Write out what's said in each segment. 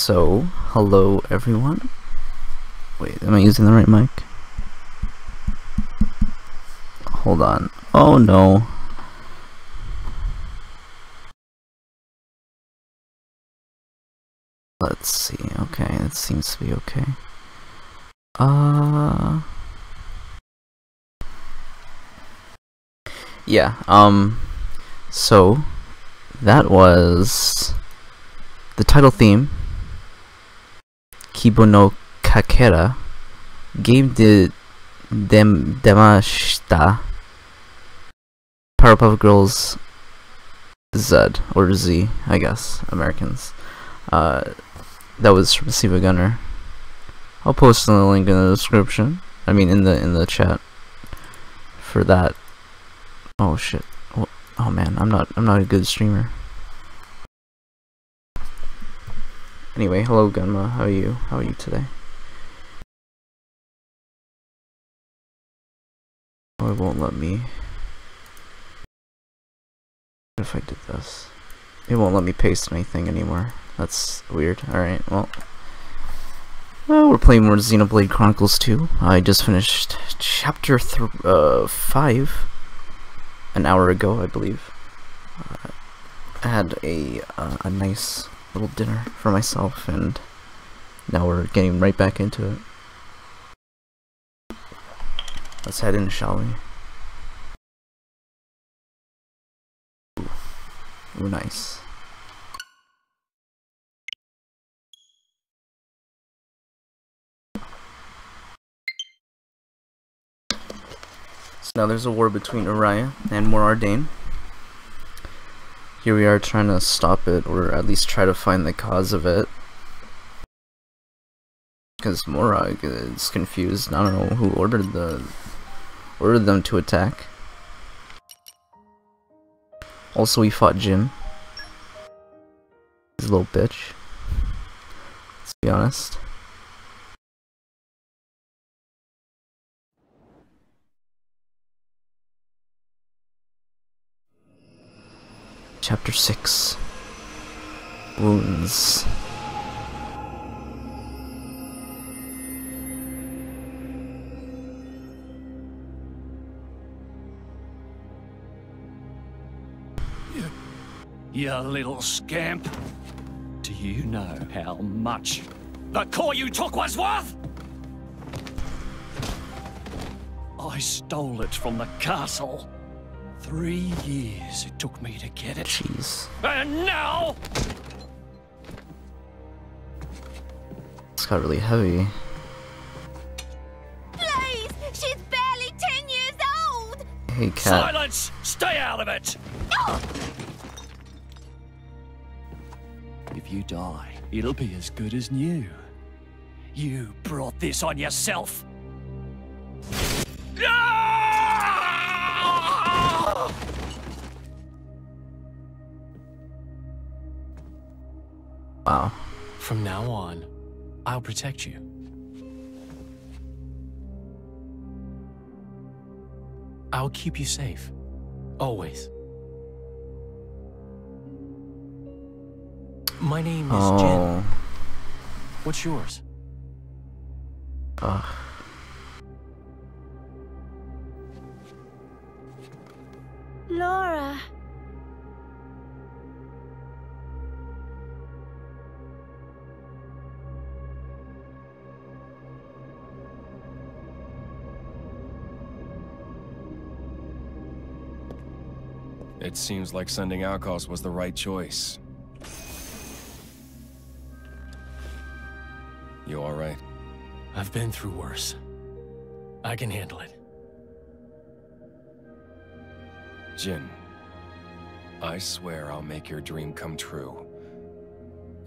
So, hello everyone. Wait, am I using the right mic? Hold on. Oh no. Let's see. Okay, it seems to be okay. Yeah, so that was the title theme, Kibo no Kakera, Game de Demashita, Powerpuff Girls Z, or Z, I guess, Americans. That was from Siva Gunner. I'll post the link in the description. I mean, in the chat for that. Oh shit! Oh man, I'm not a good streamer. Anyway, hello Gunma. How are you? How are you today? Oh, it won't let me. What if I did this? It won't let me paste anything anymore. That's weird. Alright, well, we're playing more Xenoblade Chronicles 2. I just finished chapter 5 an hour ago, I believe. I had a nice little dinner for myself, and now we're getting right back into it. Let's head in, shall we? Ooh, nice. So now there's a war between Uriah and Morardane. Here we are trying to stop it, or at least try to find the cause of it. Because Morag is confused. I don't know who ordered them to attack. Also, we fought Jim. He's a little bitch. Let's be honest. Chapter 6. Wounds. You little scamp. Do you know how much the core you took was worth? I stole it from the castle. 3 years it took me to get it. Jeez. And now... It's got really heavy. Please! She's barely 10 years old! Hey, cat. Silence! Stay out of it! No! If you die, it'll be as good as new. You brought this on yourself. Wow. From now on, I'll protect you. I'll keep you safe. Always. My name is Jin. What's yours? Laura. It seems like sending Outcasts was the right choice. You alright? I've been through worse. I can handle it. Jin, I swear I'll make your dream come true.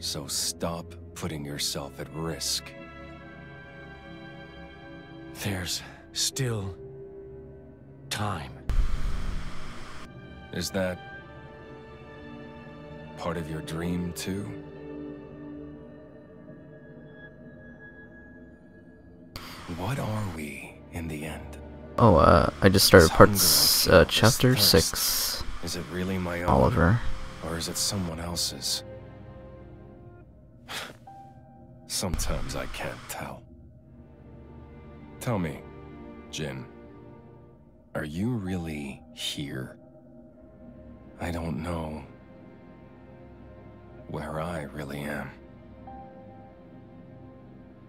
So stop putting yourself at risk. There's still time. Is that part of your dream, too? What are we, in the end? Oh, I just started chapter This 6. Is it really my own? Oliver. Or is it someone else's? Sometimes I can't tell. Tell me, Jin, are you really here? I don't know where I really am.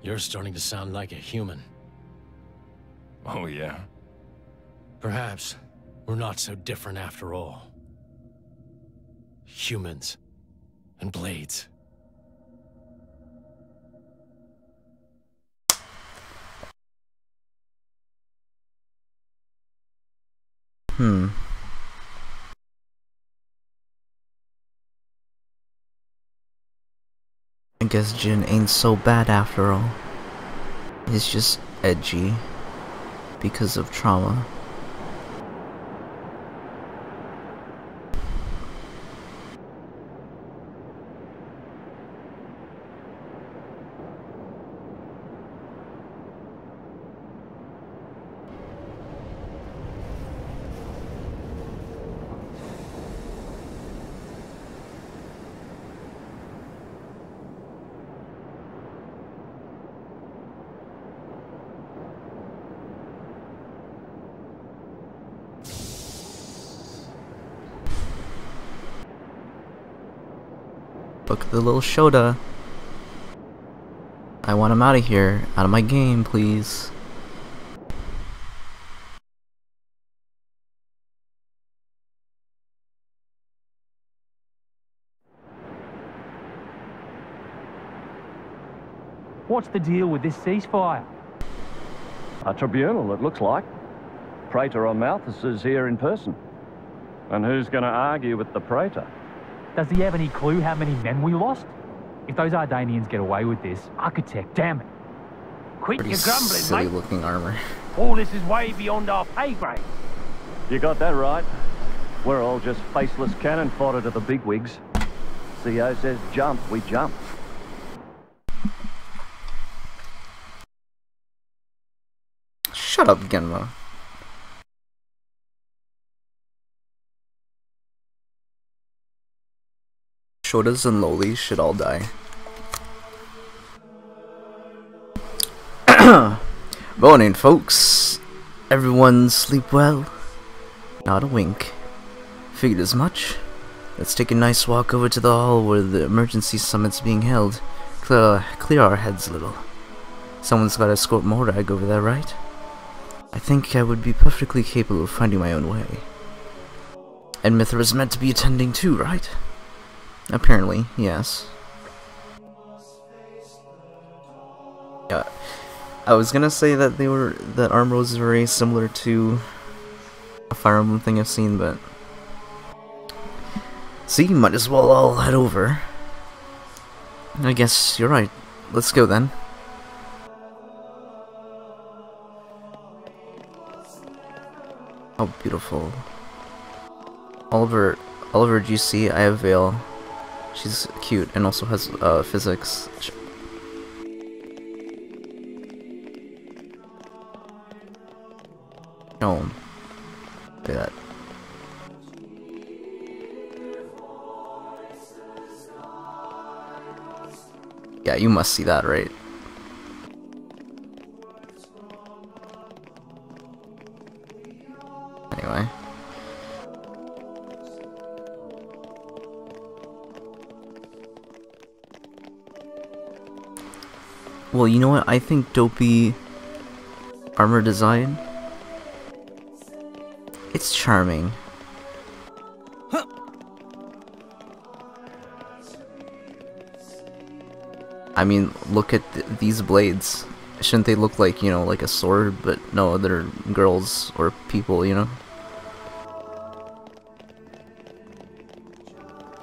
You're starting to sound like a human. Oh yeah? Perhaps we're not so different after all. Humans and blades. I guess Jin ain't so bad after all. He's just edgy because of trauma. Look at the little Shota. I want him out of here. Out of my game, please. What's the deal with this ceasefire? A tribunal, it looks like. Praetor Malthus is here in person. And who's going to argue with the Praetor? Does he have any clue how many men we lost? If those Ardanians get away with this, Architect, damn it. Quit Pretty your grumbling, silly mate. looking armor. All this is way beyond our pay grade. You got that right. We're all just faceless cannon fodder to the bigwigs. CO says jump, we jump. Shut up, Genma. Shotas and Lolis should all die. Morning, folks. Everyone sleep well? Not a wink. Figured as much. Let's take a nice walk over to the hall where the emergency summit's being held. Clear our heads a little. Someone's gotta escort Morag over there, right? I think I would be perfectly capable of finding my own way. And Mithra's meant to be attending too, right? Apparently, yes. Yeah, I was gonna say that that Armor was very similar to a Fire Emblem thing I've seen, but see, might as well all head over. I guess you're right. Let's go then. Oh, beautiful. Oliver, GC, I have Vale. She's cute and also has physics. No. Look at that. Yeah, you must see that, right? Anyway. Well, you know what? I think dopey armor design. It's charming. I mean, look at these blades. Shouldn't they look like, you know, like a sword? But no, they're girls or people, you know?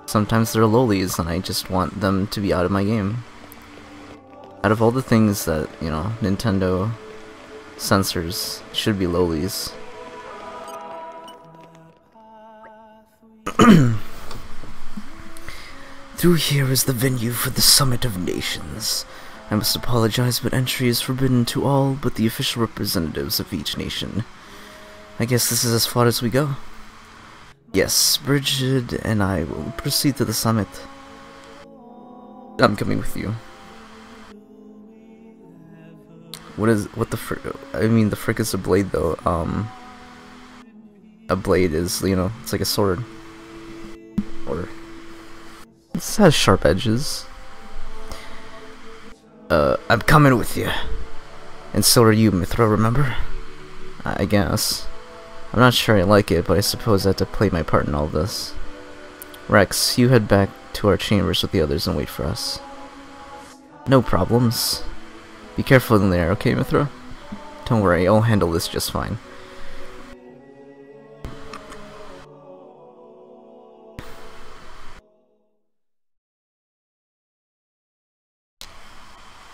Sometimes they're lolis, and I just want them to be out of my game. Out of all the things that, you know, Nintendo censors should be lolis. Through here is the venue for the Summit of Nations. I must apologize, but entry is forbidden to all but the official representatives of each nation. I guess this is as far as we go. Yes, Bridget and I will proceed to the summit. I'm coming with you. What the frick? I mean, the frick is a blade, though. A blade is, you know, it's like a sword. Or it has sharp edges. I'm coming with you. And so are you, Mithra, remember? I guess. I'm not sure I like it, but I suppose I have to play my part in all this. Rex, you head back to our chambers with the others and wait for us. No problems. Be careful in there, okay, Mithra? Don't worry, I'll handle this just fine.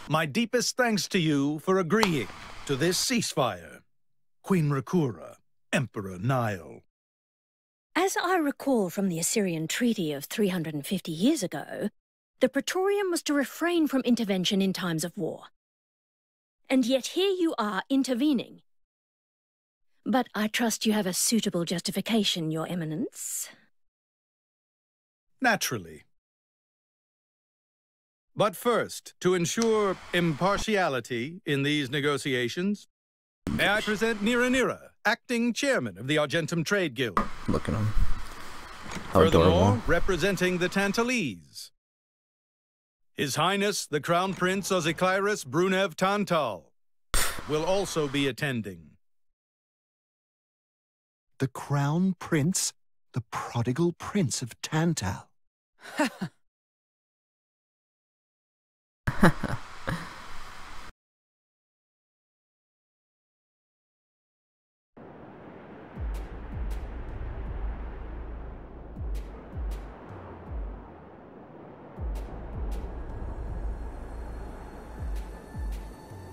My deepest thanks to you for agreeing to this ceasefire. Queen Rakura, Emperor Nile. As I recall from the Assyrian treaty of 350 years ago, the Praetorium was to refrain from intervention in times of war. And yet here you are intervening. But I trust you have a suitable justification, Your Eminence. Naturally. But first, to ensure impartiality in these negotiations, may I present Nira, acting chairman of the Argentum Trade Guild. Look at him. How Furthermore, adorable. representing the Tantalese, His Highness the Crown Prince Ozikairis Brunev Tantal will also be attending. The Crown Prince? The prodigal Prince of Tantal.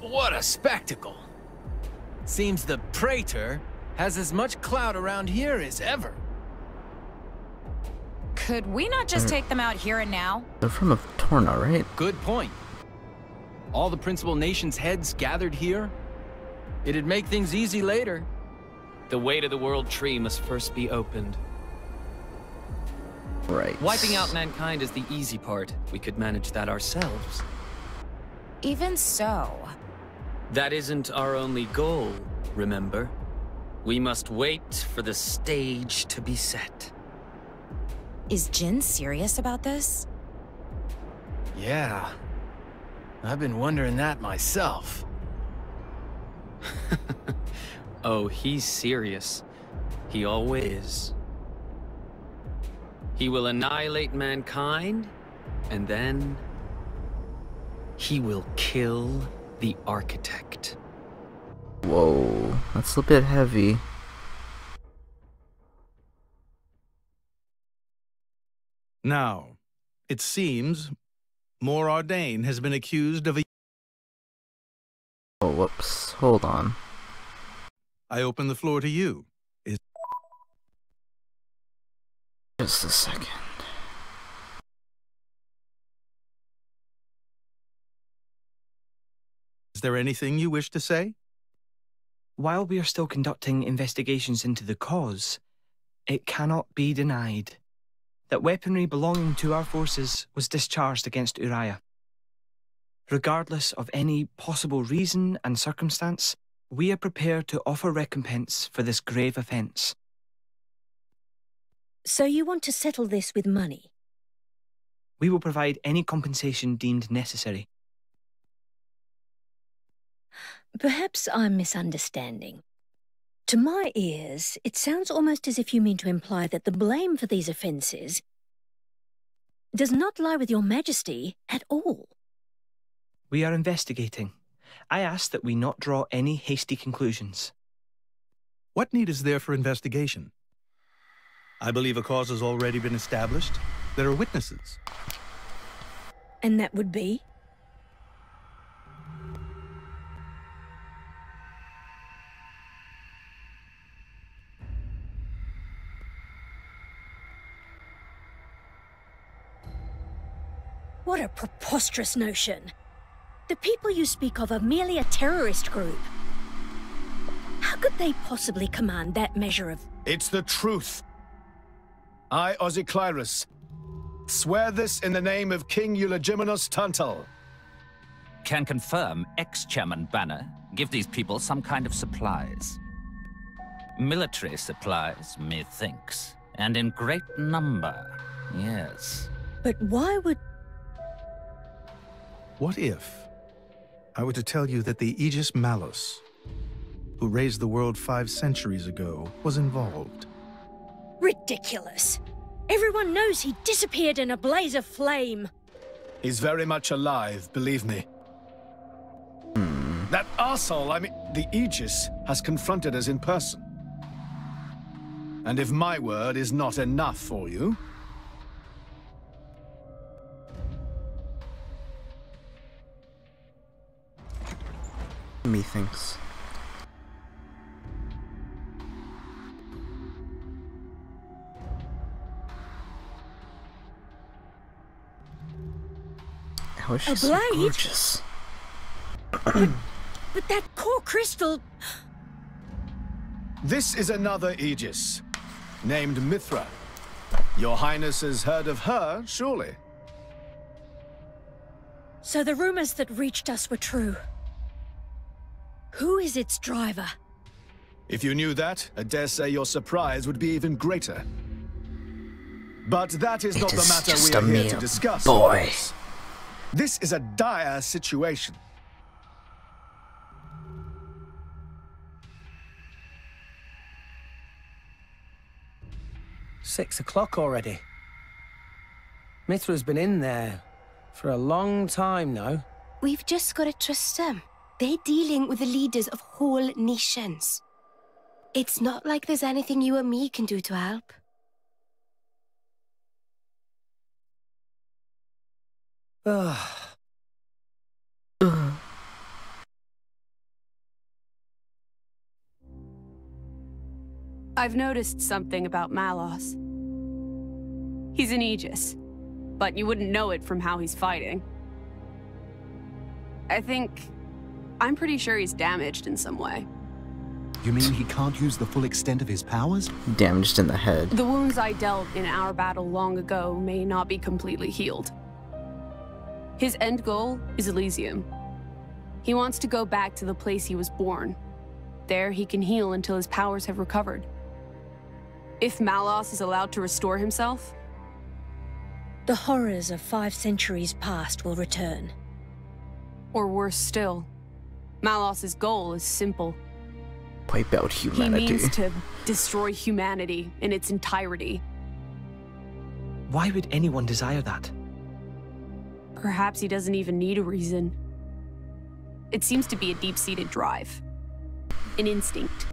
What a spectacle! Seems the Praetor has as much clout around here as ever. Could we not just take them out here and now? They're from Torna, right? Good point. All the principal nations' heads gathered here? It'd make things easy later. The way to the World Tree must first be opened. Right. Wiping out mankind is the easy part. We could manage that ourselves. Even so. That isn't our only goal, remember? We must wait for the stage to be set. Is Jin serious about this? Yeah. I've been wondering that myself. Oh, he's serious. He always is. He will annihilate mankind, and then he will kill the architect. Whoa, that's a bit heavy. Now, it seems Mor Ardain has been accused of a... Oh, whoops. Hold on. I open the floor to you. Just a second. Is there anything you wish to say? While we are still conducting investigations into the cause, it cannot be denied that weaponry belonging to our forces was discharged against Uriah. Regardless of any possible reason and circumstance, we are prepared to offer recompense for this grave offence. So you want to settle this with money? We will provide any compensation deemed necessary. Perhaps I'm misunderstanding. To my ears, it sounds almost as if you mean to imply that the blame for these offences does not lie with your Majesty at all. We are investigating. I ask that we not draw any hasty conclusions. What need is there for investigation? I believe a cause has already been established. There are witnesses. And that would be? What a preposterous notion. The people you speak of are merely a terrorist group. How could they possibly command that measure of... It's the truth. I, Ozikairis, swear this in the name of King Eulogimenos Tantal. Can confirm ex-Chairman Banner give these people some kind of supplies. Military supplies, methinks. And in great number, yes. But why would... What if I were to tell you that the Aegis Malus, who raised the world 5 centuries ago, was involved? Ridiculous. Everyone knows he disappeared in a blaze of flame. He's very much alive, believe me. That arsehole, I mean, the Aegis, has confronted us in person. And if my word is not enough for you... Methinks. How is she so gorgeous? But that core crystal... This is another Aegis, named Mithra. Your Highness has heard of her, surely? So the rumors that reached us were true. Who is its driver? If you knew that, I dare say your surprise would be even greater. But that is not the matter we are here to discuss. Boy. This is a dire situation. "6 o'clock already. Mithra's been in there for a long time now. We've just got to trust them. They're dealing with the leaders of whole nations. It's not like there's anything you or me can do to help." I've noticed something about Malos. He's an Aegis, but you wouldn't know it from how he's fighting. I'm pretty sure he's damaged in some way. You mean he can't use the full extent of his powers? Damaged in the head. The wounds I dealt in our battle long ago may not be completely healed. His end goal is Elysium. He wants to go back to the place he was born. There he can heal until his powers have recovered. If Malos is allowed to restore himself, the horrors of 5 centuries past will return. Or worse still, Malos's goal is simple. Wipe out humanity. He means to destroy humanity in its entirety. Why would anyone desire that? Perhaps he doesn't even need a reason. It seems to be a deep-seated drive. An instinct.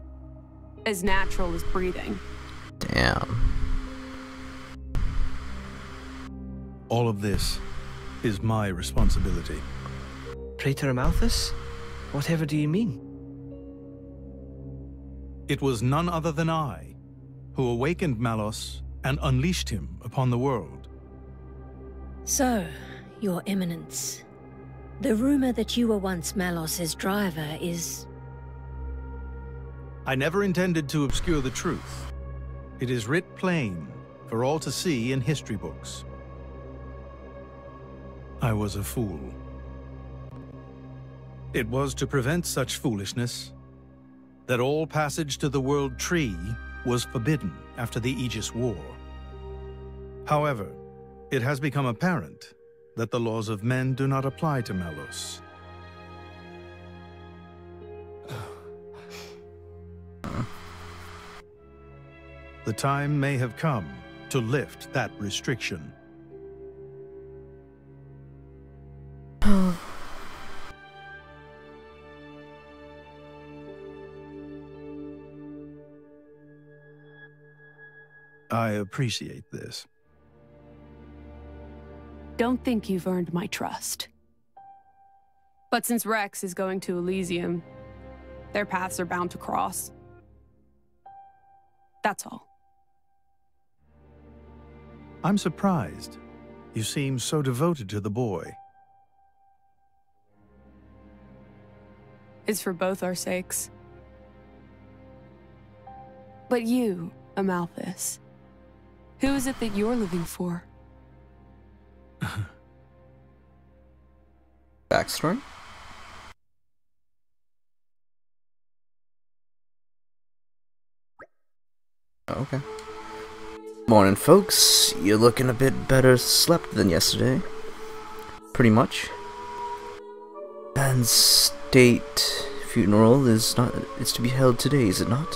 As natural as breathing. Damn. All of this is my responsibility. Praetor Amalthus? Whatever do you mean? It was none other than I who awakened Malos and unleashed him upon the world. So, Your Eminence, the rumor that you were once Malos's driver is... I never intended to obscure the truth. It is writ plain for all to see in history books. I was a fool. It was to prevent such foolishness that all passage to the World Tree was forbidden after the Aegis War. However, it has become apparent that the laws of men do not apply to Malos. The time may have come to lift that restriction. I appreciate this. Don't think you've earned my trust. But since Rex is going to Elysium, their paths are bound to cross. That's all. I'm surprised. You seem so devoted to the boy. It's for both our sakes. But you, Amalthus, who is it that you're living for? Backstory? Okay. Morning, folks. You're looking a bit better slept than yesterday. Pretty much. And state funeral is to be held today, is it not?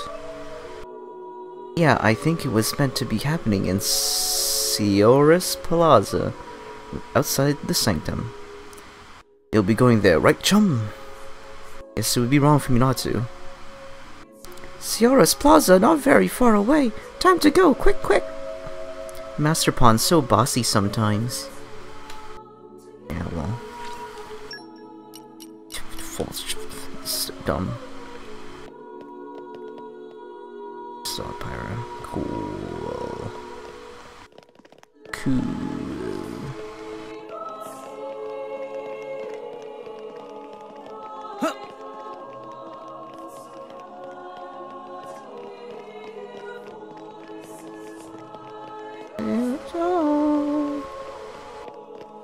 Yeah, I think it was meant to be happening in Sioris Plaza, outside the sanctum. You'll be going there, right, chum? Yes, it would be wrong for me not to. Sioris Plaza, not very far away. Time to go, quick, quick! Master Pawn's so bossy sometimes. Yeah, well. So dumb. Saw Pyra. Cool. Cool.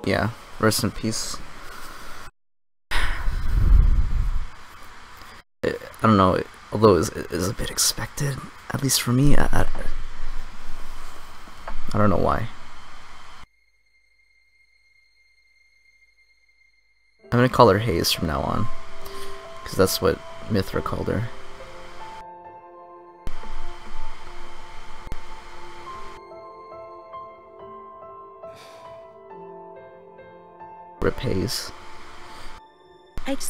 Yeah, rest in peace. I don't know, although it is a bit expected, at least for me, I don't know why. I'm gonna call her Hayes from now on, because that's what Mithra called her. Rip Hayes.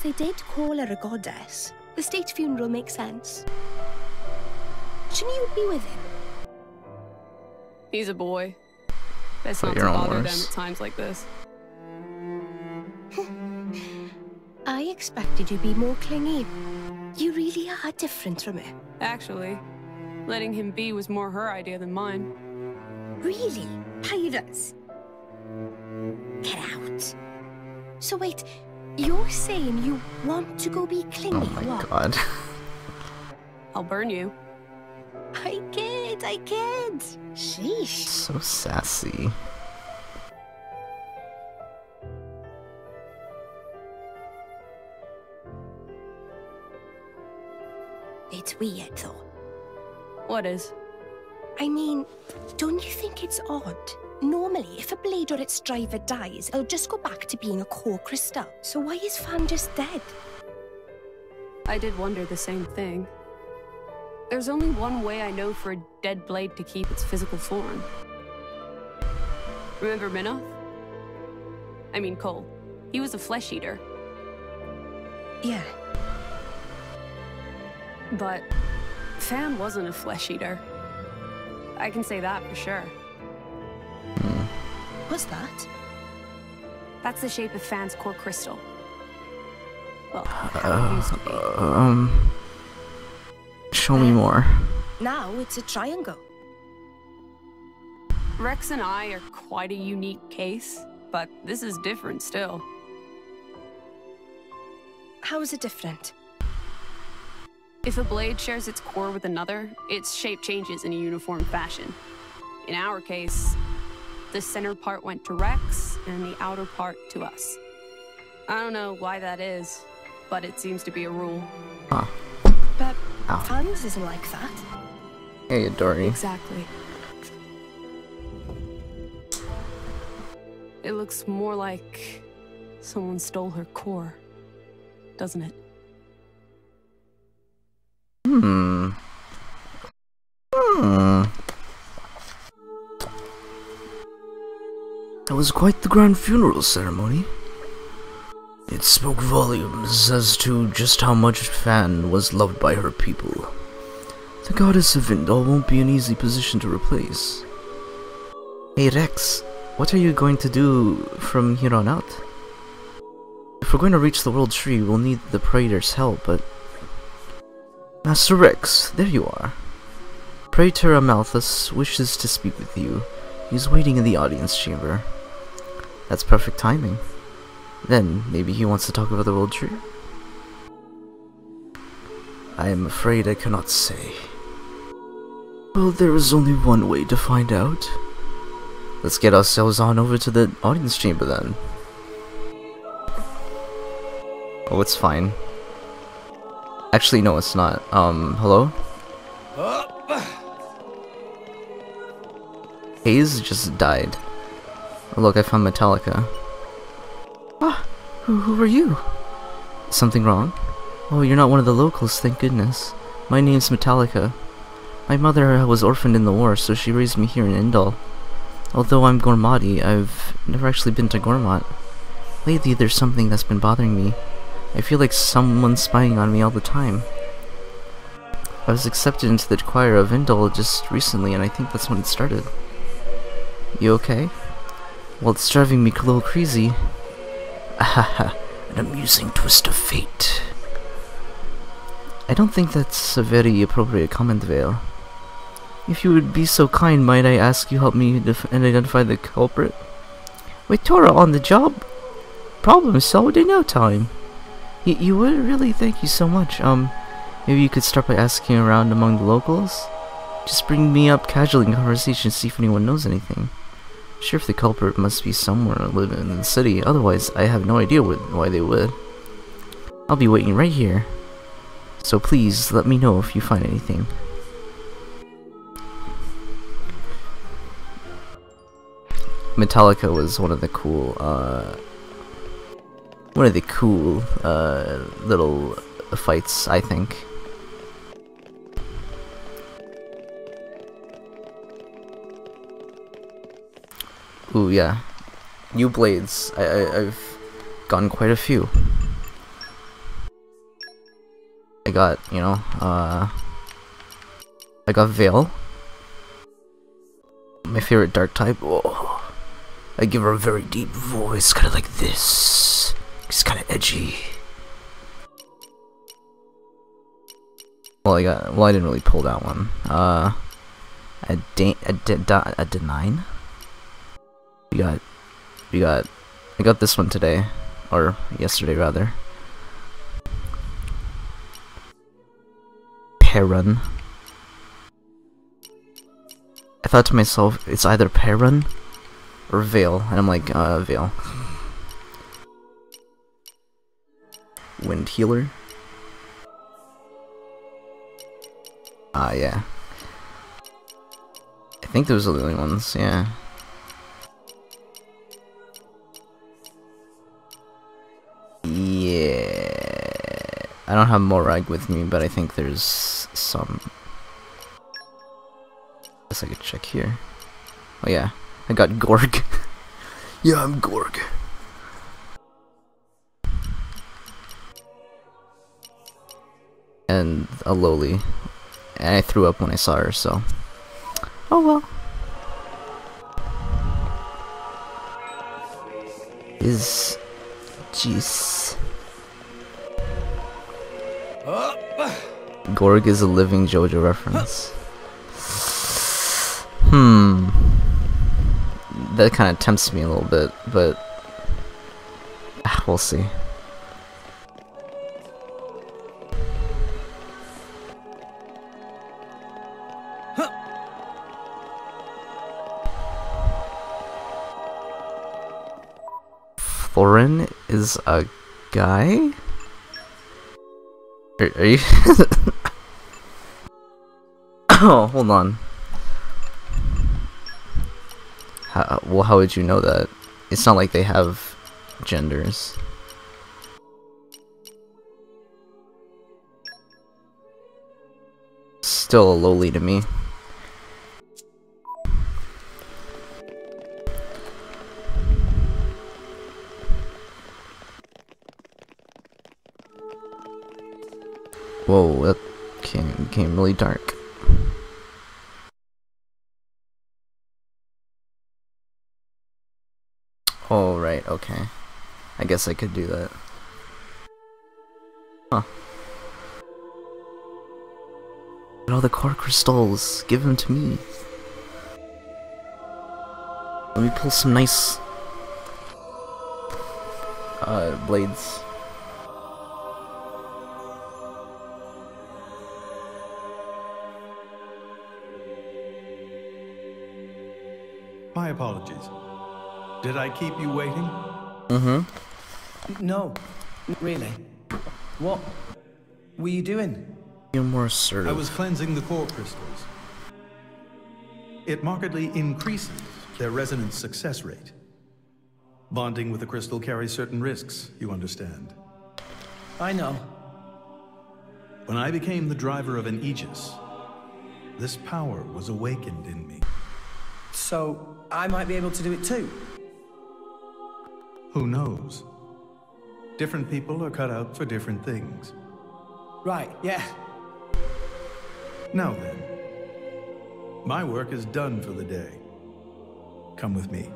They did call her a goddess. The state funeral makes sense. Shouldn't you be with him? He's a boy. Best not to your own bother them words. at times like this. I expected you to be more clingy. You really are different from her. Actually, letting him be was more her idea than mine. Really? Pyra's? Get out. So wait, you're saying you want to go be clingy? Oh my god. I'll burn you. I kid. Sheesh. So sassy. It's weird though. What is? I mean, don't you think it's odd? Normally, if a blade or its driver dies, it'll just go back to being a core crystal. So why is Fan just dead? I did wonder the same thing. There's only one way I know for a dead blade to keep its physical form. Remember Minoth? I mean Cole. He was a flesh eater. Yeah. But Fan wasn't a flesh eater. I can say that for sure. What's that? That's the shape of Fan's core crystal. Well, how it used to be. Show me more. Now it's a triangle. Rex and I are quite a unique case, but this is different still. How is it different? If a blade shares its core with another, its shape changes in a uniform fashion. In our case, the center part went to Rex, and the outer part to us. I don't know why that is, but it seems to be a rule. Huh. But Ow. Fans isn't like that. Hey, Dory. Exactly. It looks more like someone stole her core, doesn't it? That was quite the grand funeral ceremony. It spoke volumes as to just how much Fan was loved by her people. The goddess of Vindal won't be an easy position to replace. Hey Rex, what are you going to do from here on out? If we're going to reach the World Tree, we'll need the Praetor's help, but... Master Rex, there you are. Praetor Amalthus wishes to speak with you. He's waiting in the audience chamber. That's perfect timing. Then, maybe he wants to talk about the World Tree? I am afraid I cannot say. Well, there is only one way to find out. Let's get ourselves on over to the audience chamber then. Oh, it's fine. Actually, no, it's not. Hello? Hayes just died. Oh, look, I found Metallica. Ah, who are you? Something wrong? Oh, you're not one of the locals, thank goodness. My name's Metallica. My mother was orphaned in the war, so she raised me here in Indal. Although I'm Gormati, I've never actually been to Gormat. Lately, there's something that's been bothering me. I feel like someone's spying on me all the time. I was accepted into the choir of Indal just recently, and I think that's when it started. You okay? Well, it's driving me a little crazy. Ahaha, an amusing twist of fate. I don't think that's a very appropriate comment, Vale. If you would be so kind, might I ask you help me identify the culprit? With Tora on the job? Problem solved in no time. You would really? Thank you so much. Maybe you could start by asking around among the locals? Just bring me up casually in conversation to see if anyone knows anything. Sure, if the culprit must be somewhere living in the city, otherwise I have no idea why they would. I'll be waiting right here. So please, let me know if you find anything. Metallica was one of the cool, little fights, I think. Ooh, yeah. New blades. I've gotten quite a few. I got, you know, I got Veil. My favorite dark type. Whoa. I give her a very deep voice, kind of like this. It's kind of edgy. Well, I didn't really pull that one. A D9? I got this one today, or yesterday rather. Perun. I thought to myself, it's either Perun or Veil, and I'm like, Veil. Wind Healer. Yeah. I think those are the only ones, yeah. Yeah. I don't have Morag with me, but I think there's some. Guess I could check here. Oh yeah, I got Gorg. Yeah, I'm Gorg. And a Loli. And I threw up when I saw her, so. Oh well. Is. Jeez. Gorg is a living JoJo reference. That kind of tempts me a little bit, but we'll see. Thorin is a guy? Are you? Oh, hold on. Well, how would you know that? It's not like they have genders. Still a lowly to me. Whoa, that became really dark. Oh, right, okay. I guess I could do that. Huh. Get all the core crystals. Give them to me. Let me pull some nice blades. My apologies. Did I keep you waiting? No, not really. What were you doing? You're more assertive. I was cleansing the core crystals. It markedly increases their resonance success rate. Bonding with a crystal carries certain risks, you understand. I know. When I became the driver of an Aegis, this power was awakened in me. So, I might be able to do it too? Who knows? Different people are cut out for different things. Right, yeah. Now then, my work is done for the day. Come with me.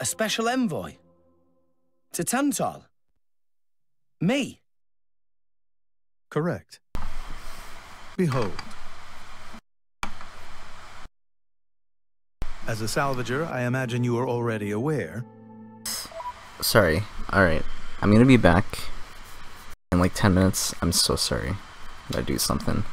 A special envoy? To Tantal? Me? Correct. Behold. As a salvager, I imagine you are already aware. Sorry. Alright. I'm gonna be back in like 10 minutes. I'm so sorry. Gotta do something.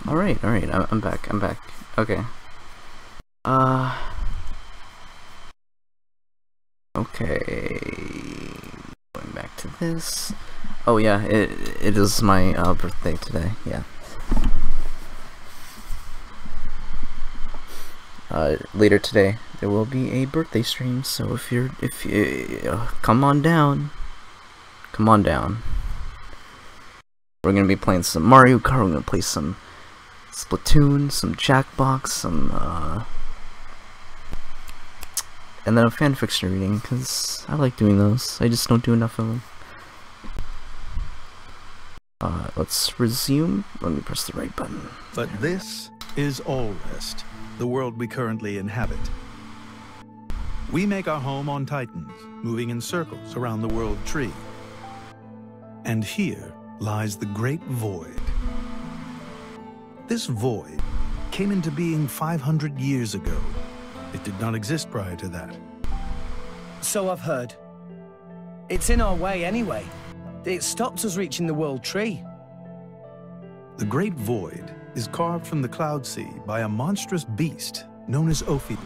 Alright, I'm back, Okay. Okay. Going back to this. Oh yeah, it is my birthday today, yeah. Later today there will be a birthday stream, so if you come on down. We're gonna be playing some Mario Kart, we're gonna play some Splatoon, some Jackbox, some and then a fanfiction reading, because I like doing those. I just don't do enough of them. Let's resume. Let me press the right button. But this is Allrest, the world we currently inhabit. We make our home on Titans, moving in circles around the world tree. And here lies the Great Void. This void came into being 500 years ago. It did not exist prior to that. So I've heard. It's in our way anyway. It stopped us reaching the world tree. The Great Void is carved from the Cloud Sea by a monstrous beast known as Ophion.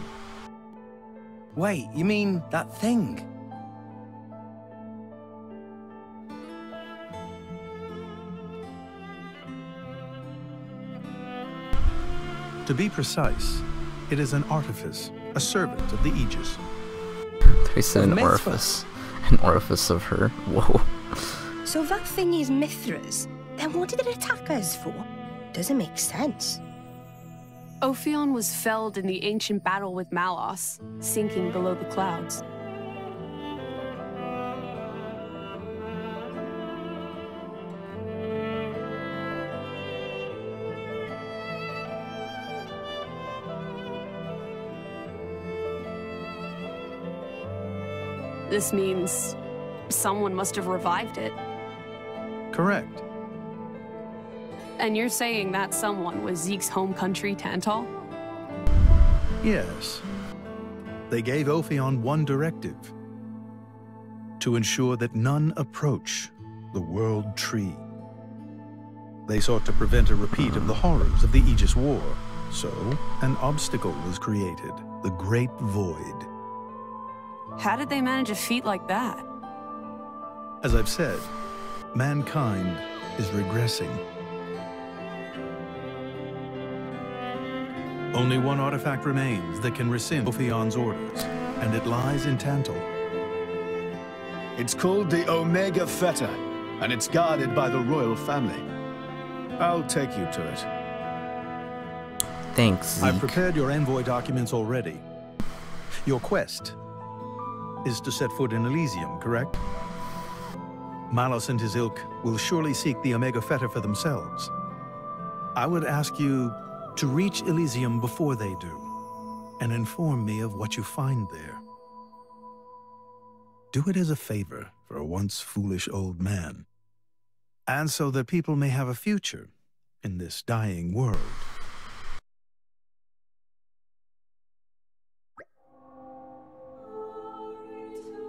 Wait, you mean that thing? To be precise, it is an artifice, a servant of the Aegis. They said an orifice. An orifice of her. Whoa. So that thing is Mithra's. Then what did it attack us for? Doesn't make sense. Ophion was felled in the ancient battle with Malos, sinking below the clouds. This means someone must have revived it. Correct. And you're saying that someone was Zeke's home country, Tantal? Yes. They gave Ophion one directive: to ensure that none approach the World Tree. They sought to prevent a repeat of the horrors of the Aegis War, so an obstacle was created, the Great Void. How did they manage a feat like that? As I've said, mankind is regressing. Only one artifact remains that can rescind Ophion's orders, and it lies in Tantal. It's called the Omega Fetter, and it's guarded by the royal family. I'll take you to it. Thanks, Zeke. I've prepared your envoy documents already. Your quest is to set foot in Elysium, correct? Malos and his ilk will surely seek the Omega Fetter for themselves. I would ask you to reach Elysium before they do, and inform me of what you find there. Do it as a favor for a once foolish old man, and so that people may have a future in this dying world.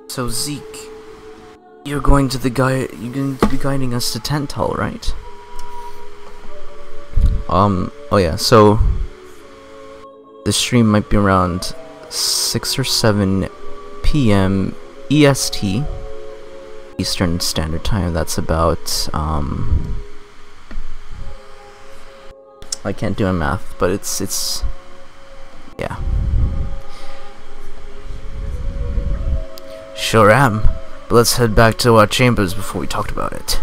So Zeke, you're going to be guiding us to Tantal, right? Oh yeah, so the stream might be around 6 or 7 p.m. EST, Eastern Standard Time. That's about, I can't do a math, but it's, yeah. Sure am, but let's head back to our chambers before we talked about it.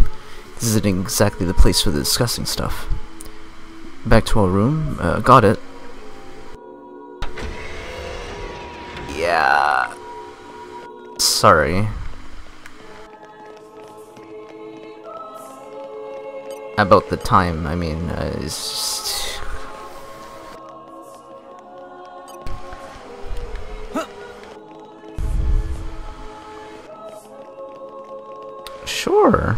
This isn't exactly the place for the discussing stuff. Back to our room. Got it. Yeah. Sorry. About the time, I mean, it's just... Sure.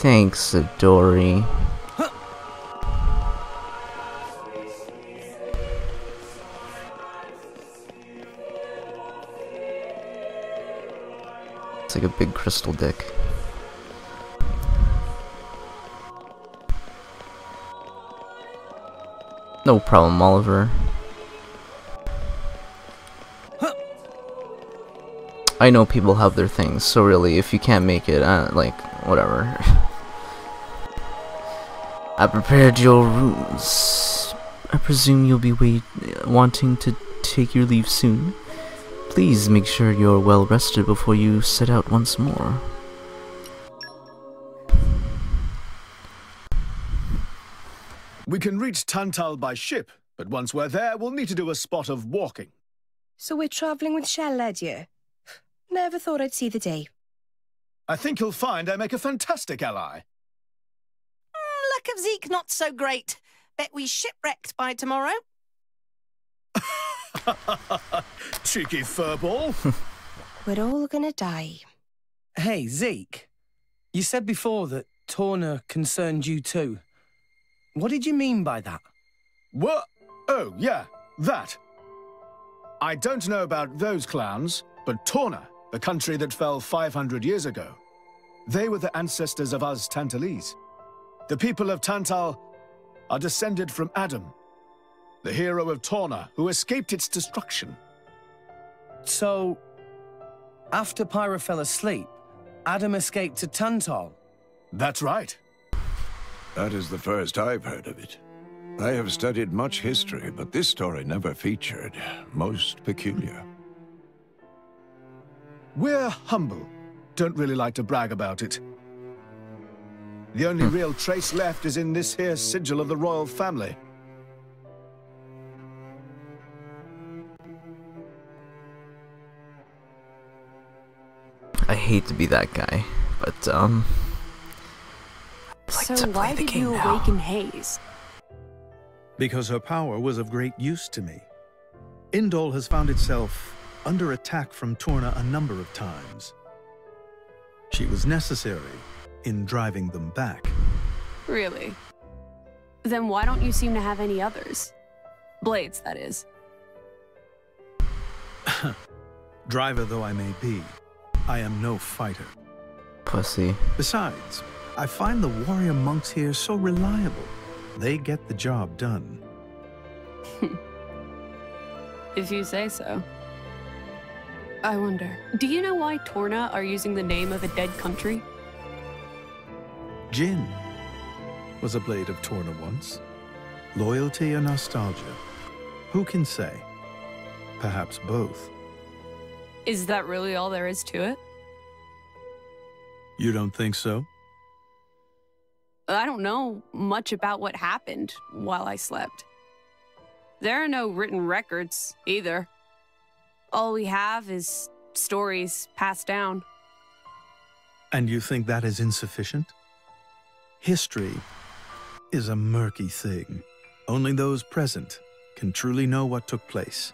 Thanks, Adori. It's like a big crystal dick. No problem, Oliver. I know people have their things, so really, if you can't make it, like, whatever. I prepared your rooms. I presume you'll be wanting to take your leave soon. Please make sure you're well rested before you set out once more. We can reach Tantal by ship, but once we're there, we'll need to do a spot of walking. So we're travelling with Shell-led you? Never thought I'd see the day. I think you'll find I make a fantastic ally. Luck of Zeke not so great. Bet we shipwrecked by tomorrow. Cheeky furball. We're all gonna die. Hey, Zeke. You said before that Torna concerned you too. What did you mean by that? What? Oh, yeah, that. I don't know about those clowns, but Torna, the country that fell 500 years ago, they were the ancestors of us Tantalese. The people of Tantal are descended from Adam, the hero of Torna who escaped its destruction. So, after Pyra fell asleep, Adam escaped to Tantal? That's right. That is the first I've heard of it. I have studied much history, but this story never featured. Most peculiar. We're humble. Don't really like to brag about it. The only real trace left is in this here sigil of the royal family. I hate to be that guy, but So why did you awaken Hayes? Because her power was of great use to me. Indol has found itself under attack from Torna a number of times. She was necessary in driving them back. Really? Then why don't you seem to have any others? Blades, that is. Driver though I may be, I am no fighter. Pussy. Besides, I find the warrior monks here so reliable. They get the job done. If you say so. I wonder, do you know why Torna are using the name of a dead country? Jin was a blade of Torna once. Loyalty or nostalgia? Who can say? Perhaps both. Is that really all there is to it? You don't think so? I don't know much about what happened while I slept. There are no written records, either. All we have is stories passed down. And you think that is insufficient? History is a murky thing. Only those present can truly know what took place.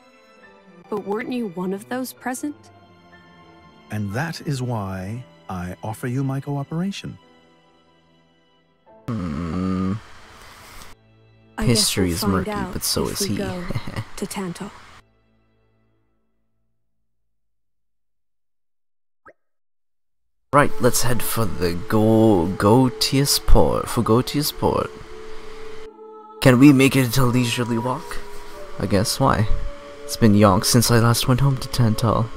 But weren't you one of those present? And that is why I offer you my cooperation. History is murky, but so is he. To Tantal. Right, let's head for the Gotius Port. Can we make it a leisurely walk? I guess. Why? It's been yonks since I last went home to Tantal.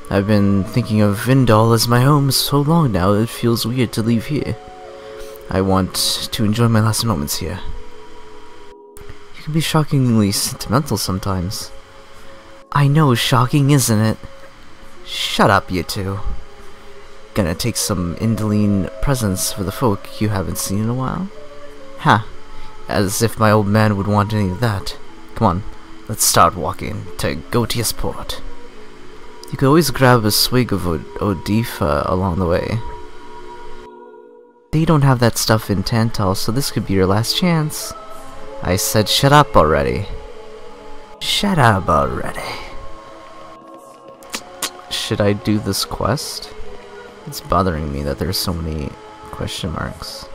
I've been thinking of Vindal as my home so long now it feels weird to leave here. I want to enjoy my last moments here. You can be shockingly sentimental sometimes. I know, shocking, isn't it? Shut up, you two. Gonna take some Indoline presents for the folk you haven't seen in a while? Ha! As if my old man would want any of that. Come on, let's start walking to Gotius Port. You could always grab a swig of Odifa along the way. They don't have that stuff in Tantal, so this could be your last chance. I said shut up already. Shut up already. Should I do this quest? It's bothering me that there's so many Question marks.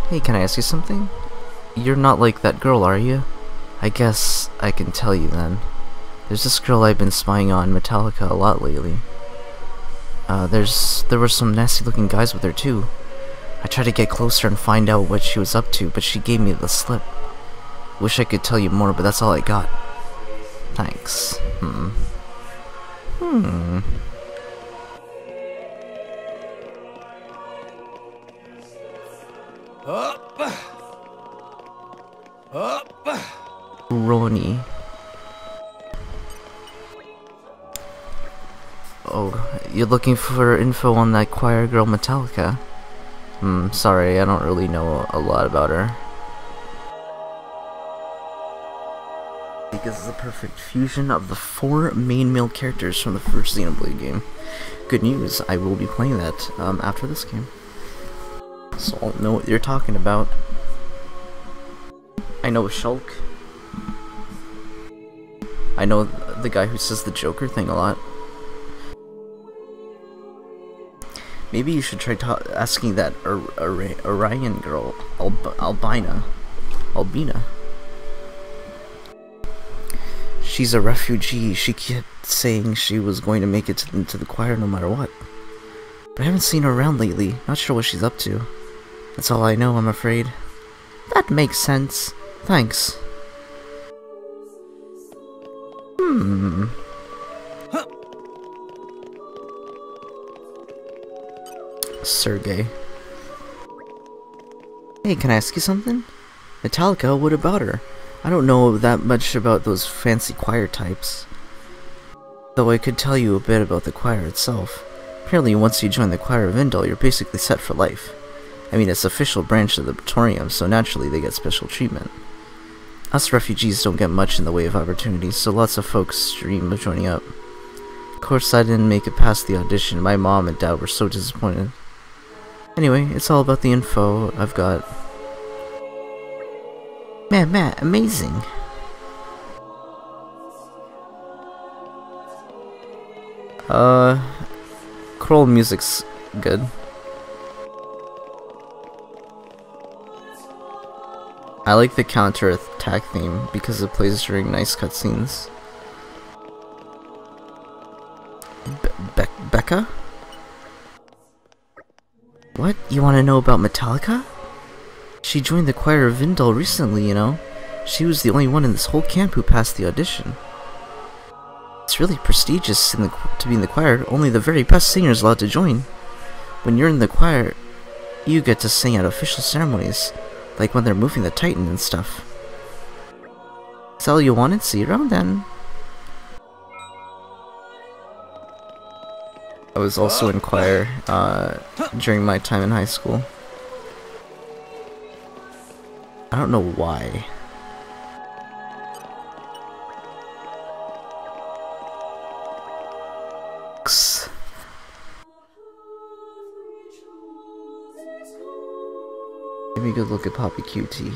Hey, can I ask you something? You're not like that girl, are you? I guess I can tell you then. There's this girl I've been spying on Metallica a lot lately. There were some nasty looking guys with her too. I tried to get closer and find out what she was up to, but she gave me the slip. Wish I could tell you more, but that's all I got. Thanks. Ronnie. Oh, you're looking for info on that choir girl Metallica? Sorry, I don't really know a lot about her. Because it's a perfect fusion of the 4 main male characters from the first Xenoblade game. Good news, I will be playing that after this game. So I'll know what you're talking about. I know Shulk. I know the guy who says the Joker thing a lot. Maybe you should try asking that Orion girl, Albina. She's a refugee. She kept saying she was going to make it into the choir no matter what. But I haven't seen her around lately. Not sure what she's up to. That's all I know, I'm afraid. That makes sense. Thanks. Sergey. Hey, can I ask you something? Metallica, what about her? I don't know that much about those fancy choir types. Though I could tell you a bit about the choir itself. Apparently once you join the choir of Indal, you're basically set for life. I mean, it's an official branch of the Praetorium, so naturally they get special treatment. Us refugees don't get much in the way of opportunities, so lots of folks dream of joining up. Of course, I didn't make it past the audition. My mom and dad were so disappointed. Anyway, it's all about the info I've got. Man, Matt, amazing! Choral music's good. I like the counter-attack theme because it plays during nice cutscenes. Becca? What? You want to know about Metallica? She joined the choir of Indal recently, you know. She was the only one in this whole camp who passed the audition. It's really prestigious to be in the choir. Only the very best singers allowed to join. When you're in the choir, you get to sing at official ceremonies, like when they're moving the Titan and stuff. Is that all you wanted? See you around then. I was also in choir during my time in high school. I don't know why. Give me a good look at Poppy QT.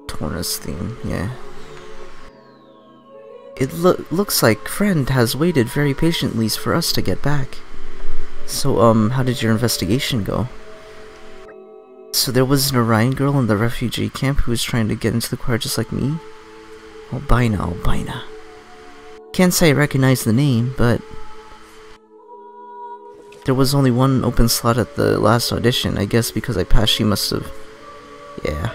Torna's theme, yeah. It looks like Friend has waited very patiently for us to get back. So, how did your investigation go? So there was an Orion girl in the refugee camp who was trying to get into the choir just like me? Albina. Can't say I recognize the name, but there was only one open slot at the last audition. I guess because I passed, she must have... Yeah.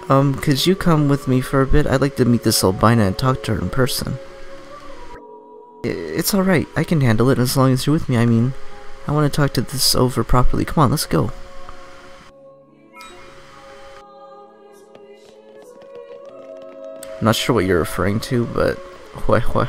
Could you come with me for a bit? I'd like to meet this Albina and talk to her in person. It's alright, I can handle it as long as you're with me. I mean, I want to talk to this over properly. Come on, let's go. I'm not sure what you're referring to, but... What?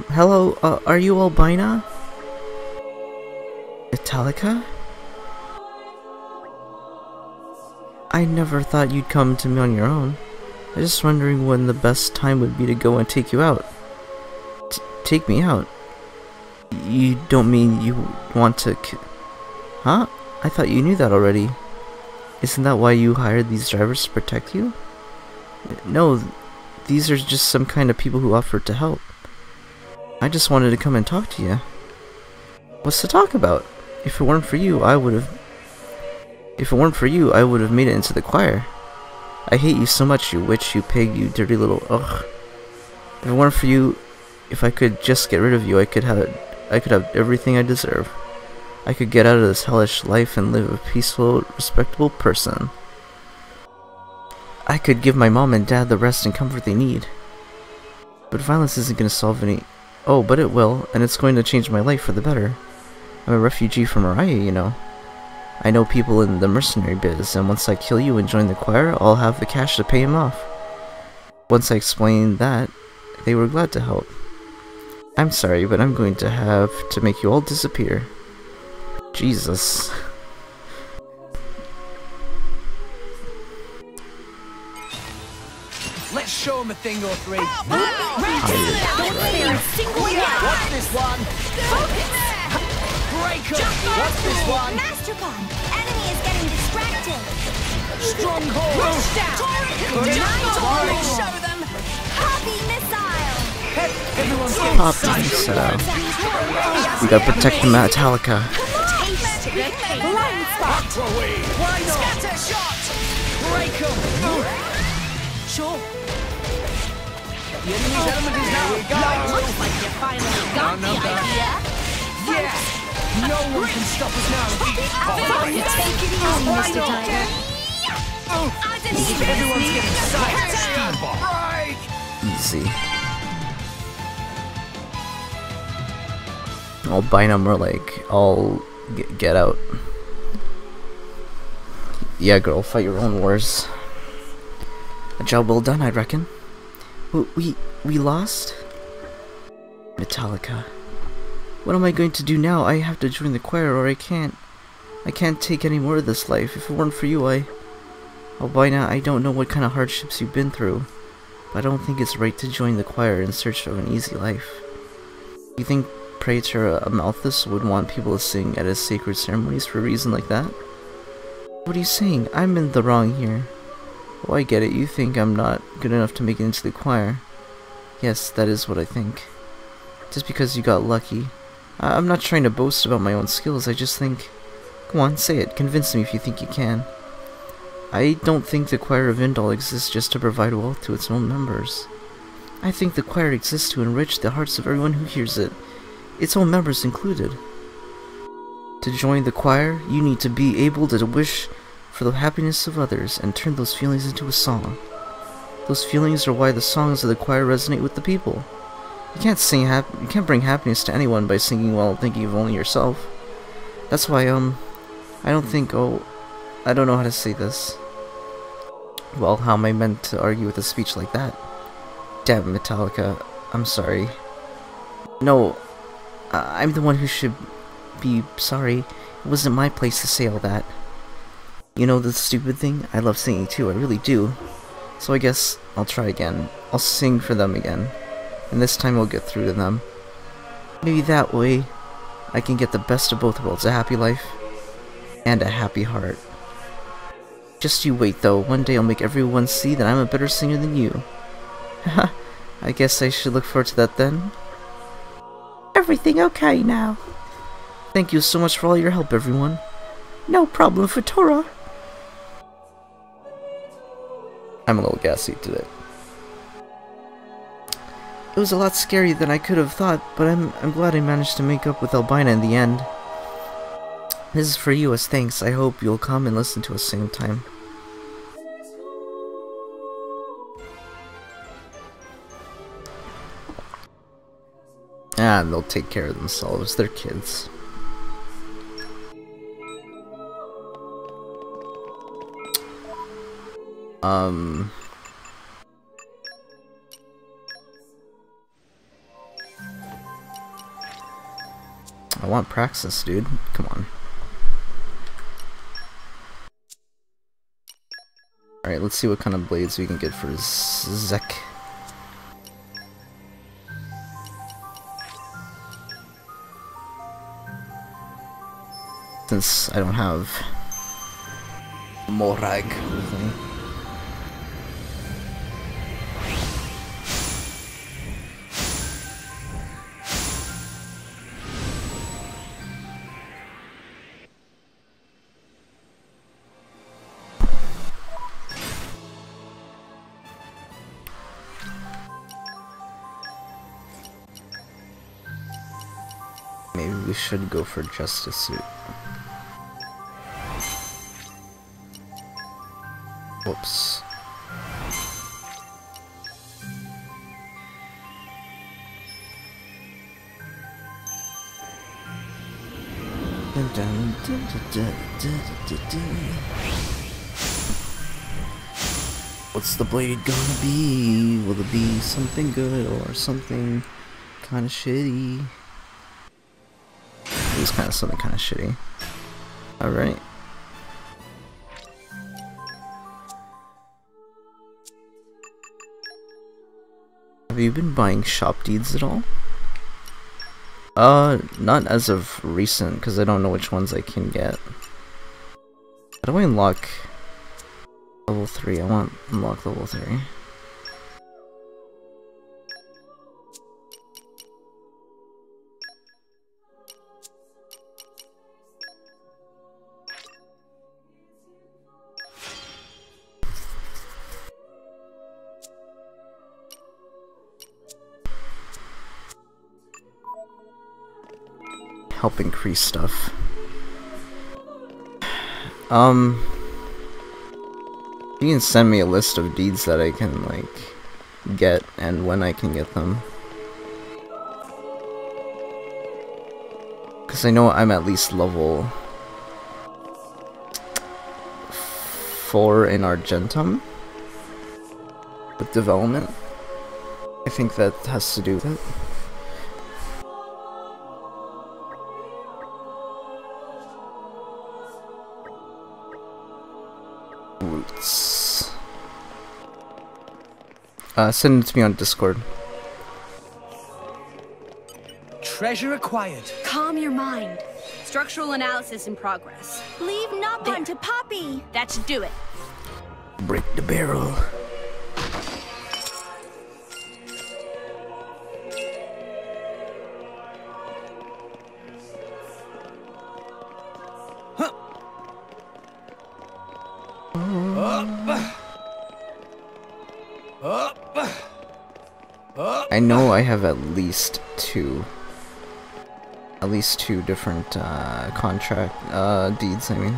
Hello, are you Albina? Metallica? I never thought you'd come to me on your own. I was just wondering when the best time would be to go and take you out. Take me out? You don't mean you want to Huh? I thought you knew that already. Isn't that why you hired these drivers to protect you? No, these are just some kind of people who offered to help. I just wanted to come and talk to you. What's to talk about? If it weren't for you, I would have made it into the choir. I hate you so much, you witch, you pig, you dirty little ugh. If it weren't for you, if I could just get rid of you, I could have everything I deserve. I could get out of this hellish life and live a peaceful, respectable person. I could give my mom and dad the rest and comfort they need. But violence isn't going to solve any... Oh, but it will, and it's going to change my life for the better. I'm a refugee from Uriah, you know. I know people in the mercenary biz, and once I kill you and join the choir, I'll have the cash to pay him off. Once I explained that, they were glad to help. I'm sorry, but I'm going to have to make you all disappear. Jesus. Let's show him a thing or three. Watch this one. Break up. Watch this one. Master bomb. Enemy is getting distracted. Stronghold. Rush down. Show Torrent. them. Poppy missile. Poppy missile. We gotta protect the Metallica. Blind spot. Why not? Scatter shot. Break up. Sure. The enemy's element is now gone. Looks like you finally got the idea. Yes. No one can stop us now. Take it easy, Mr. Tiger. Everyone's getting psyched. Break. Easy. Albino more like, I'll get out. Yeah, girl, fight your own wars. A job well done, I reckon. We lost? Metallica. What am I going to do now? I have to join the choir or I can't. I can't take any more of this life. If it weren't for you, Albina, I don't know what kind of hardships you've been through, but I don't think it's right to join the choir in search of an easy life. You think Praetor Amalthus would want people to sing at his sacred ceremonies for a reason like that? What are you saying? I'm in the wrong here. Oh, I get it. You think I'm not good enough to make it into the choir. Yes, that is what I think. Just because you got lucky. I'm not trying to boast about my own skills, I just think... Go on, say it. Convince me if you think you can. I don't think the choir of Indal exists just to provide wealth to its own members. I think the choir exists to enrich the hearts of everyone who hears it, its own members included. To join the choir, you need to be able to wish for the happiness of others and turn those feelings into a song. Those feelings are why the songs of the choir resonate with the people. You can't you can't bring happiness to anyone by singing while thinking of only yourself. That's why I don't know how to say this. Well, how am I meant to argue with a speech like that? Damn it, Metallica. I'm sorry. No, I'm the one who should be sorry. It wasn't my place to say all that. You know the stupid thing? I love singing too, I really do. So I guess I'll try again. I'll sing for them again. And this time I'll get through to them. Maybe that way I can get the best of both worlds, a happy life and a happy heart. Just you wait though, one day I'll make everyone see that I'm a better singer than you. Haha, I guess I should look forward to that then. Everything okay now? Thank you so much for all your help, everyone. No problem, Futura. I'm a little gassy today. It was a lot scarier than I could have thought, but I'm glad I managed to make up with Albina in the end. This is for you as thanks. I hope you'll come and listen to us same time. And they'll take care of themselves. They're kids. I want Praxis, dude. Come on. Alright, let's see what kind of blades we can get for Zek. Since I don't have Morag with me. Maybe we should go for Justice Suit. Whoops. What's the blade gonna be? Will it be something good or something kind of shitty? It's kind of something kind of shitty. Alright. Have you been buying shop deeds at all? Not as of recent, because I don't know which ones I can get. How do I unlock level 3? I want to unlock level 3. Help increase stuff. You can send me a list of deeds that I can, like, get and when I can get them. Because I know I'm at least level 4 in Argentum with development. I think that has to do with it. Roots. Send it to me on Discord. Treasure acquired. Calm your mind. Structural analysis in progress. Leave Nopon to Poppy. That should do it. Break the barrel. I know I have at least two different contract deeds, I mean.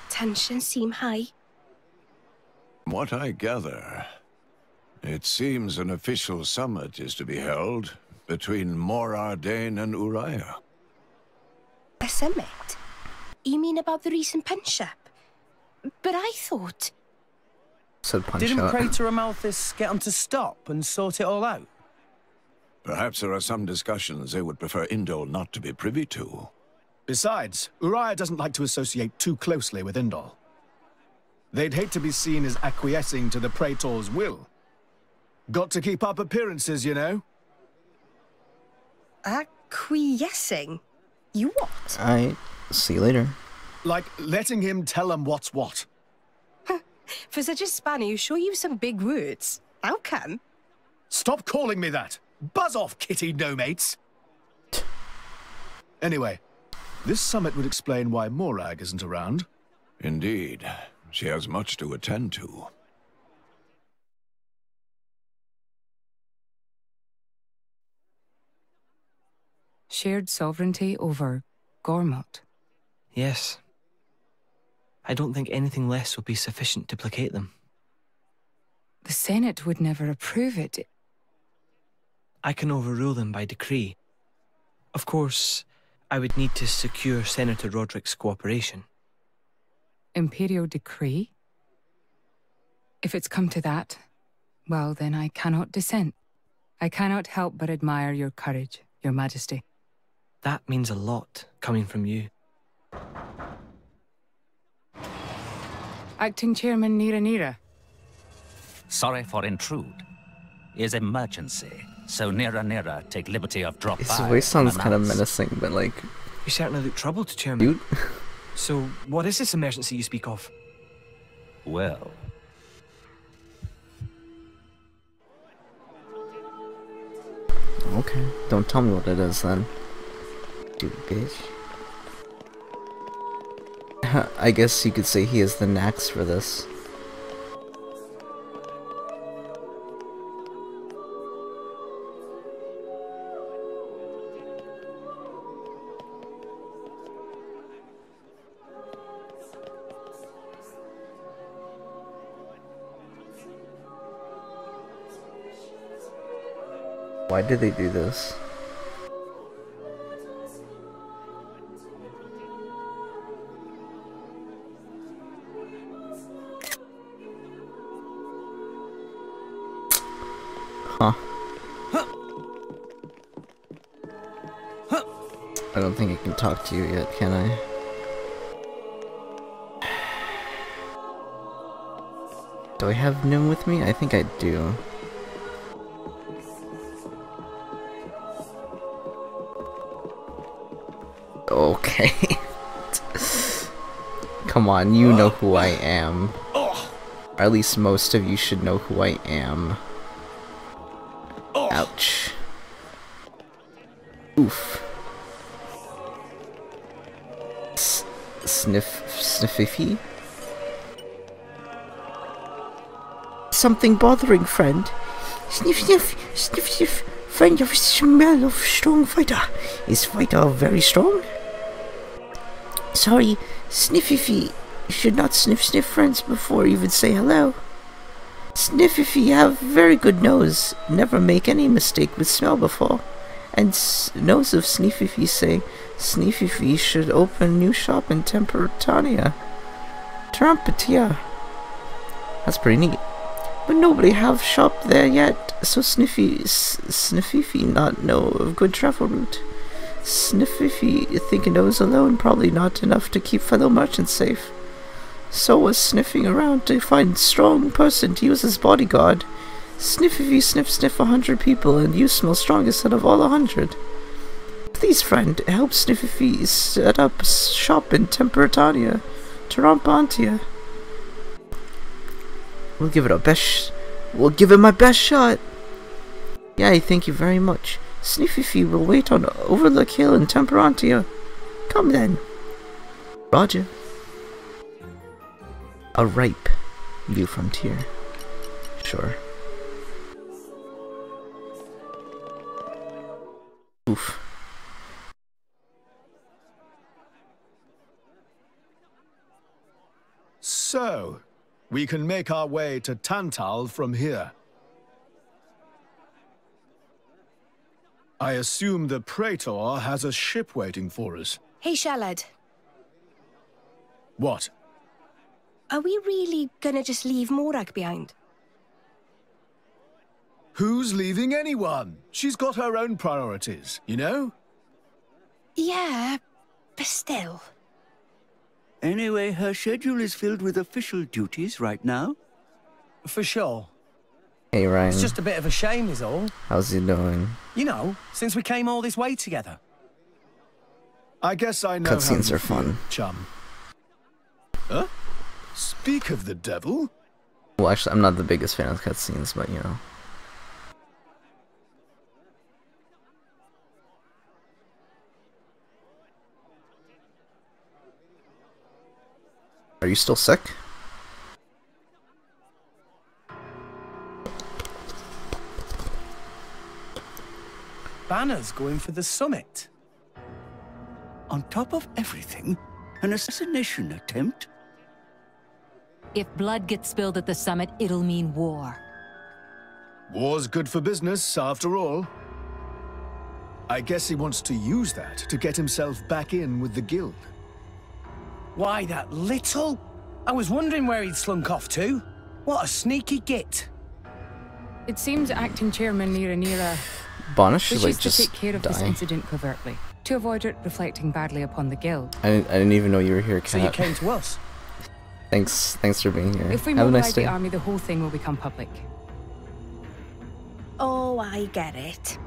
Tensions seem high. From what I gather, it seems an official summit is to be held between Morardain and Uriah. A summit? You mean about the recent punch-up? But I thought... Said punch Didn't out. Praetor Amalthus get them to stop and sort it all out? Perhaps there are some discussions they would prefer Indol not to be privy to. Besides, Uriah doesn't like to associate too closely with Indol. They'd hate to be seen as acquiescing to the Praetor's will. Got to keep up appearances, you know? Acquiescing? You what? Alright, see you later. Like, letting him tell them what's what. For such a spanner, you sure use some big words. How come? Stop calling me that! Buzz off, kitty no-mates! Anyway, this summit would explain why Morag isn't around. Indeed. She has much to attend to. Shared sovereignty over Gormott. Yes. I don't think anything less will be sufficient to placate them. The Senate would never approve it. I can overrule them by decree. Of course, I would need to secure Senator Roderick's cooperation. Imperial decree? If it's come to that, well, then I cannot dissent. I cannot help but admire your courage, Your Majesty. That means a lot, coming from you. Acting Chairman Nira. Sorry for intrude. Is emergency. So Nira take liberty of drop His by. voice sounds kind of menacing, but like... You certainly look troubled, Chairman. Dude. So, what is this emergency you speak of? Well... Okay, don't tell me what it is then. Dude, bitch. I guess you could say he is the Nax for this. Why did they do this? Huh. I don't think I can talk to you yet, can I? Do I have Nim with me? I think I do. Okay. Come on, you know who I am. Or at least most of you should know who I am. Ouch. Oof. Sniffy? Something bothering, friend. Sniff, sniff, sniff, sniff. Friend, you smell of strong fighter. Is fighter very strong? Sorry, Sniffy. You should not sniff friends before you even say hello. Sniffy have very good nose. Never make any mistake with smell before. And nose of Sniffy say Sniffy should open new shop in Temperatania. That's pretty neat. But nobody have shop there yet, so Sniffy not know of good travel route. Sniffy think nose alone probably not enough to keep fellow merchants safe. So was sniffing around to find strong person to use as bodyguard. Sniffy sniff 100 people and you smell strongest out of all 100. Please friend, help Sniffy set up shop in Temperatania, Tarampantia. We'll give it my best shot. Yay, thank you very much. Sniffy will wait on Overlook Hill in Temperantia. Come then. Roger. A ripe new frontier. Sure. Oof. So, we can make our way to Tantal from here. I assume the Praetor has a ship waiting for us. Hey, Shalad. What? Are we really gonna just leave Morag behind? Who's leaving anyone? She's got her own priorities, you know? Yeah, but still. Anyway, her schedule is filled with official duties right now. For sure. Hey Ryan. It's just a bit of a shame is all. How's he doing? You know, since we came all this way together. I guess I know Cutscenes how are fun. Chum. Huh? Speak of the devil? Well, actually, I'm not the biggest fan of cutscenes, but you know. Are you still sick? Banner's going for the summit. On top of everything, an assassination attempt? If blood gets spilled at the summit, it'll mean war. War's good for business, after all. I guess he wants to use that to get himself back in with the guild. Why, that little? I was wondering where he'd slunk off to. What a sneaky git. It seems acting chairman Nira Bonish should like wishes to just take care of this die. incident covertly, to avoid it reflecting badly upon the guild. I didn't even know you were here, Kat. So you came to us? Thanks for being here. If we Have a mobilize nice day. the army, the whole thing will become public. Oh, I get it.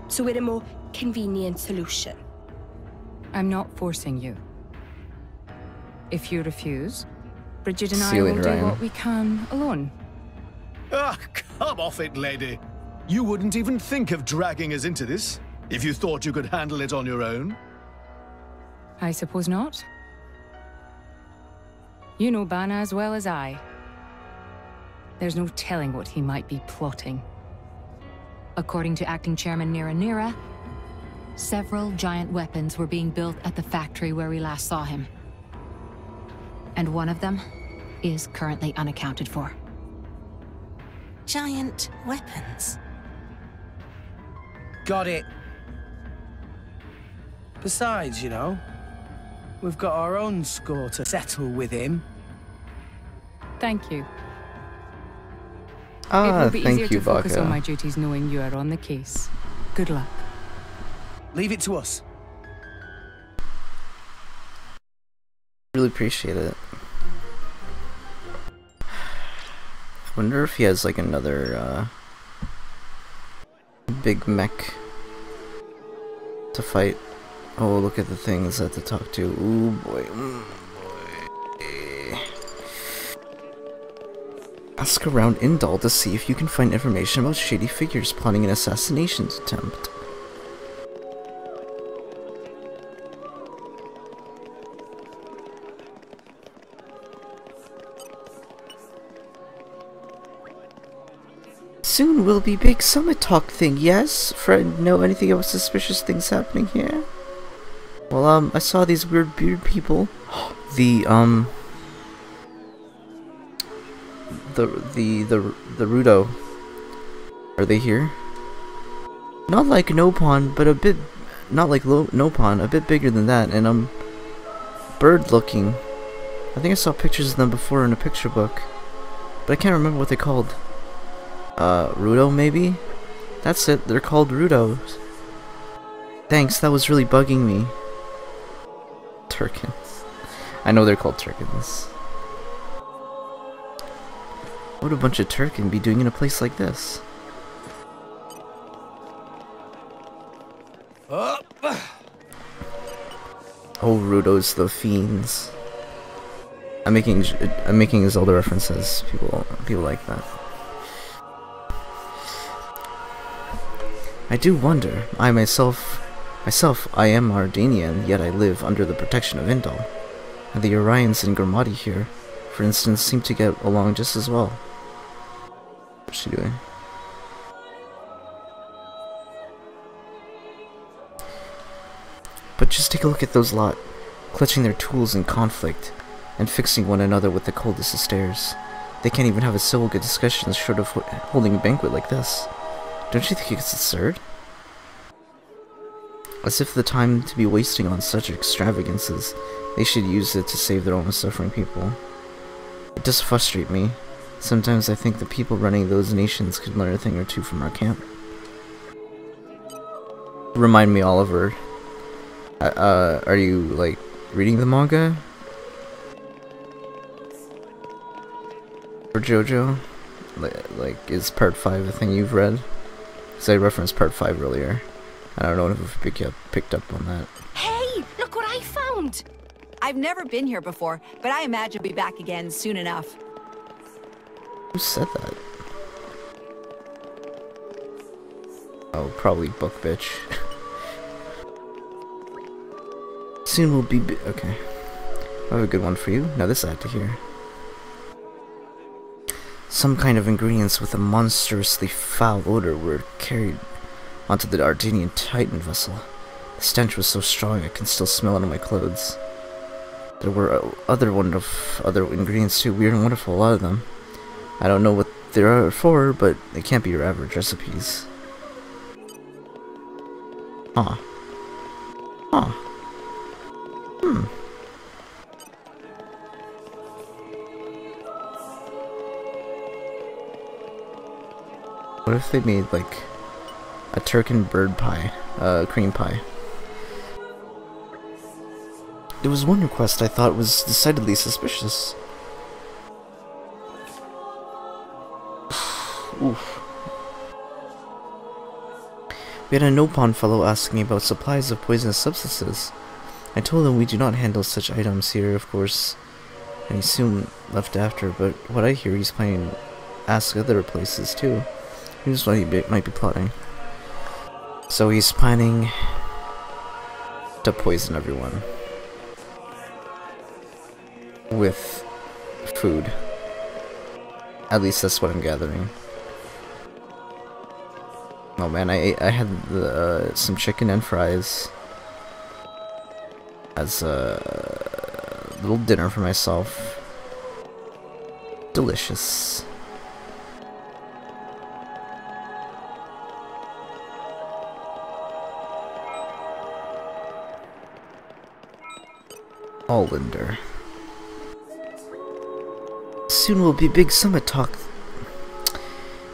So we're a more convenient solution. I'm not forcing you. If you refuse, Bridget and See I you will later, do Ryan. what we can alone. Ah, come off it, lady. You wouldn't even think of dragging us into this if you thought you could handle it on your own. I suppose not. You know Bana as well as I. There's no telling what he might be plotting. According to Acting Chairman Nira, several giant weapons were being built at the factory where we last saw him. And one of them is currently unaccounted for. Giant weapons. Got it. Besides, you know, we've got our own score to settle with him. Thank you. Ah, it will be easier thank you, to focus Baka. on my duties knowing you are on the case. Good luck. Leave it to us. Really appreciate it. I wonder if he has like another big mech to fight. Oh, look at the things I have to talk to. Ooh boy. Boy. Ask around Indal to see if you can find information about shady figures plotting an assassination attempt. Soon will be big summit talk thing, yes? Fred, know anything about suspicious things happening here? Well, I saw these weird beard people. The Rudo. Are they here? Not like Nopon, but a bit, not like Nopon, a bit bigger than that, and bird looking. I think I saw pictures of them before in a picture book, but I can't remember what they're called. Rudo maybe? That's it, they're called Rudos. Thanks, that was really bugging me. Turkins. I know they're called Turkins. What would a bunch of Turkin be doing in a place like this? Oh, Rudos the Fiends. I'm making Zelda references. People like that. I do wonder. I myself, I am Ardanian, yet I live under the protection of Indal. And the Orions and Gurmati here, for instance, seem to get along just as well. What's she doing? But just take a look at those lot, clutching their tools in conflict, and fixing one another with the coldest of stares. They can't even have a civil good discussion short of holding a banquet like this. Don't you think it's absurd? As if the time to be wasting on such extravagances, they should use it to save their own suffering people. It does frustrate me. Sometimes I think the people running those nations could learn a thing or two from our camp. Remind me, Oliver. Are you, like, reading the manga? Or JoJo? Like, is part 5 a thing you've read? Because I referenced part 5 earlier. I don't know if we picked up on that. Hey, look what I found! I've never been here before, but I imagine we'll be back again soon enough. Who said that? Oh, probably Book Bitch. Soon we'll be okay. I have a good one for you. Now this I had to hear. Some kind of ingredients with a monstrously foul odor were carried onto the Ardanian Titan vessel. The stench was so strong I can still smell it on my clothes. There were other ingredients too, weird and wonderful, a lot of them. I don't know what they are for, but they can't be your average recipes. Huh. Huh. Hmm. What if they made, like, a Turkin bird pie? Cream pie. There was one request I thought was decidedly suspicious. Oof. We had a Nopon fellow asking about supplies of poisonous substances. I told him we do not handle such items here, of course, and he soon left after, but what I hear he's planning to ask other places too. Here's what he might be plotting. So he's planning to poison everyone with food. At least that's what I'm gathering. Oh man, I had some chicken and fries as a little dinner for myself. Delicious. Allender. Soon will be big summit talk.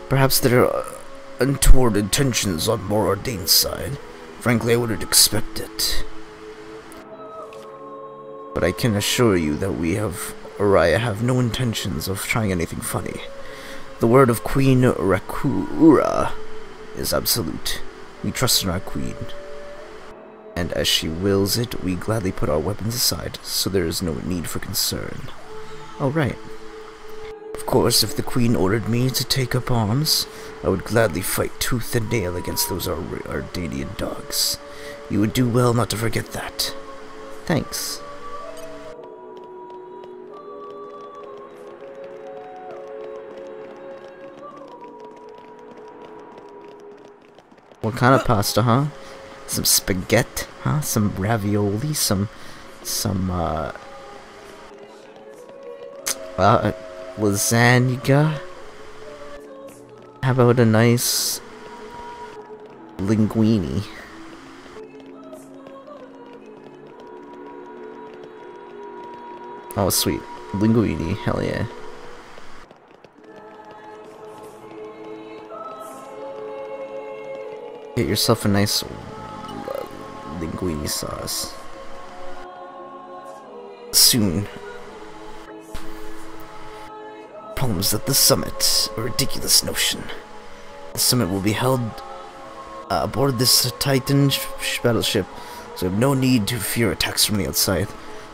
Perhaps there are untoward intentions on more ordained side. Frankly, I wouldn't expect it. But I can assure you that we of Uriah have no intentions of trying anything funny. The word of Queen Rakura is absolute. We trust in our queen. And as she wills it, we gladly put our weapons aside, so there is no need for concern. Oh, right. Of course, if the queen ordered me to take up arms, I would gladly fight tooth and nail against those Ardanian dogs. You would do well not to forget that. Thanks. What kind of pasta, huh? Some spaghetti, huh? Some ravioli, some lasagna. How about a nice linguine? Oh, sweet. Linguine, hell yeah. Get yourself a nice linguine sauce. Soon. Problems at the summit. A ridiculous notion. The summit will be held aboard this Titan battleship, so we have no need to fear attacks from the outside.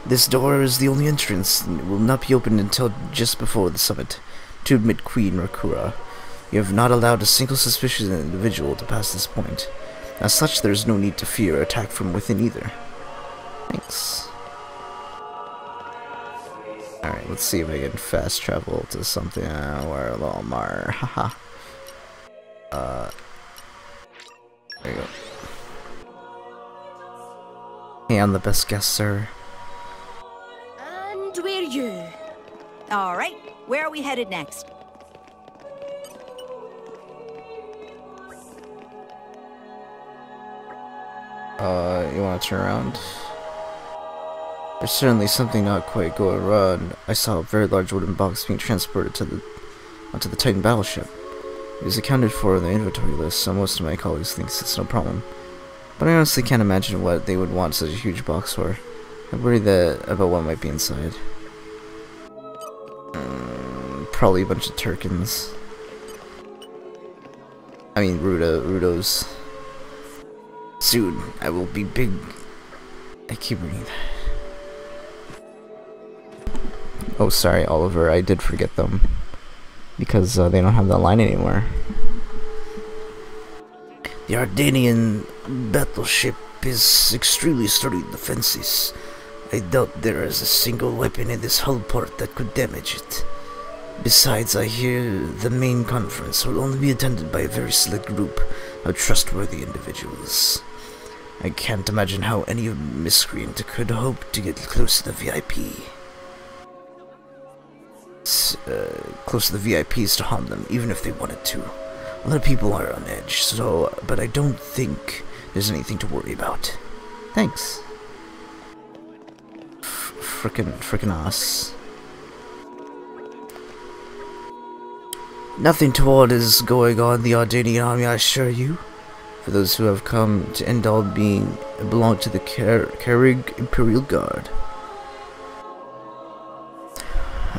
This door is the only entrance, and it will not be opened until just before the summit. To admit Queen Rakura, you have not allowed a single suspicious individual to pass this point. As such, there is no need to fear attack from within either. Thanks. Alright, let's see if I can fast travel to something where a little more. Haha. There you go. Hey, I'm the best guest, sir. And where you? Alright, where are we headed next? You want to turn around? There's certainly something not quite going wrong. I saw a very large wooden box being transported onto the Titan battleship. It was accounted for in the inventory list, so most of my colleagues think it's no problem. But I honestly can't imagine what they would want such a huge box for. I'm worried about what might be inside. Probably a bunch of Turkins. I mean, Rudos. Soon, I will be big. I keep reading that. Oh, sorry, Oliver. I did forget them. Because they don't have that line anymore. The Ardanian battleship is extremely sturdy in defenses. I doubt there is a single weapon in this hull port that could damage it. Besides, I hear the main conference will only be attended by a very select group of trustworthy individuals. I can't imagine how any miscreant could hope to get close to the VIP. Close to the VIPs to harm them, even if they wanted to. A lot of people are on edge, but I don't think there's anything to worry about. Thanks. Frickin' us. Nothing toward is going on in the Ardanian army, I assure you. For those who have come to Endal belong to the Carrig Imperial Guard.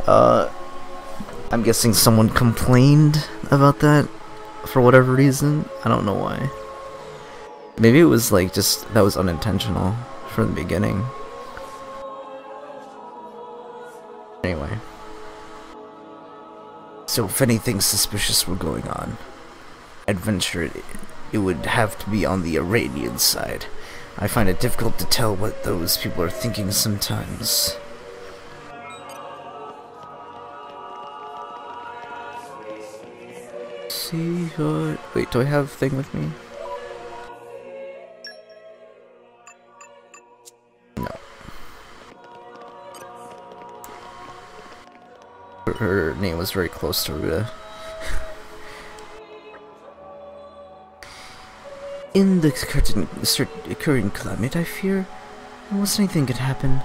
I'm guessing someone complained about that for whatever reason. I don't know why. Maybe it was like just that was unintentional from the beginning. Anyway. So if anything suspicious were going on, I'd venture it would have to be on the Iranian side. I find it difficult to tell what those people are thinking sometimes. See what... Wait, do I have thing with me? No. Her name was very close to Ruta. In the current climate, I fear, unless anything could happen,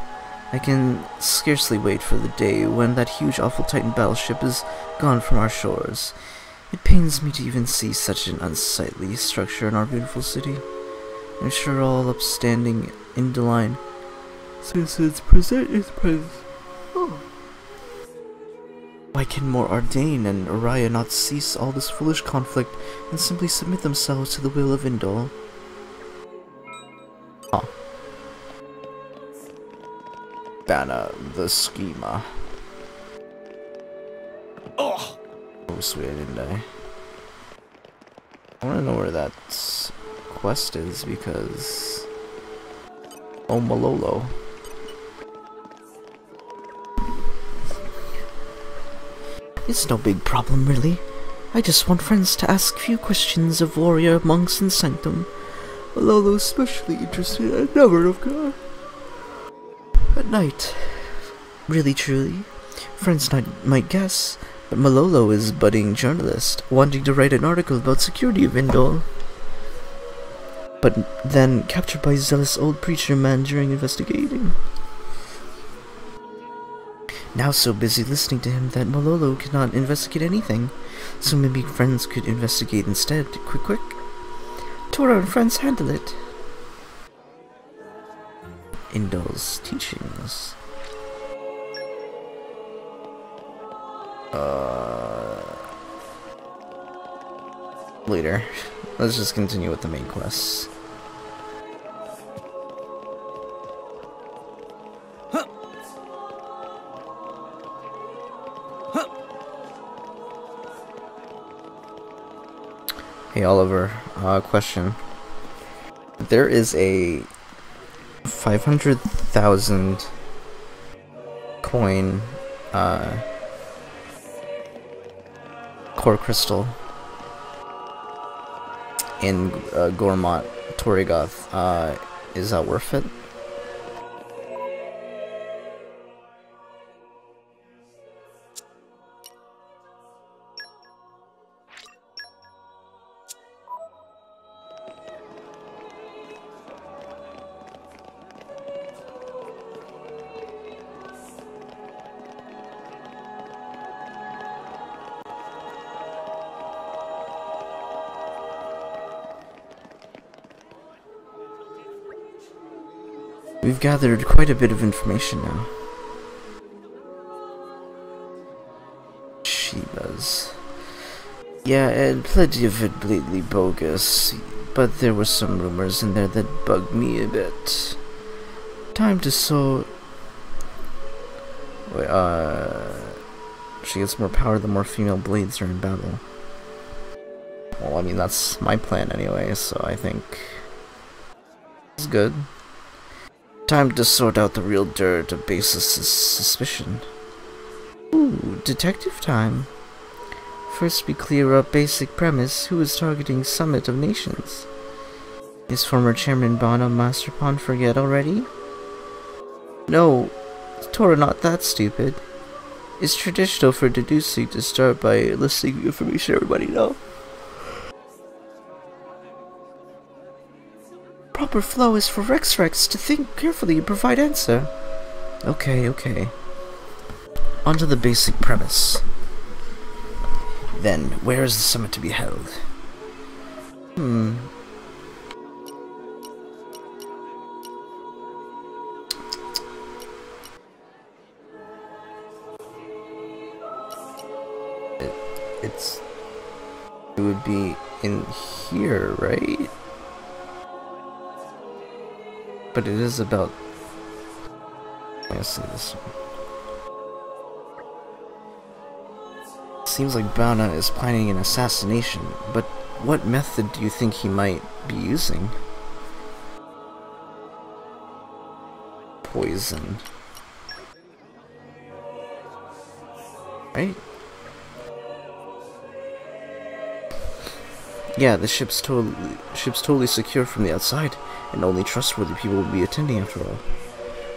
I can scarcely wait for the day when that huge awful Titan battleship is gone from our shores. It pains me to even see such an unsightly structure in our beautiful city. I'm sure all upstanding Indaline, citizens present its presence. Oh. Why can more Ardain and Uriah not cease all this foolish conflict and simply submit themselves to the will of Indal? Oh. Banna the schema. Oh! Oh, sweet, I didn't die. I wanna know where that quest is because... Oh, Malolo. It's no big problem, really. I just want friends to ask few questions of warrior, monks, and sanctum. Malolo especially interested in number of God. At night. Really, truly. Friends might guess, but Malolo is a budding journalist, wanting to write an article about security of Indal. But then captured by a zealous old preacher man during investigating. Now so busy listening to him that Malolo cannot investigate anything, so maybe friends could investigate instead. Quick. Tora and friends handle it. Indal's teachings. Later. Let's just continue with the main quests. Hey Oliver, question. There is a 500,000 coin core crystal in Gormott, Torrigoth. Is that worth it? We've gathered quite a bit of information now. Shebas. Yeah, and plenty of it blatantly bogus, but there were some rumors in there that bugged me a bit. Time to sort... Wait, she gets more power the more female blades are in battle. Well, I mean, that's my plan anyway, so I think it's good. Time to sort out the real dirt of baseless suspicion. Ooh, detective time. First we clear up basic premise, who is targeting Summit of Nations? Is former Chairman Bana Master Pond forget already? No, Tora not that stupid. It's traditional for deducing to start by listing information everybody knows. Proper flow is for Rex to think carefully and provide answer. Okay, okay. Onto the basic premise. Then, where is the summit to be held? It would be in here, right? But it is about... Let's see this one. Seems like Bauna is planning an assassination, but what method do you think he might be using? Poison. Right? Yeah, the ship's totally secure from the outside, and only trustworthy people will be attending after all.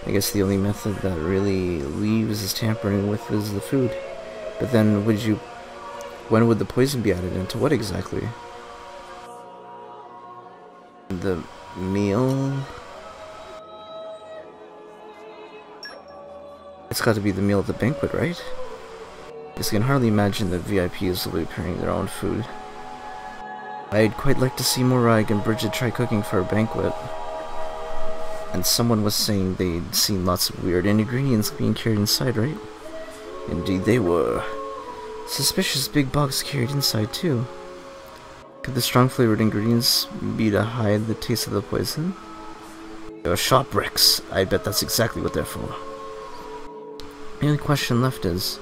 I guess the only method that really leaves is tampering with is the food. But then when would the poison be added into what exactly? The meal? It's got to be the meal at the banquet, right? Because I can hardly imagine that VIPs will be preparing their own food. I'd quite like to see Morag and Bridget try cooking for a banquet. And someone was saying they'd seen lots of weird ingredients being carried inside, right? Indeed they were. Suspicious big box carried inside too. Could the strong flavored ingredients be to hide the taste of the poison? You're sharp, Rex. I bet that's exactly what they're for. The only question left is,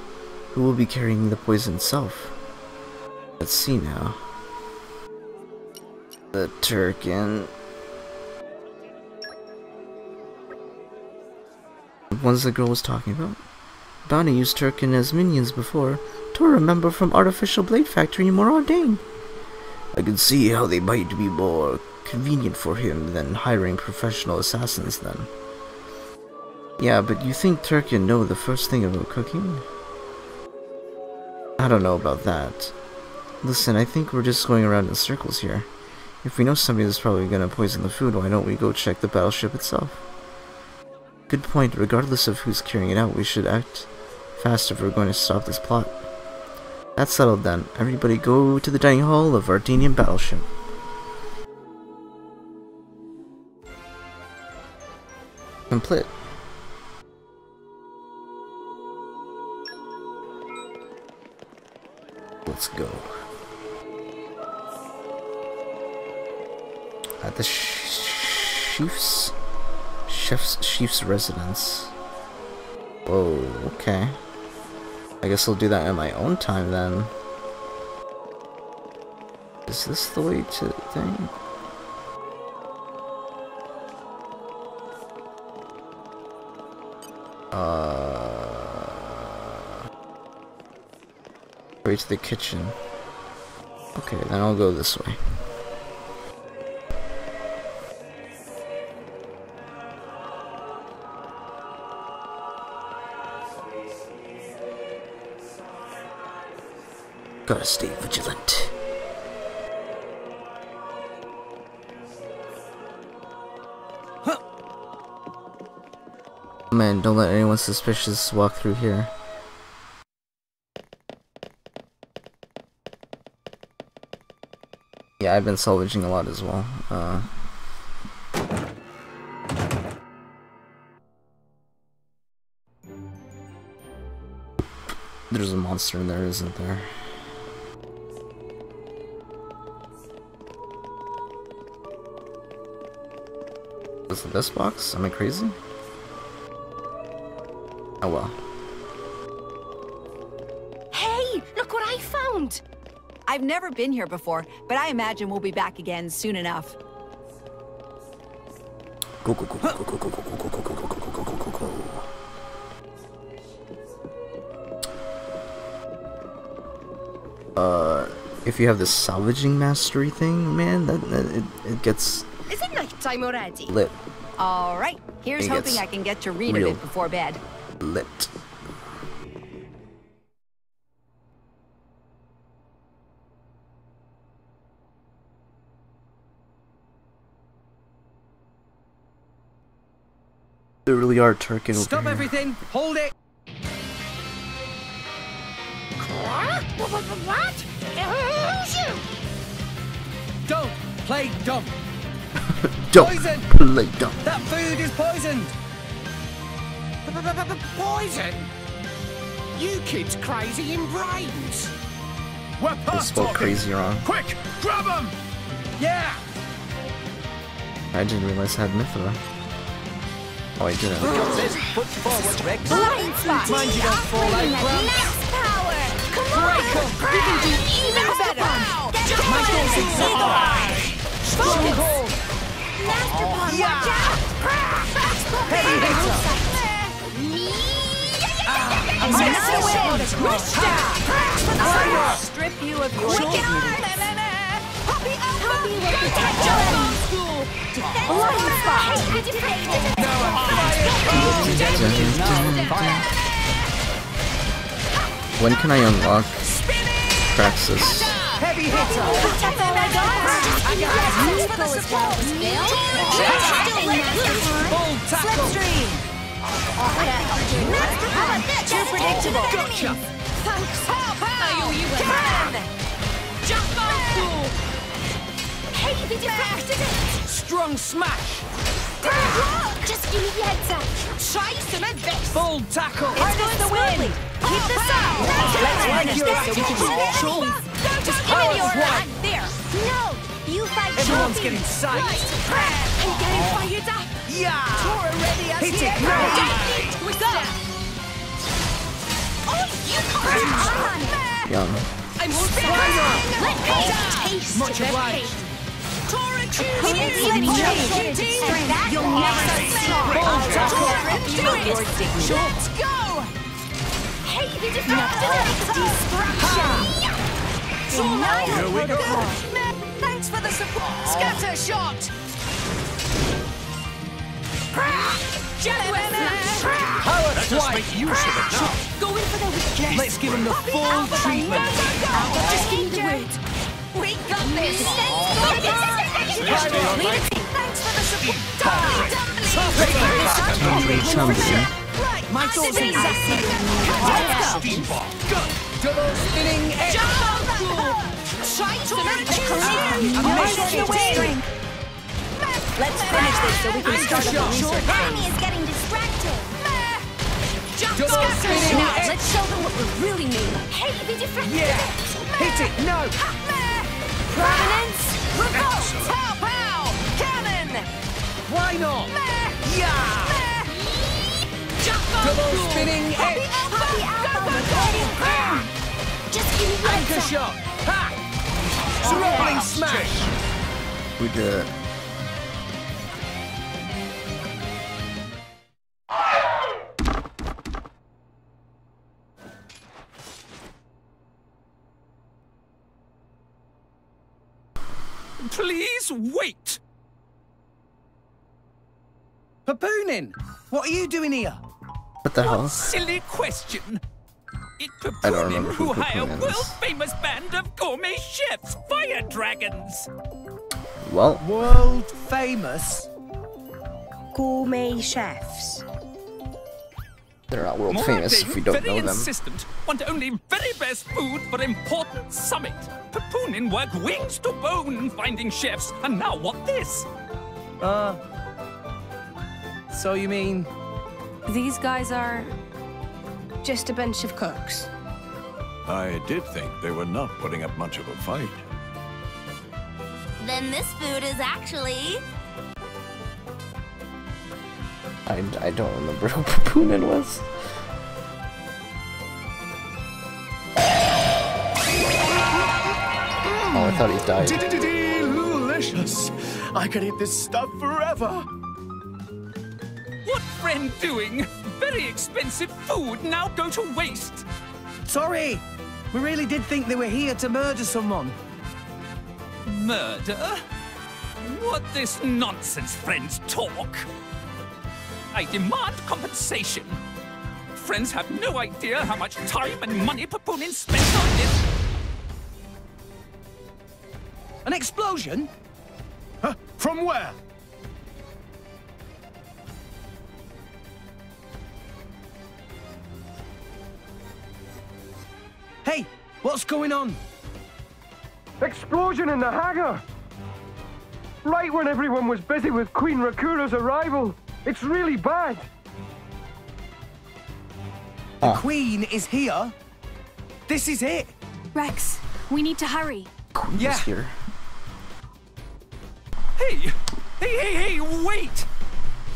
who will be carrying the poison itself? Let's see now. The Turkin. The ones the girl was talking about. Bounty used Turkin as minions before. To remember from Artificial Blade Factory in Moradane. I can see how they might be more convenient for him than hiring professional assassins then. Yeah, but you think Turkin know the first thing about cooking? I don't know about that. Listen, I think we're just going around in circles here. If we know somebody that's probably gonna poison the food, why don't we go check the battleship itself? Good point. Regardless of who's carrying it out, we should act fast if we're going to stop this plot. That's settled then. Everybody go to the dining hall of Ardenian battleship. Complete. Let's go. At the chief's residence. Whoa, okay. I guess I'll do that in my own time then. Is this the way to thing? Way to the kitchen. Okay, then I'll go this way. Gotta stay vigilant. Man, don't let anyone suspicious walk through here. Yeah, I've been salvaging a lot as well. There's a monster in there, isn't there? Is it this box? Am I crazy? Oh well. Hey, look what I found! I've never been here before, but I imagine we'll be back again soon enough. Go, go, go, go, go, go, go, go, go, go, go, go, go, go, go, go. If you have this salvaging mastery thing, man, it gets... Is it night time already? Lit. All right, here's hoping I can get to read of it before bed. Lit. They really are turking over Stop here. everything! Hold it! What? Who's you? Don't play dumb! Don't Poison! play dumb. That food is poisoned! Poison? You kids crazy in brains. We're They past spelled talking. crazy wrong. Quick, grab him! Yeah! I didn't realize I had Mithra. Oh, I didn't. Got this. Foot forward, Rex. Blind spot. Mind you don't fall out, Grump. Max power. Come on. Break 'em. You can do even better. My goal's inside. Strong hold. Master Palm, watch out. Heavy hitter. Strip you of your Wicked dignity. arms. Poppy will protect your school. Blind spot. When can I unlock Praxis? Heavy hitter. Full tackle. Slipstream. Too predictable. Gotcha. Jump on school. Hey, they deflected it. Strong smash. Just give me the heads up. Try some advice. Full tackle. It's going the win. Keep this up. Let's finish this so we can Don't Just give me power the order. one. I'm there. No, you fight. Everyone's Trophy. getting psyched. I'm getting fired up. Yeah. Tora ready as Hit here. it now. We go. Oh, you come on. Young. I'm spinning. Let me taste Much the obliged. pain. Tora, choose you. You'll never stop. Full tackle. Let's go. Hey, the deflected it. Destruction. Here we go. Thanks for the support. Scatter shot. Power twice. Make use of it now. Go in for the weakness. Let's give him the full treatment. Just give me the word. We got this. Thanks for the support. Right, My thoughts are double spinning edge. Try to Let's finish this so we can start up the research. Enemy is getting distracted. Double spinning edge. Let's show them what we're really made of. Hey, they deflected Yeah. it. Hit it. No. Prominence. Reverse. Pow, pow. Cannon. Why not? Yeah. Double spinning edge. Just give me the Anchor answer. shot. Ha. Surrounding smash. We did it. Please wait. Papoonin, what are you doing here? What the hell? Silly question. It I don't remember who who hire Papoonin is. world-famous band of gourmet chefs, fire dragons. Well, World famous. Gourmet chefs. they're not world More famous than if we don't very know them. insistent. Want only very best food for important summit. Papoonin work wings to bone finding chefs, and now what this? So you mean These guys are just a bunch of cooks. I did think they were not putting up much of a fight. Then this food is actually... I don't remember who Papoonin was. Oh, I thought he died. Delicious! I could eat this stuff forever! What friend doing? Very expensive food now go to waste. sorry? We really did think they were here to murder someone. Murder? What this nonsense friends talk? I demand compensation. Friends have no idea how much time and money Papoonin spent on this. An explosion? From where? Hey, what's going on? Explosion in the hangar! Right when everyone was busy with Queen Rakura's arrival. It's really bad. The Queen is here? This is it? Rex, we need to hurry. Queen is here. Hey! Hey, wait!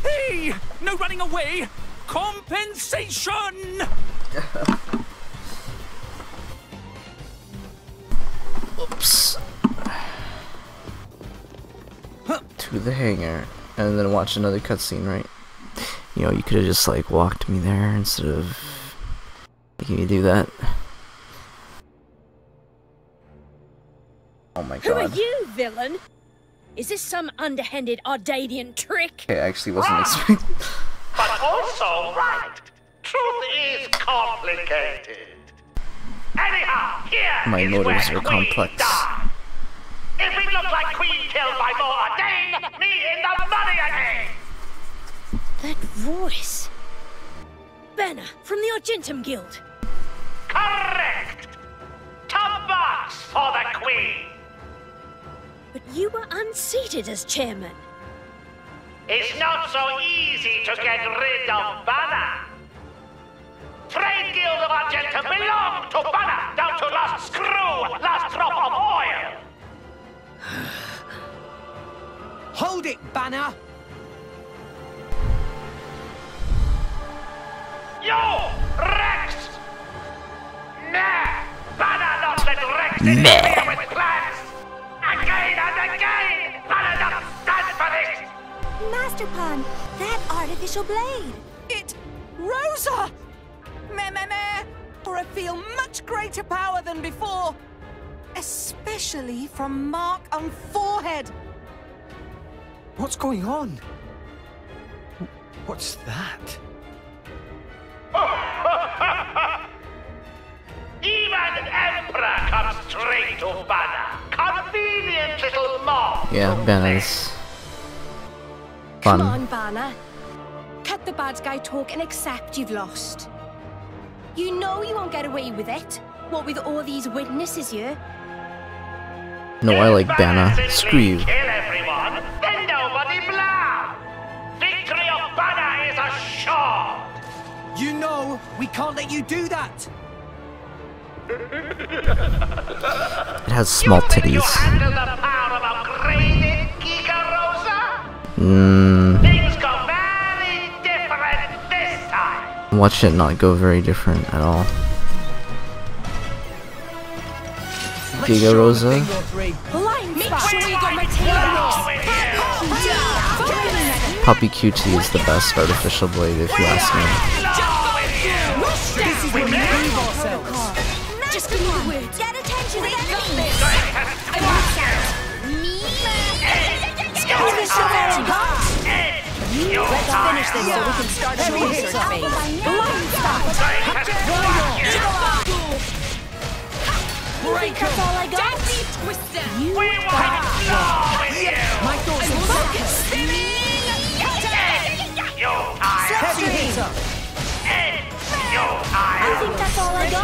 Hey! No running away! Compensation! Oops. To the hangar, and then watch another cutscene, right? You know, you could have just like walked me there instead of making me do that. Oh my god. Who are you, villain? Is this some underhanded Ardanian trick? Okay, I actually wasn't expecting. But also right. Truth is complicated. Anyhow, here My is motives where are Queen complex. died. If it looks like Queen killed by more Ardane, me in the money again. That voice. Banner from the Argentum Guild. Correct. Top box for the Queen. But you were unseated as chairman. It's not so easy to get rid of Banner. Trade Guild of Argentum belong to Banner, down to last screw, last drop of oil. Hold it, Banner! You, Rex! Nah, Banner not let Rex interfere with plans. Again and again, Banner not stand for this. Master Pan, that artificial blade. It... Rosa! Meh. For I feel much greater power than before. Especially from mark on forehead. What's going on? What's that? Even Emperor comes straight to Banner. Convenient little mob. Yeah, Banner's fun. Come on, Banner. Cut the bad guy talk and accept you've lost. You know you won't get away with it. What with all these witnesses here? No, I like Banner. Screw you. Kill everyone, then nobody blah. Victory of Banner is assured. You know we can't let you do that. It has small titties. Handle the power of upgraded Giga Rosa? Things go very different this time. Watch it not go very different at all. Giga Rosa. Puppy QT is the best artificial blade if you ask me. This is when we prove ourselves. Just give me the words. Get attention, the enemy. Let's finish this so we can start a research phase. Break that's all I got? You My thoughts I think that's all I got.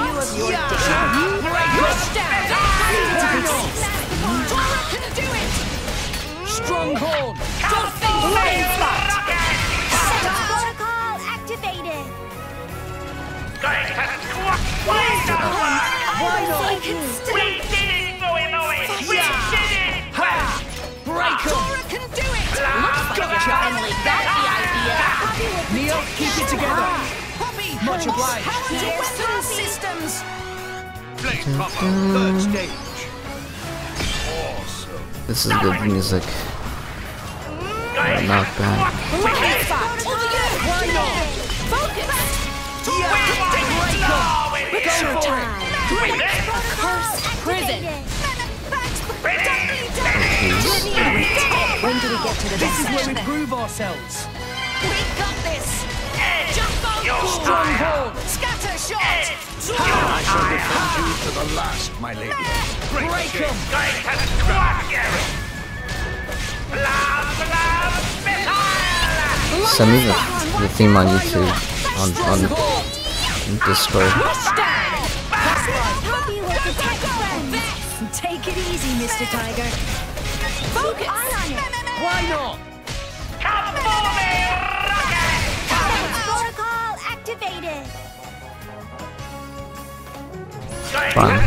Tora can do it! Stronghold! Protocol activated! Why not? We did it, We did it! Break Tora can do it! Looks like you finally got the idea. Neo, keep it together! Poppy! Much obliged. Power to weapon systems! Play proper, third stage. Awesome. This is good music. Knockback. Showtime! Curse prison! When do we get to the This is where we prove ourselves. We got this! Jump on! Stronghold! Scatter shot! I shall defend you to the last, my lady. Break them! Send me the theme on YouTube, on Discord. Mr. Tiger. Focus! Why not? Come for me, Rocket! Protocol activated. Fine.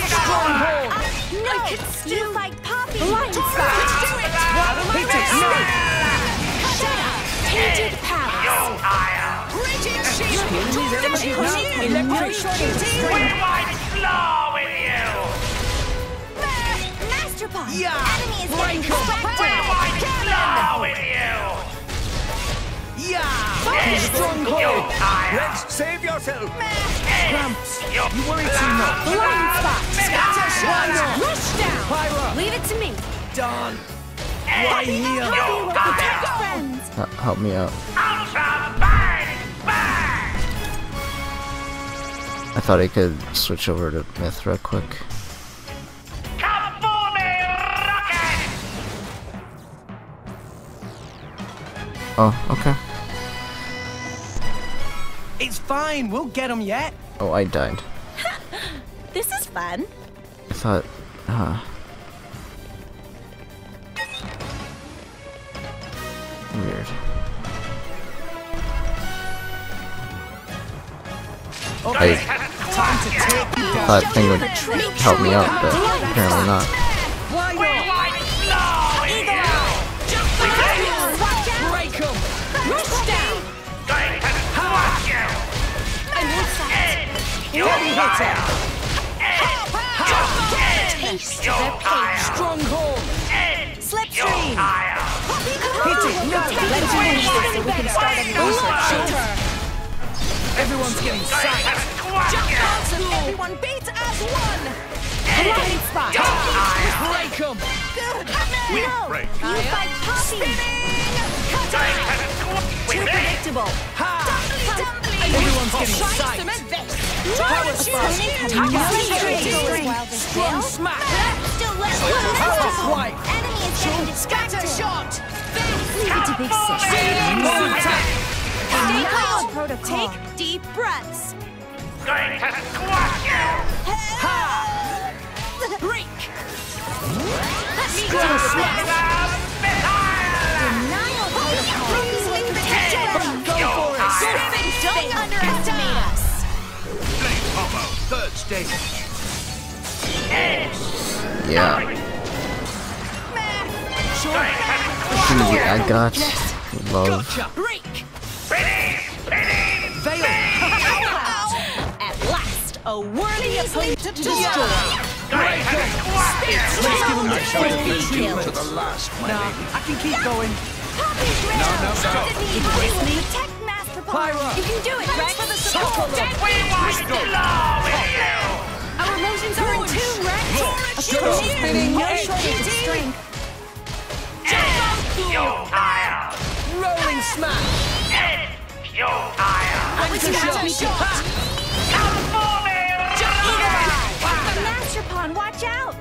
Stronghold! No, you fight Poppy. Blind spot! Hit it! No! Tainted Palace! Rigid shield! Electric! We might flow with you! Master Pawn. Yeah! Enemy is Break getting 'em. We might flow with you! Yeah! Stronghold! Let's save yourself! Cramps! You worry too much! Blind spot! Scatter shot! Rush down! Pyra! Leave it to me! Done! Why here? Poppy will protect friends. Help me out. Ultra bang! Bang! I thought I could switch over to Myth real quick. Come for me, Rocket! Oh, okay. It's fine, we'll get him yet. Oh, I died. This is fun. I thought, weird. Okay, I time to take you down. thought thing would help me out, but apparently not. Why not? Break 'em! Rush down! Taste their pain. Stronghold! Slipstream! Hit it! No! Let's finish this so we can start a new research. Everyone's getting sacked! Everyone beat as one! Blind spot! Break 'em! You fight Poppy. Too predictable. Everyone's getting sacked! Power smash! Strong smack! Still left. Power swipe! Enemy is getting Scatter distracted. shot! Leave it to Big Sis. Full attack! Stay calm. Take deep breaths. Going to squash you! Break! Strong smack! Denial protocol. Go for it! Don't underestimate us. Blade combo, third stage. Yeah. Dude, I got love. Break! Veil! At last, a worthy opponent to destroy. Let's give him the To the last, my Nah, lady. I can keep going. Poppy's ready. stop. Poppy will protect Master Pawn. Pyra! You can do it, Rex. For the support. We might flow with you! Our emotions are in tune, Rex. Turtle spinning No edge. shortage of strength. Rolling smash! Anchor shot! Master Pawn, watch out.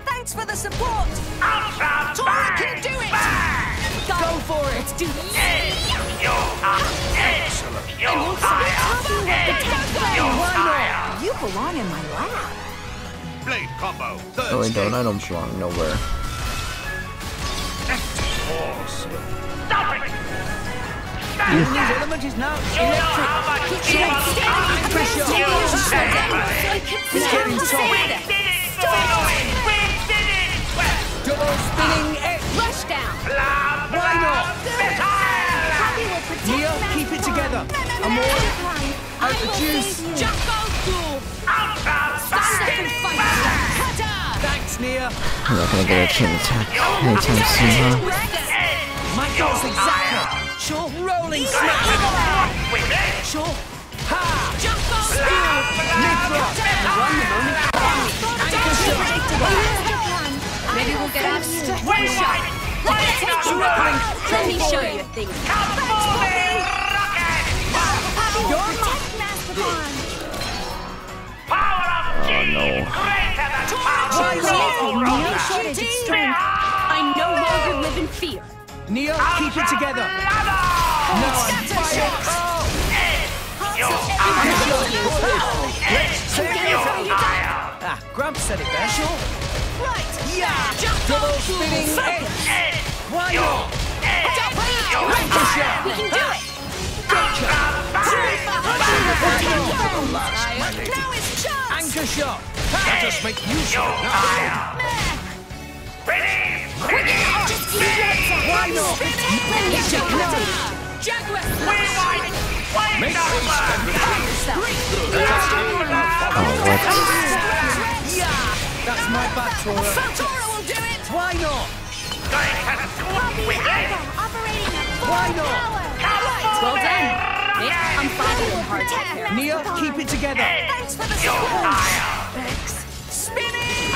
Thanks for the support. Tora can do it. Go for it! Do this. You belong in my lab. Blade combo, third No, I stage. don't. I don't belong nowhere. These element is now electric! Pressure! He's getting top! Double spinning edge! Rush down. Why not? Poppy will protect Neo, Master keep it Pawn. together! I'm all out the juice! Thanks, Nia! I'm not gonna get a chain attack anytime soon, huh? My goal's exactly! Sure, rolling smash! Sure! Ha! Mid-thrust! Anchor shot! Maybe we'll get out of here. One shot. Rolling! Let me show you a thing. Poppy will protect Master Pawn. Oh no. No shortage of strength. I no longer live in fear. Neo, keep it together! No, I'm fired! Let's save yourself! Ah, Gramps said it there. Sure. Right! Yeah! Double spinning edge! Why not? Anchor shot! We can do it! Gotcha! Now it's chance! Anchor shot! Let us make use of it now! Why not? Jaguar! Make what? Yeah! That's my bad, Tora. Tora will do it! Why not? Why not? Well done. Nick, I'm finding it hard to repair. Nia, keep it together. Thanks for the support. Spinning!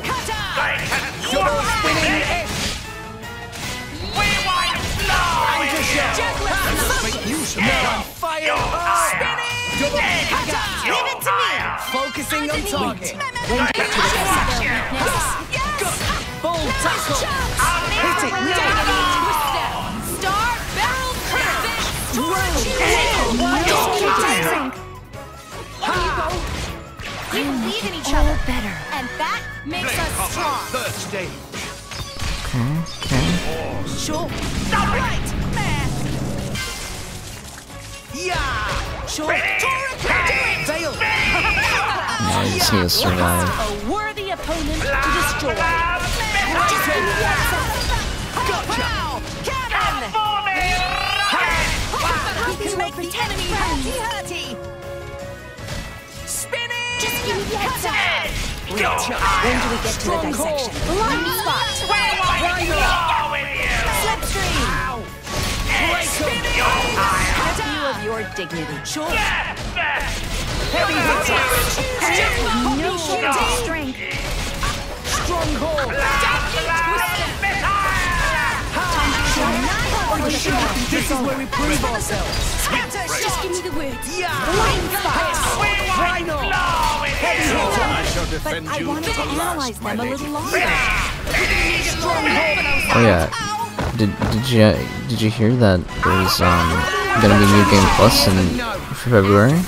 Cutter! Double spinning edge! Anchor shot! Let's make use of it. Fire! Spinning! Double Cutter! Leave it to me! Focusing on target. Full tackle! Hit it now! Star barrel perfect! We believe in each other better, and that makes us strong. Third stage. Okay. Sure. Right, man. Yeah. Sure. Tora can do it. Fail. No, I just need to survive. A worthy opponent to destroy. Gotcha. Cannon. We can make the enemy hurty. Spinning. Just give me the heads up. Gotcha. When do we get to the dissection? Blind spot. Slipstream. View of your dignity. Sure. Heavy hitter. No strength. Stronghold. This is where we prove ourselves. Just give me the words. Yeah. Blind spot. Why not? Heavy hitter. I shall defend But I you wanted to to the last, analyze my them a lady. little longer. Oh yeah. Did you hear that there's gonna be New Game Plus in February?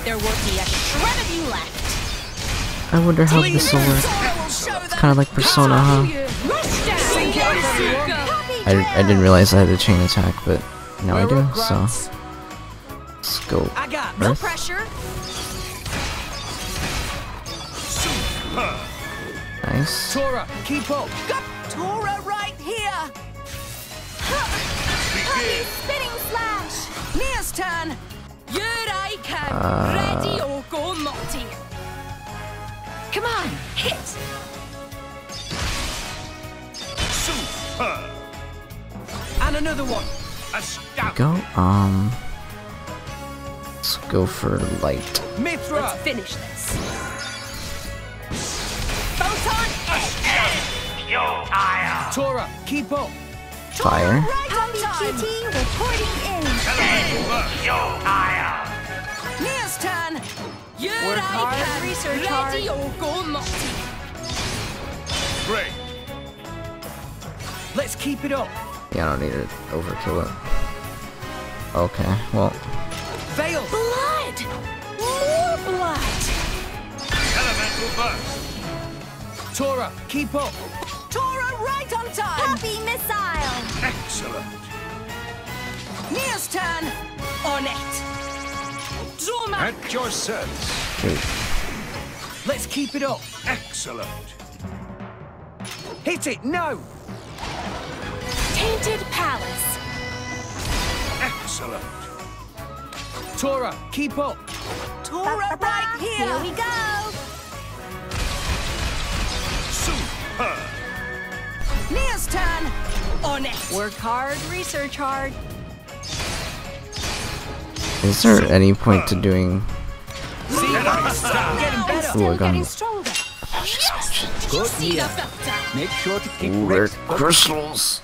There won't be a shred of you left. I wonder how this will work. It's kind of like Persona, huh? I didn't realize I had a chain attack, but now I do. So let's go. No pressure. Nice. Tora, keep up. Got Tora right here. Happy spinning slash. Nia's turn. Here I come. Ready or go naughty. Come on, hit. And another one. Go. Let's go for light. Mithra. Let's finish this. Photon edge. Tora, keep up. Fire. Happy kitty reporting in. Nia's turn. Work hard, research hard. Ready or go naughty. Great. Let's keep it up. Yeah, I don't need to overkill it. Okay, well. Veil. Blood. More blood. Elemental burst. Tora, keep up. Tora right on time. Happy missile. Excellent. Nia's turn. On it. Zoma. At your service. Dude. Let's keep it up. Excellent. Hit it, no. Tainted Palace. Excellent. Tora, keep up. Tora right here. Here we go. Super. Nia's turn. On it. Work hard, research hard. Is there any point to doing? Getting better. Ooh, I got him. Stronger. Good, Nia. Make sure to keep Ooh, rare crystals.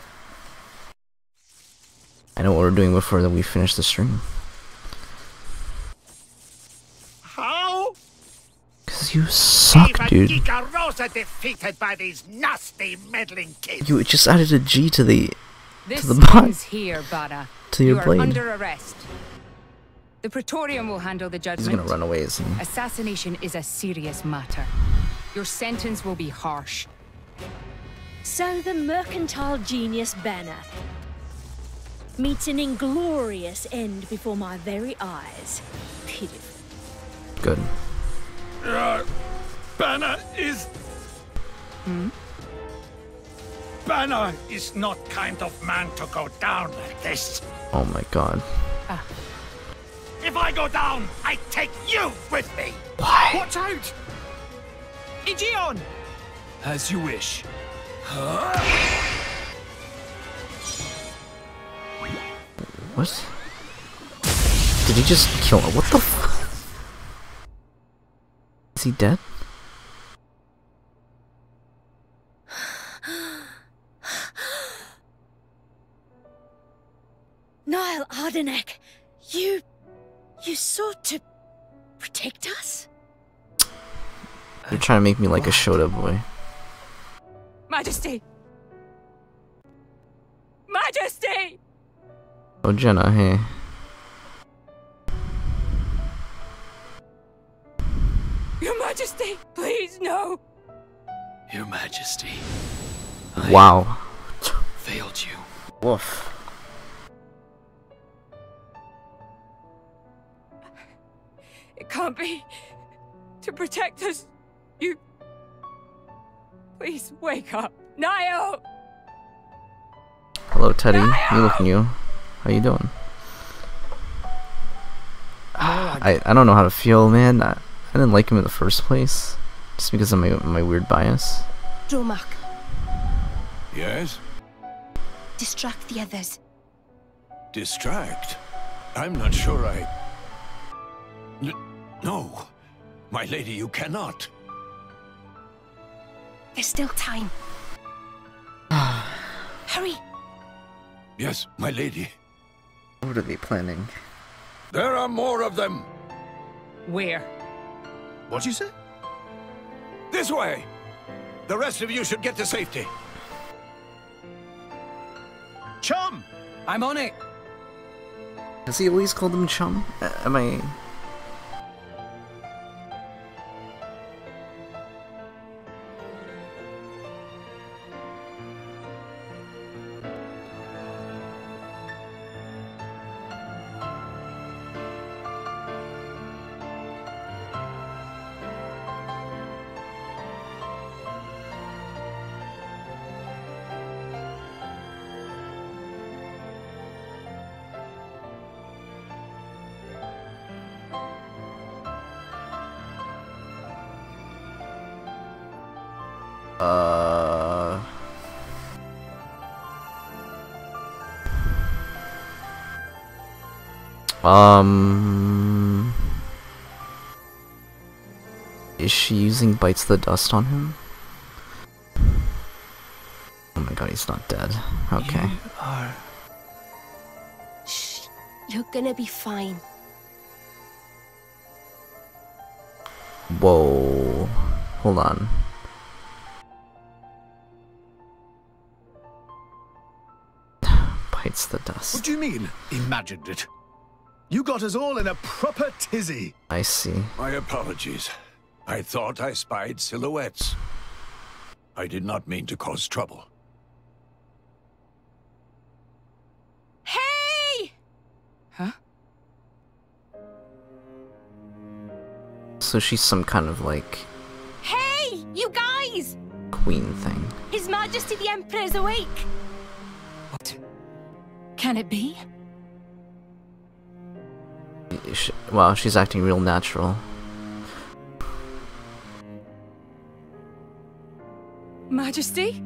I know what we're doing before that we finish the stream. How? Cause you suck, dude. Giga Rosa defeated by these nasty meddling kids. You just added a G to the This bot. ends here, Bada. To your you are blade. under arrest. The Praetorium will handle the He's judgment. gonna run away, isn't he? Assassination is a serious matter. Your sentence will be harsh. So the mercantile genius Banner meets an inglorious end before my very eyes. Pitiful. Good. Banner is... Hmm? Banner is not kind of man to go down like this. Oh my god. If I go down, I take you with me. Why? Watch out! Aegeon! As you wish. What? Did he just kill him? What the f? Is he dead? Niall Ardenek, you sought to protect us? You're trying to make me like a Shota boy. Majesty! Majesty! Oh, Jenna, hey. Your Majesty, please, no! Your Majesty. Wow. Failed you. Woof. It can't be. To protect us, you... Please wake up. Niall! Hello, Teddy. You look new. How you doing? I don't know how to feel, man. I didn't like him in the first place, just because of my weird bias. Dromark, Yes? distract the others. Distract? I'm not sure No. My lady, you cannot. There's still time. Hurry! Yes, my lady. What are they planning? There are more of them. Where? What'd you say? This way. The rest of you should get to safety. Chum! I'm on it. Has he always called him chum? Am I... Is she using Bites the Dust on him? Oh my god, he's not dead. Okay. You are... Shh. You're gonna be fine. Whoa. Hold on. Bites the Dust. What do you mean, imagined it? You got us all in a proper tizzy. I see. My apologies. I thought I spied silhouettes. I did not mean to cause trouble. Hey! Huh? So she's some kind of like Hey, you guys! queen thing. His Majesty the Emperor's awake. What? Can it be? Wow, she's acting real natural. Majesty?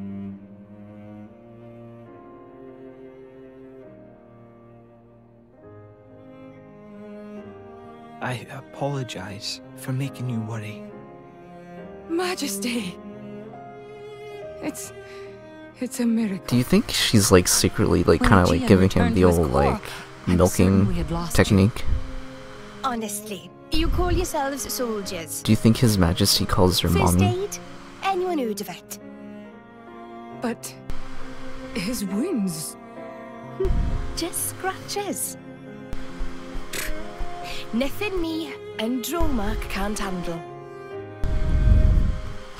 I apologize for making you worry. Majesty! It's a miracle. Do you think she's like secretly like kind of like giving him the old like milking technique? Honestly, you call yourselves soldiers. Do you think His Majesty calls her First mommy? aid? Anyone heard of it? But his wounds... Just scratches. Nothing me and Dromark can't handle.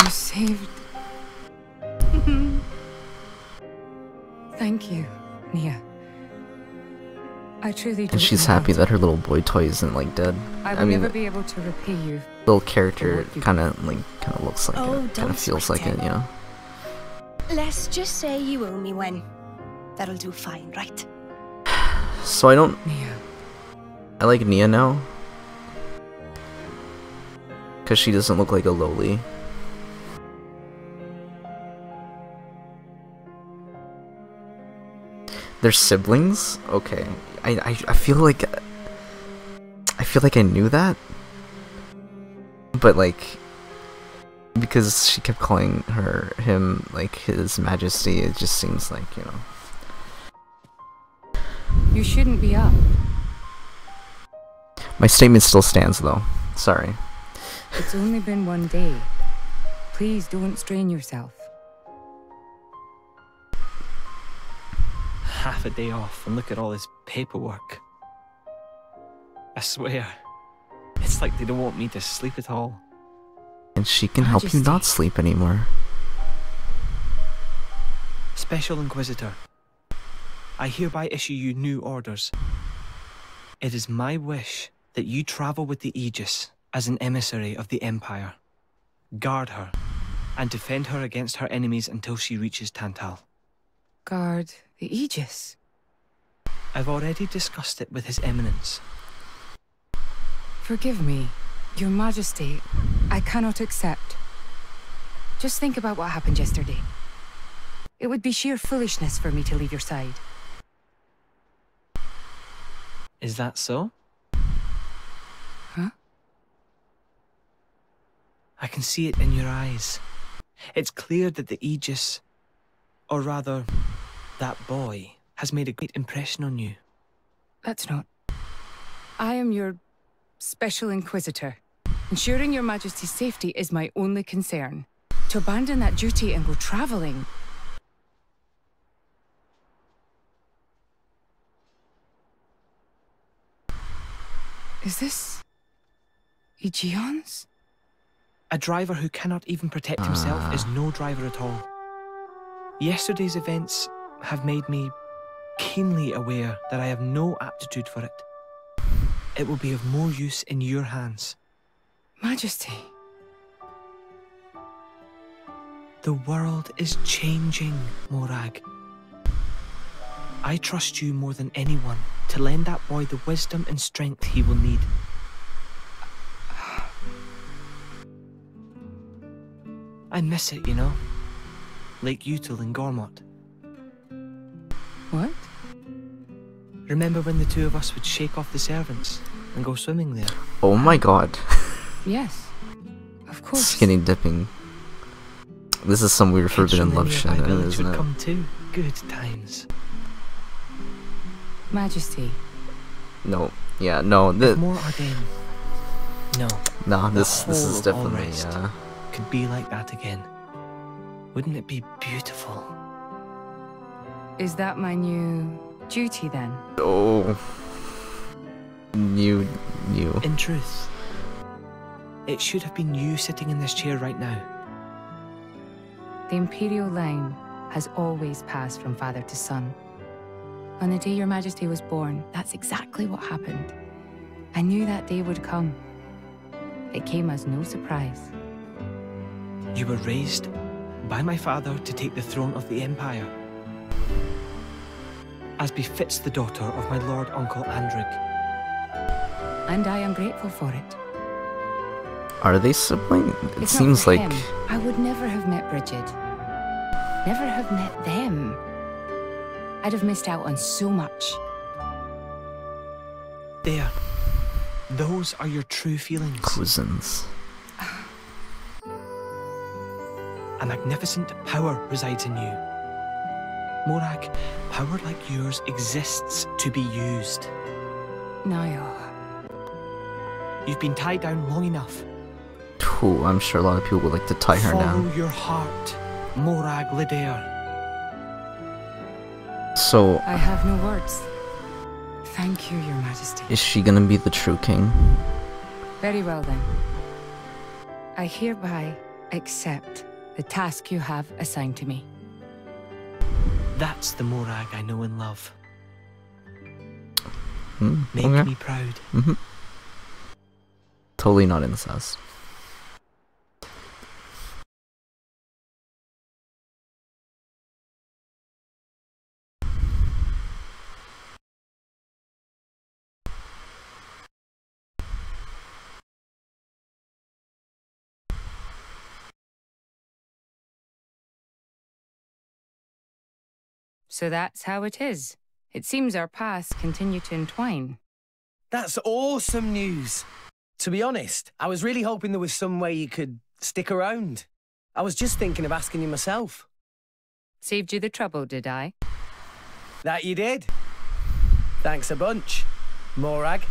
You saved. Thank you, Nia. I truly don't And she's know happy how that her little boy toy isn't like dead. I will mean, never be able to repay you. little character kind of looks like Oh, it, kind don't of feels sweat like it, it. you know. Let's just say you owe me one. That'll do fine, right? So I don't. Nia. I like Nia now, cause she doesn't look like a lowly. They're siblings? Okay. I feel like I knew that. But like because she kept calling him like His Majesty, it just seems like, you know. You shouldn't be up. My statement still stands though. Sorry. It's only been one day. Please don't strain yourself. Half a day off and look at all this paperwork. I swear, it's like they don't want me to sleep at all. And she can help you not sleep anymore. Special Inquisitor, I hereby issue you new orders. It is my wish that you travel with the Aegis as an emissary of the Empire. Guard her, and defend her against her enemies until she reaches Tantal. Guard the Aegis? I've already discussed it with His Eminence. Forgive me, Your Majesty. I cannot accept. Just think about what happened yesterday. It would be sheer foolishness for me to leave your side. Is that so? Huh? I can see it in your eyes. It's clear that the Aegis, or rather, that boy, has made a great impression on you. That's not. I am your Special Inquisitor. Ensuring Your Majesty's safety is my only concern. To abandon that duty and go traveling... Is this... Aegeon's? A driver who cannot even protect himself is no driver at all. Yesterday's events have made me keenly aware that I have no aptitude for it. It will be of more use in your hands. Majesty. The world is changing, Morag. I trust you more than anyone to lend that boy the wisdom and strength he will need. I miss it, you know? Lake Util in Gormott. What? Remember when the two of us would shake off the servants and go swimming there? Oh my god. Yes. Of course. Skinny dipping. This is some weird forbidden love shit, isn't would it? come too. Good times. Majesty. No. Yeah, no. The more Ardennes. No. Nah, this is definitely could be like that again. Wouldn't it be beautiful? Is that my new duty then? Oh. New. In truth, it should have been you sitting in this chair right now. The Imperial line has always passed from father to son. On the day Your Majesty was born, that's exactly what happened. I knew that day would come. It came as no surprise. You were raised by my father to take the throne of the Empire, as befits the daughter of my Lord Uncle Andrig. And I am grateful for it. Are they siblings? It If seems not for like... him, I would never have met Bridget. Never have met them. I'd have missed out on so much. There. Those are your true feelings. Cousins. A magnificent power resides in you. Morag, power like yours exists to be used. Niall. You've been tied down long enough. Ooh, I'm sure a lot of people would like to tie her down. Follow your heart, Morag Lidair. So, I have no words. Thank you, Your Majesty. is she gonna be the true king? Very well then. I hereby accept the task you have assigned to me. That's the Morag I know and love. Make Okay. me proud. Totally not incest. So that's how it is. It seems our paths continue to entwine. That's awesome news. To be honest, I was really hoping there was some way you could stick around. I was just thinking of asking you myself. Saved you the trouble, did I? That you did. Thanks a bunch, Morag.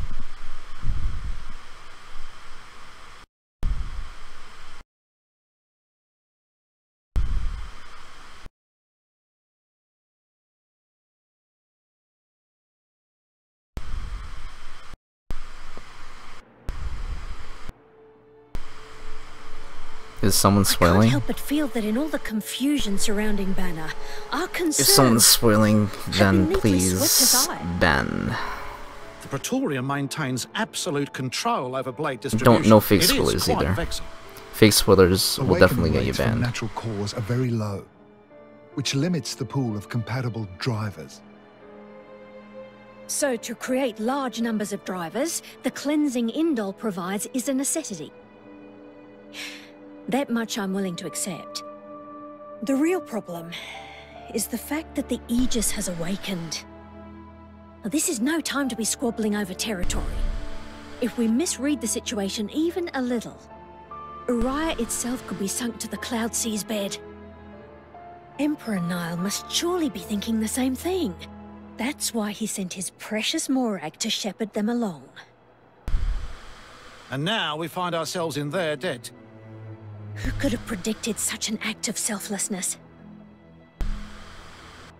Is someone I can't spoiling? help but feel that in all the confusion surrounding Banner, our concern... If someone's spoiling, then neatly please swept aside. ban. The Praetorian maintains absolute control over blade distribution. No fake It is spoilers quite either. vexing. Fake spoilers will Awakening definitely get you rates from banned. natural cores are very low, which limits the pool of compatible drivers. So to create large numbers of drivers, the cleansing Indol provides is a necessity. That much I'm willing to accept. The real problem is the fact that the Aegis has awakened. Now, this is no time to be squabbling over territory. If we misread the situation even a little, Uriah itself could be sunk to the Cloud Sea's bed. Emperor Nile must surely be thinking the same thing. That's why he sent his precious Morag to shepherd them along. And now we find ourselves in their debt. Who could have predicted such an act of selflessness?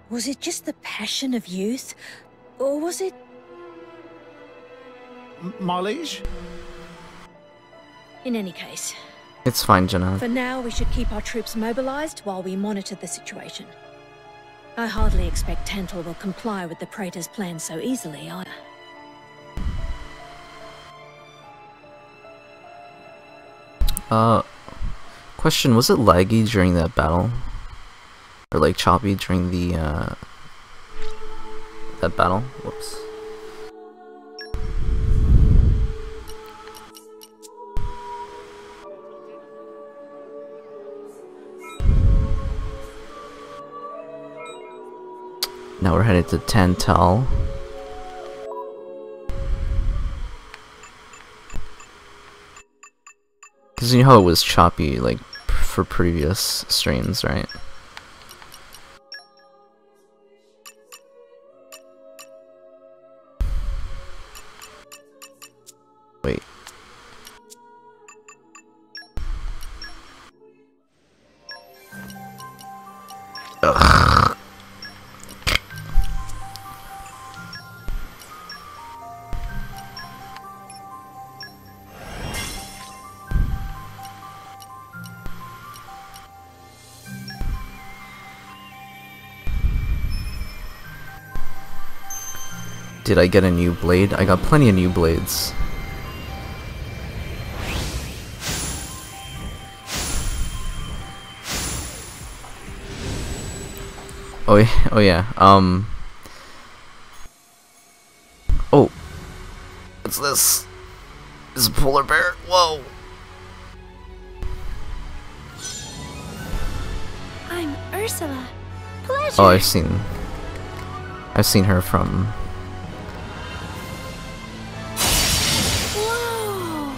Was it just the passion of youth? Or was it... My liege? In any case, It's fine, Jenna. for now we should keep our troops mobilized while we monitor the situation. I hardly expect Tantal will comply with the Praetor's plan so easily either. Question, was it laggy during that battle? Or like choppy during the, that battle? Whoops. Now we're headed to Tantal. Cause you know how it was choppy, like, for previous streams, right? Wait. Ugh. Did I get a new blade? I got plenty of new blades. Oh yeah, oh, what's this? This is a polar bear. Whoa. I'm Ursula. Pleasure. Oh, I've seen her from Whoa.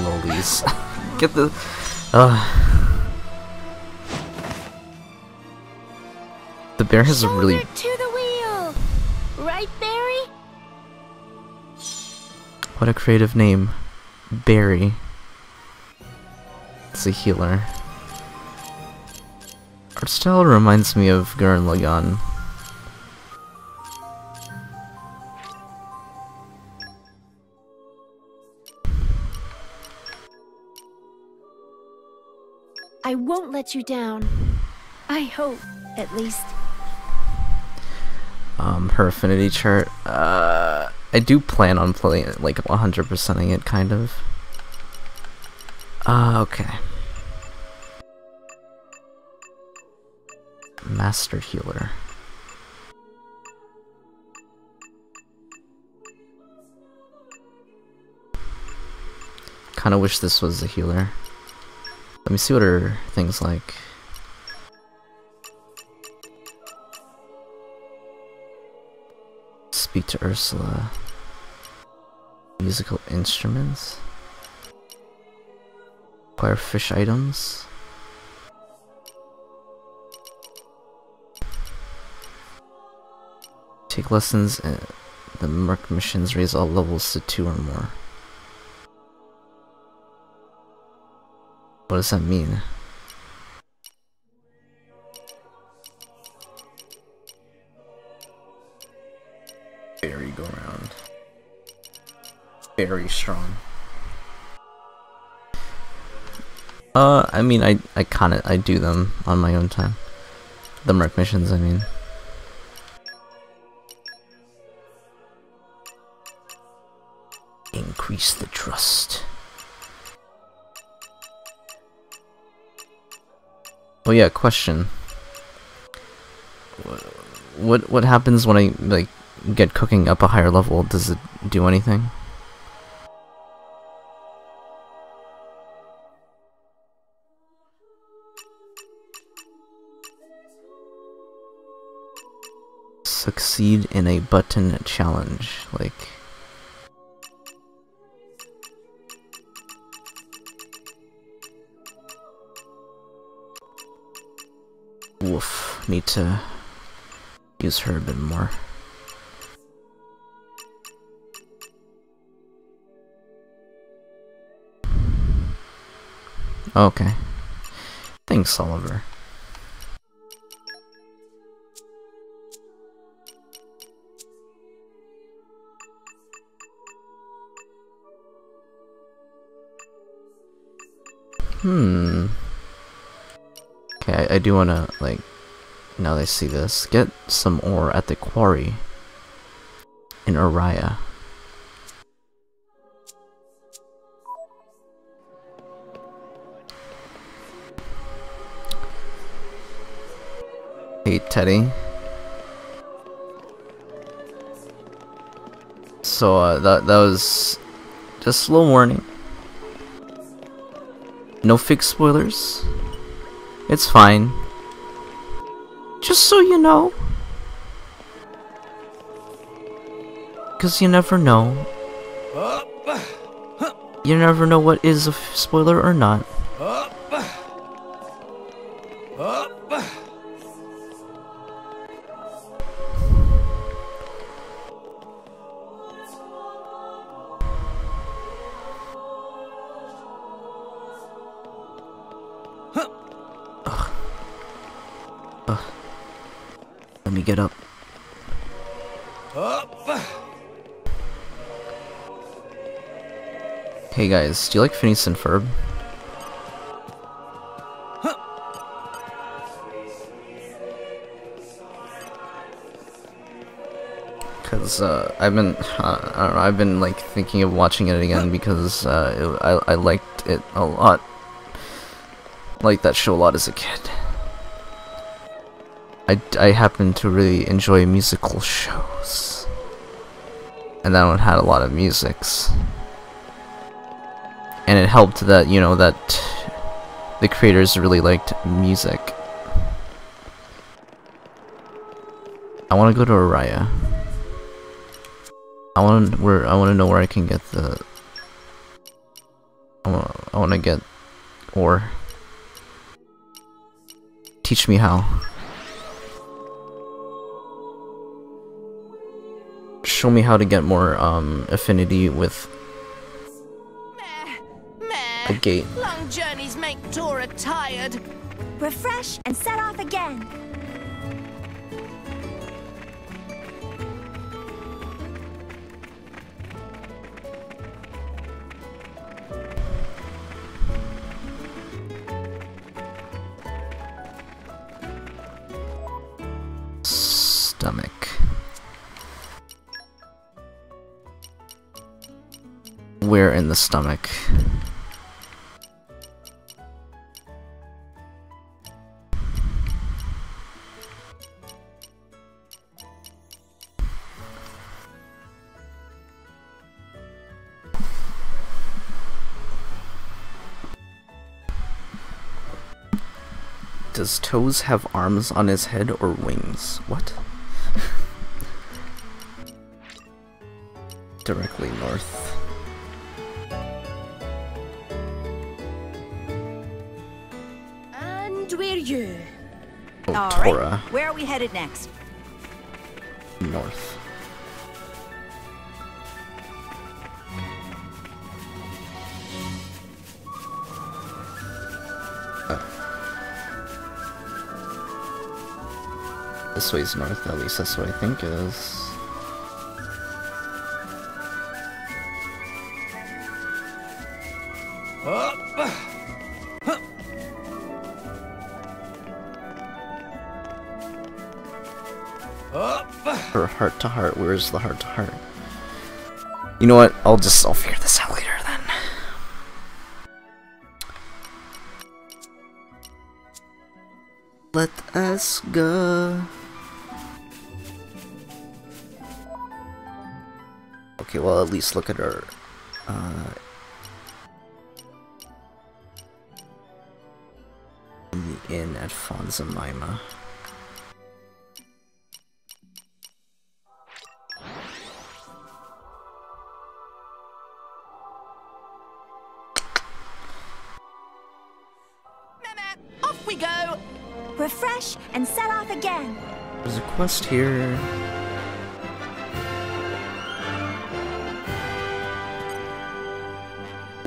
lolies. Get the the bear has a really Shoulder to the wheel. Right, Barry? what a creative name. Barry. It's a healer. Art style reminds me of Gurren Lagann. I won't let you down. I hope, at least. Her affinity chart. I do plan on playing it, like 100%ing it, kind of. Okay. Master Healer. Kinda wish this was a healer. Let me see what her thing's like. Speak to Ursula. Musical instruments. Acquire fish items. Take lessons. The Merc missions raise all levels to 2 or more. What does that mean? Very go around. Very strong. I mean, I do them on my own time. The Merc missions, I mean. Increase the trust. Oh yeah, question. What happens when I like get cooking up a higher level? Does it do anything? Succeed in a button challenge, like. Woof, need to use her a bit more. Okay. Thanks, Oliver. Okay, I do wanna, like, now that I see this, get some ore at the quarry in Uriah. Hey, Teddy. So, that was just a little warning. No fake spoilers. It's fine. Just so you know. 'Cause you never know. You never know what is a spoiler or not. Let me get up. Hey guys, do you like Phineas and Ferb? Cause I've been I don't know, I've been like thinking of watching it again because I liked it a lot. Liked that show a lot as a kid. I happen to really enjoy musical shows, and that one had a lot of musics, and it helped that, you know, that the creators really liked music. I want to go to Uriah. I want to know where I can get the. I want to get ore. Teach me how. Show me how to get more affinity with a gate. Long journeys make Tora tired. Refresh and set off again. stomach. Where in the stomach? Does Toes have arms on his head or wings? What? Directly north. And where you? Oh, All Tora. right. Where are we headed next? North. This way's north, at least that's what I think it is. For heart to heart, where's the heart to heart? You know what? I'll figure this out later then. Let us go. Okay, well, at least look at our in the inn at Fonzamima. Off we go! Refresh and set off again. There's a quest here.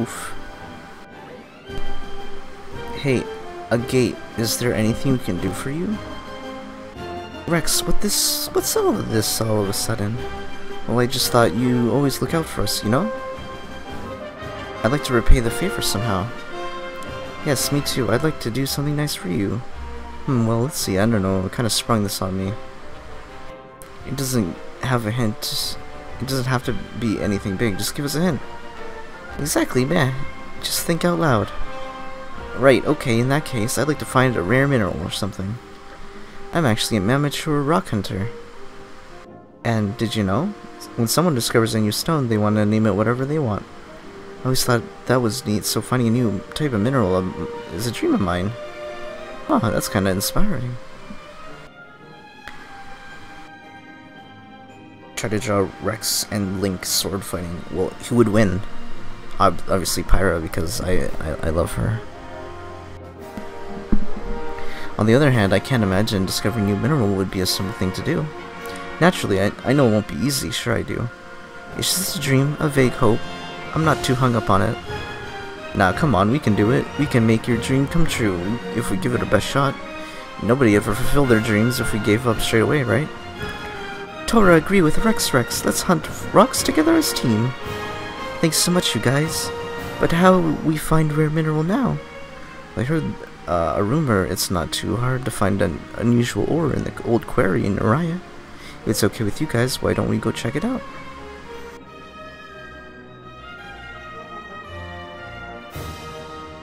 Oof. Hey, a gate. Is there anything we can do for you? Rex, what's all of this all of a sudden? Well, I just thought you always look out for us, you know? I'd like to repay the favor somehow. Yes, me too. I'd like to do something nice for you. Well, let's see. I don't know. It kind of sprung this on me. It doesn't have a hint. It doesn't have to be anything big. Just give us a hint. Exactly, man. Just think out loud. Right, okay, in that case, I'd like to find a rare mineral or something. I'm actually an amateur rock hunter. And did you know? When someone discovers a new stone, they want to name it whatever they want. I always thought that was neat, so finding a new type of mineral is a dream of mine. Oh, that's kind of inspiring. Try to draw Rex and Link sword fighting. Well, who would win? Obviously Pyra, because I love her. On the other hand, I can't imagine discovering a new mineral would be a simple thing to do. Naturally, I know it won't be easy, sure I do. It's just a dream, a vague hope. I'm not too hung up on it. Nah, come on, we can do it. We can make your dream come true if we give it our best shot. Nobody ever fulfilled their dreams if we gave up straight away, right? Tora, agree with Rex. Let's hunt rocks together as team. Thanks so much, you guys. But how we find rare mineral now? I heard a rumor it's not too hard to find an unusual ore in the old quarry in Uriah. If it's okay with you guys, why don't we go check it out?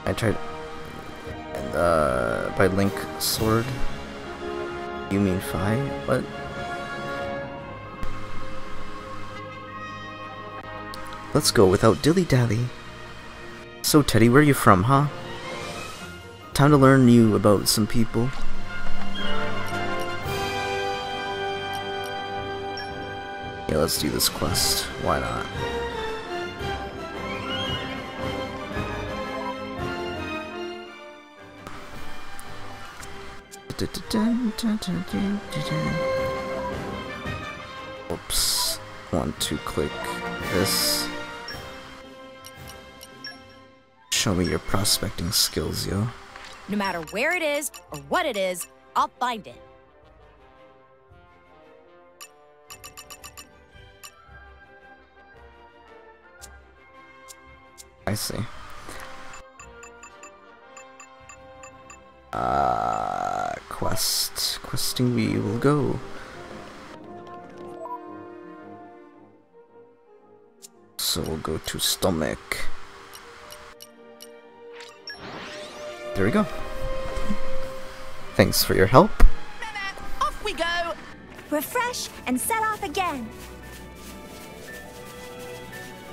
I tried by Link sword. You mean Fi? What? Let's go without dilly-dally. So Teddy, where you from, huh? Time to learn you about some people. Yeah, let's do this quest. Why not? Oops. Want to click this. Show me your prospecting skills, yo. No matter where it is or what it is, I'll find it. I see. Questing we will go. so we'll go to stomach. There we go. Thanks for your help. Off we go! Refresh and set off again.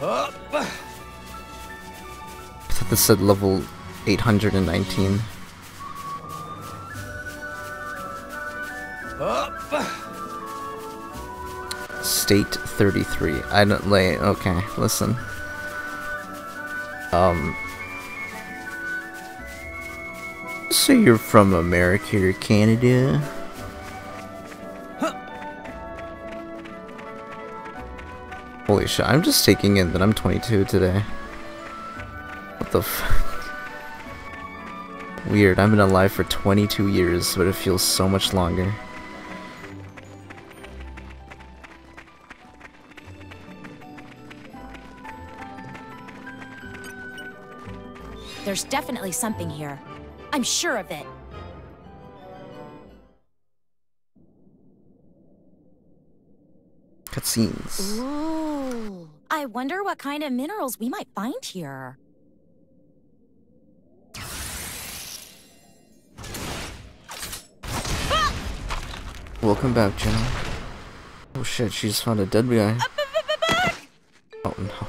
I thought this said level 819. State 33. I don't lay. Okay, listen. So you're from America or Canada? Holy shit, I'm just taking in that I'm 22 today. What the fuck? Weird, I've been alive for 22 years, but it feels so much longer. There's definitely something here. I'm sure of it. Cutscenes. Ooh. I wonder what kind of minerals we might find here. Welcome back, Jenna. Oh shit, she just found a dead guy. Oh no.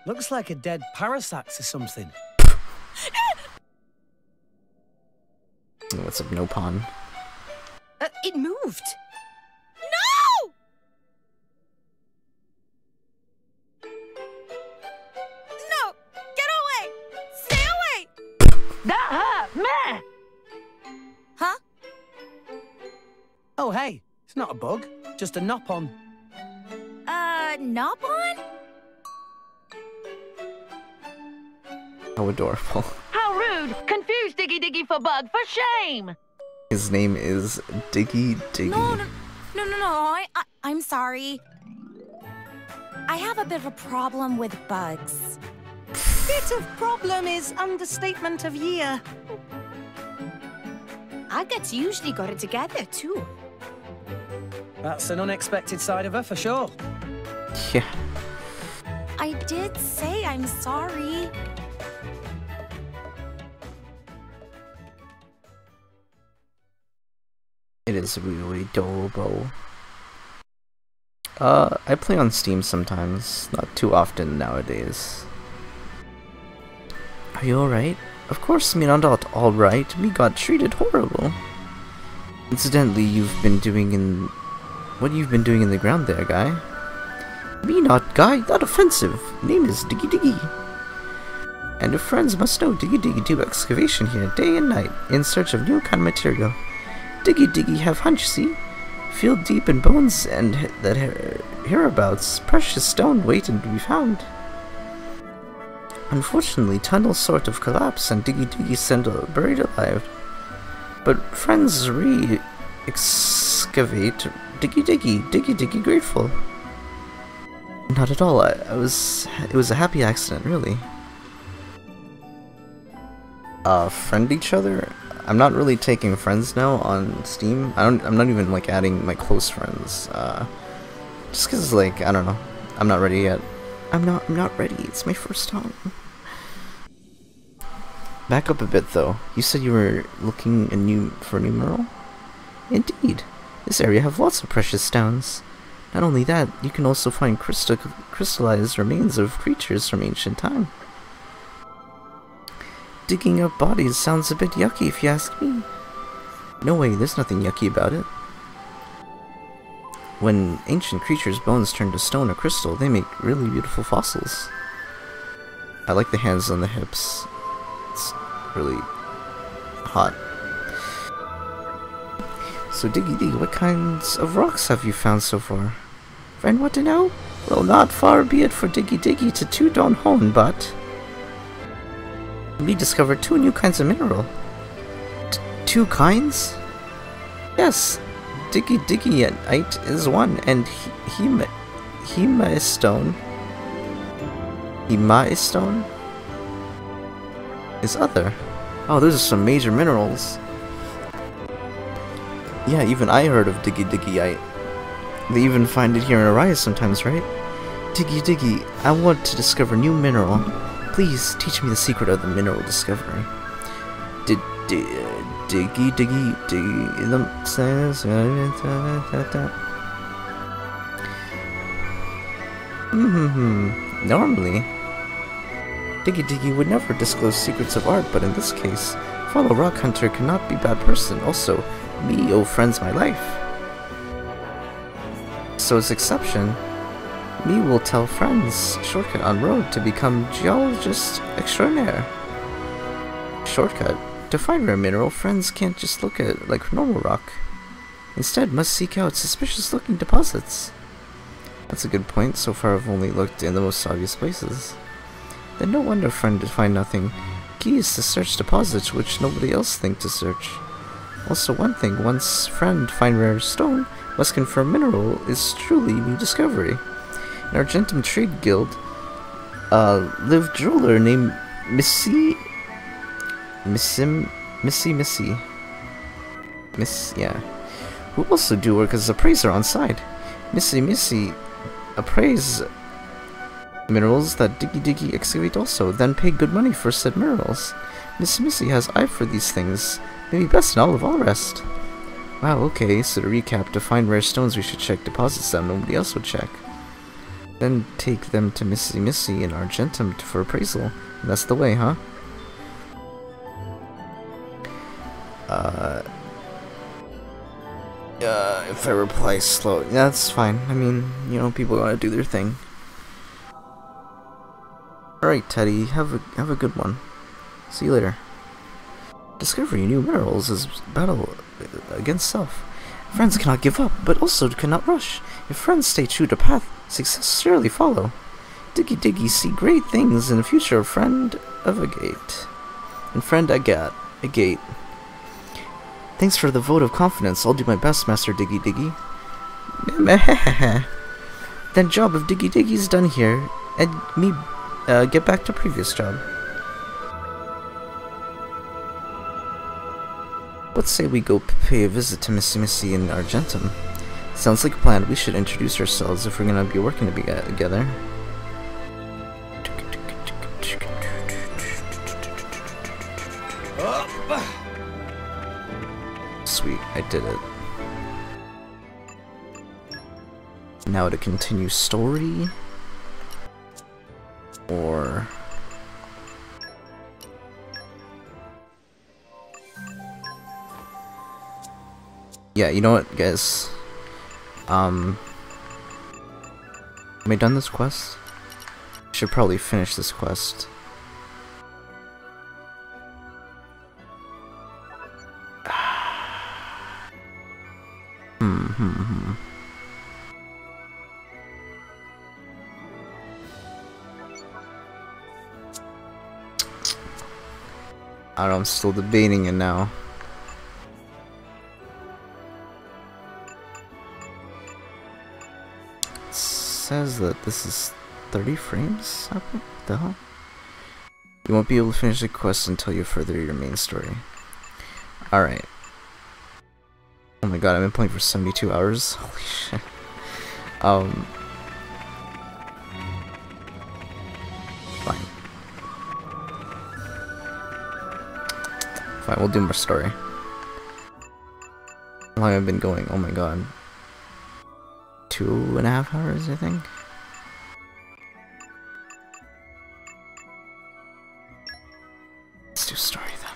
Looks like a dead Parasax or something. What's up, no pawn? It moved. No! No! Get away! Stay away! That hurt! Meh! Huh? Oh, hey. It's not a bug. Just a nop-on. Nop-on? How adorable. How rude! Confuse Diggy Diggy for bug, for shame! His name is Diggy Diggy. No. I'm sorry. I have a bit of a problem with bugs. Bit of problem is understatement of year. Agate's usually got it together, too. That's an unexpected side of her, for sure. Yeah. I did say I'm sorry. It is really adorable. I play on Steam sometimes, not too often nowadays. Are you alright? Of course, me not alright. Me got treated horrible. Incidentally, what you've been doing in the ground there, guy? Me not guy, not offensive. Name is Diggy Diggy. And your friends must know Diggy Diggy do excavation here day and night in search of new kind of material. Diggy Diggy have hunch, see? Feel deep in bones and that hereabouts precious stone waiting to be found. Unfortunately, tunnels sort of collapse and Diggy Diggy sent buried alive. But friends re-excavate Diggy Diggy grateful. Not at all. It was a happy accident, really. Friend each other? I'm not really taking friends now on Steam. I'm not even like adding my close friends. Just cause like, I don't know. I'm not ready yet. I'm not ready. It's my first time. Back up a bit though. You said you were looking for a new mineral? Indeed. This area have lots of precious stones. Not only that, you can also find crystallized remains of creatures from ancient time. Digging up bodies sounds a bit yucky if you ask me. No way, there's nothing yucky about it. When ancient creatures' bones turn to stone or crystal, they make really beautiful fossils. I like the hands on the hips. It's really hot. So Diggy Diggy, what kinds of rocks have you found so far? Friend, what to know? Well, not far be it for Diggy Diggy to toot on home, but we discovered 2 new kinds of mineral. 2 kinds? Yes, Diggy Diggyite is one, and Hemastone is other. Oh, those are some major minerals. Yeah, even I heard of Diggy Diggyite. They even find it here in Orion sometimes, right? Diggy Diggy, I want to discover new mineral. Please teach me the secret of the mineral discovery. Diggy Diggy Normally, Diggy Diggy would never disclose secrets of art, but in this case, fellow rock hunter cannot be bad person. Also, me owe friends my life. So as exception, me will tell friends shortcut on road to become geologist extraordinaire. Shortcut? To find rare mineral, friends can't just look at it like normal rock. Instead, must seek out suspicious looking deposits. That's a good point. So far I've only looked in the most obvious places. Then no wonder friend to find nothing. Key is to search deposits which nobody else think to search. Also one thing, once friend find rare stone, must confirm mineral is truly new discovery. In our Argentum Trade Guild, lived jeweler named Missy, who also do work as appraiser on site. Missy appraise minerals that Diggy Diggy excavate also, then pay good money for said minerals. Missy has eye for these things, maybe best in all of all rest. Wow, okay, so to recap, to find rare stones we should check deposits that nobody else would check. Then take them to Missy in Argentum for appraisal. That's the way, huh? If I reply slow, yeah, that's fine. I mean, you know, people gotta do their thing. Alright, Teddy, have a good one. See you later. Discovering new minerals is battle against self. Friends cannot give up, but also cannot rush. If friends stay true to path, success surely follow. Diggy Diggy see great things in the future. Friend of a gate. And friend a gate. Thanks for the vote of confidence. I'll do my best, Master Diggy Diggy. Then job of Diggy Diggy's done here, and me get back to previous job. Let's say we go pay a visit to Missy in Argentum. Sounds like a plan. We should introduce ourselves if we're gonna be working together. Sweet, I did it. Now to continue story, or yeah, you know what, guys? Am I done this quest? Should probably finish this quest. I don't know, I'm still debating it now. It says that this is 30 frames? What the hell? You won't be able to finish the quest until you further your main story. Alright. Oh my god, I've been playing for 72 hours? Holy shit. Fine. Fine, we'll do more story. How long have I been going? Oh my god. 2.5 hours, I think? Let's do story then.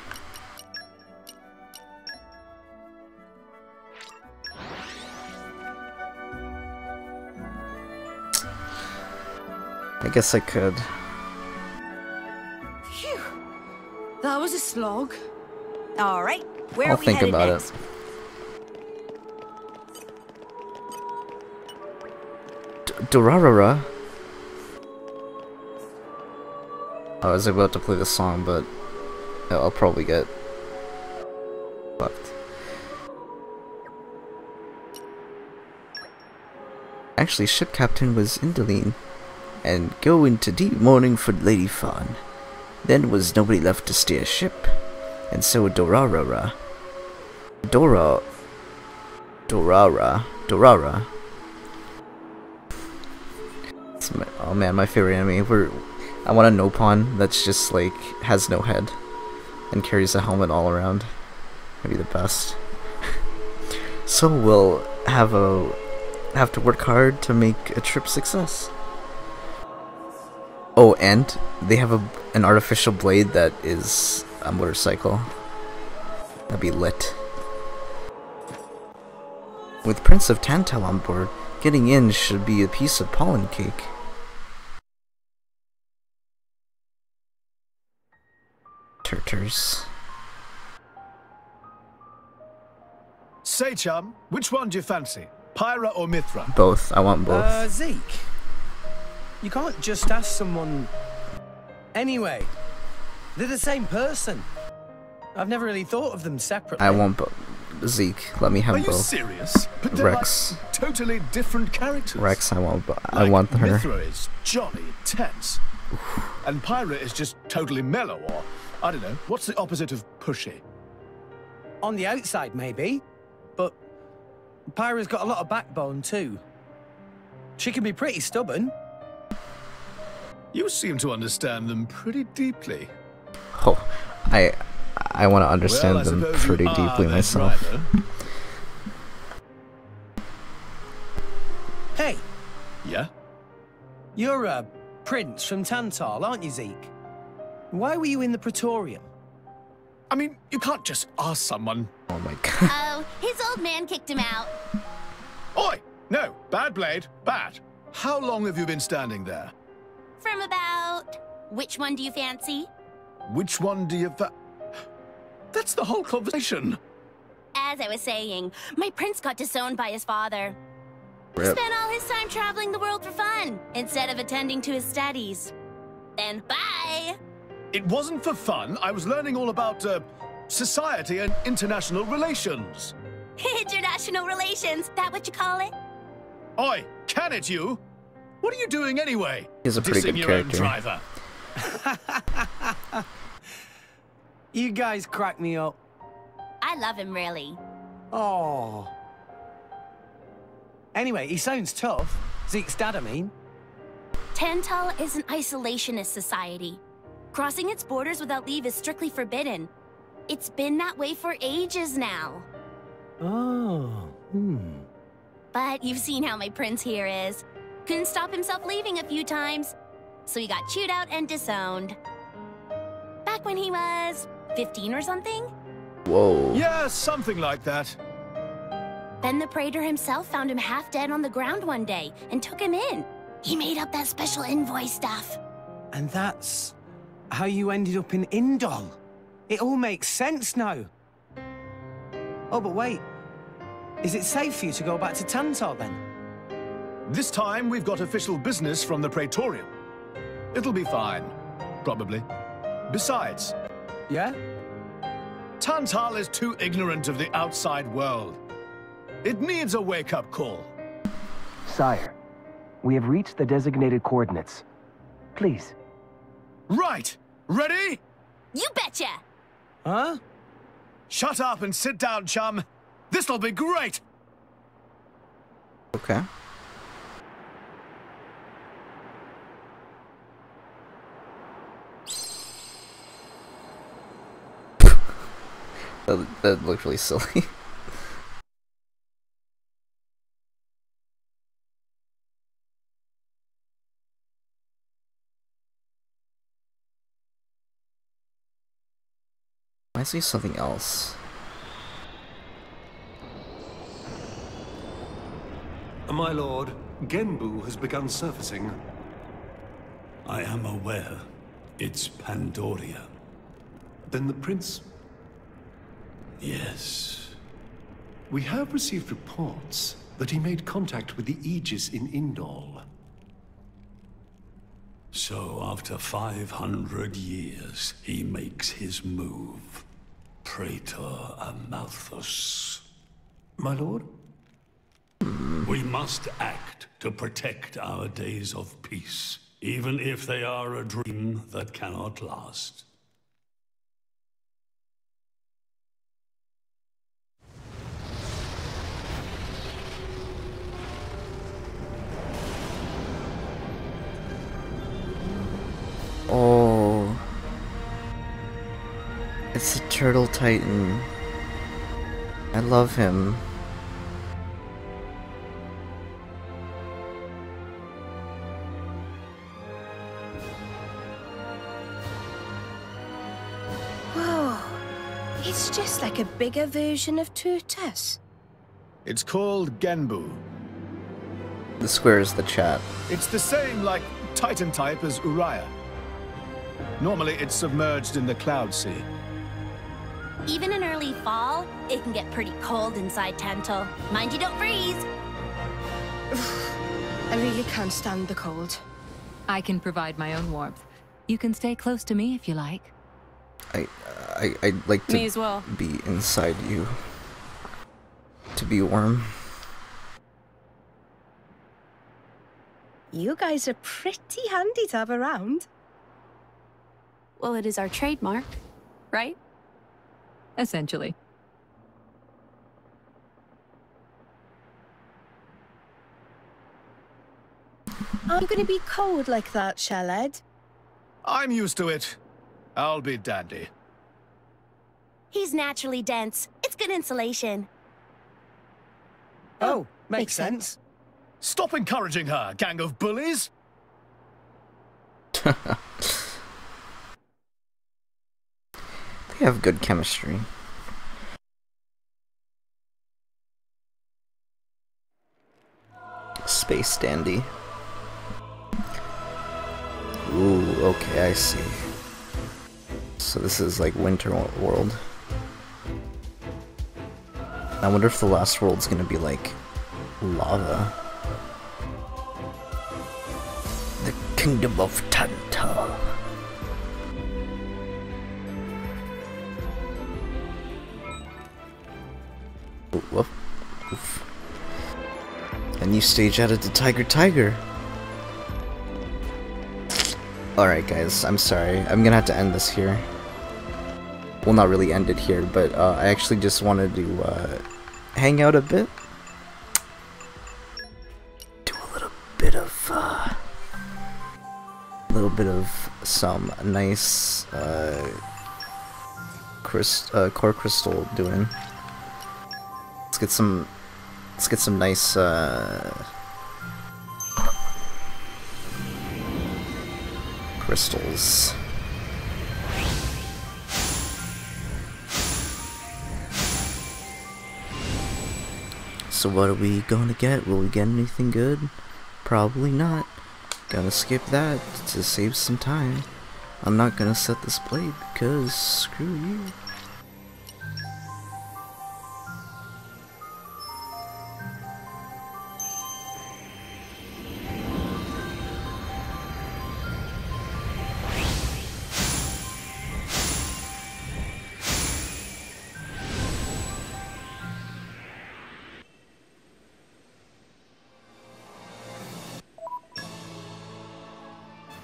I guess I could. Phew. That was a slog. All right, where I'll are we think headed about next? it. Durarara. I was about to play the song, but I'll probably get fucked. Actually, ship captain was Indoline, and go into deep mourning for Lady Fawn. Then was nobody left to steer ship, and so Dorara. Oh man, my favorite enemy. I want a Nopon that's just like has no head and carries a helmet all around. That'd be the best. So we'll have to work hard to make a trip success. Oh, and they have an artificial blade that is a motorcycle. That'd be lit. With Prince of Tantal on board, getting in should be a piece of pollen cake. Turters. Say, chum, which one do you fancy? Pyra or Mithra? Both. I want both. Zeke, you can't just ask someone... Anyway, they're the same person. I've never really thought of them separately. I want both. Zeke, let me have both. Are you serious? But they're Rex. like totally different characters. Rex, I want her. Mithra is jolly intense. And Pyra is just totally mellow, or, I don't know, what's the opposite of pushy? On the outside, maybe. But Pyra's got a lot of backbone, too. She can be pretty stubborn. You seem to understand them pretty deeply. Oh, I want to understand them pretty deeply myself. Hey. Yeah? You're a prince from Tantal, aren't you, Zeke? Why were you in the Praetorium? I mean, you can't just ask someone. Oh my god. Oh, his old man kicked him out. Oi! No, bad blade, bad. How long have you been standing there? From about... Which one do you fancy? Which one do you That's the whole conversation. As I was saying, my prince got disowned by his father. He Rip. spent all his time traveling the world for fun, instead of attending to his studies. Then bye! It wasn't for fun. I was learning all about, society and international relations. International relations, that what you call it? Oi, can it you? What are you doing anyway? He's a pretty Dissing good your character. own driver. You guys crack me up. I love him, really. Oh. Anyway, he sounds tough. Zeke's dad, I mean. Tantal is an isolationist society. Crossing its borders without leave is strictly forbidden. It's been that way for ages now. Oh, But you've seen how my prince here is. Couldn't stop himself leaving a few times, so he got chewed out and disowned. Back when he was 15 or something? Whoa. Yeah, something like that. Then the Praetor himself found him half dead on the ground one day and took him in. He made up that special envoy stuff. And that's how you ended up in Indol. It all makes sense now. Oh, but wait. Is it safe for you to go back to Tantal, then? This time, we've got official business from the Praetorium. It'll be fine. Probably. Besides... Yeah? Tantal is too ignorant of the outside world. It needs a wake-up call. Sire, we have reached the designated coordinates. Please. Right! Ready? You betcha! Huh? Shut up and sit down, chum. This'll be great! Okay. That looked really silly. I see something else. My lord, Genbu has begun surfacing. I am aware. It's Pandoria. Then the prince... Yes. We have received reports that he made contact with the Aegis in Indol. So after 500 years, he makes his move. Praetor Amalthus. My lord? We must act to protect our days of peace, even if they are a dream that cannot last. Turtle Titan. I love him. Whoa. It's just like a bigger version of Turtus. It's called Genbu. The square is the chat. It's the same, like, Titan type as Uriah. Normally, it's submerged in the Cloud Sea. Even in early fall, it can get pretty cold inside Tantal. Mind you don't freeze. I really can't stand the cold. I can provide my own warmth. You can stay close to me if you like. I'd like to Me as well. be inside you. To be warm. You guys are pretty handy to have around. Well, it is our trademark, right? Essentially. I'm gonna be cold like that, Shellhead. I'm used to it. I'll be dandy. He's naturally dense. It's good insulation. Oh, makes sense. Stop encouraging her, gang of bullies! They have good chemistry. Space dandy. Ooh, okay, I see. So this is like Winter World. I wonder if the last world's gonna be like lava. The Kingdom of Tantal. Whoop. Oof. A new stage added to Tiger. Alright guys, I'm sorry. I'm gonna have to end this here. Well, not really end it here, but I actually just wanted to hang out a bit. Do a little bit of some nice core crystal doing. Let's get some nice crystals. So what are we gonna get? Will we get anything good? Probably not. Gonna skip that to save some time. I'm not gonna set this blade because screw you.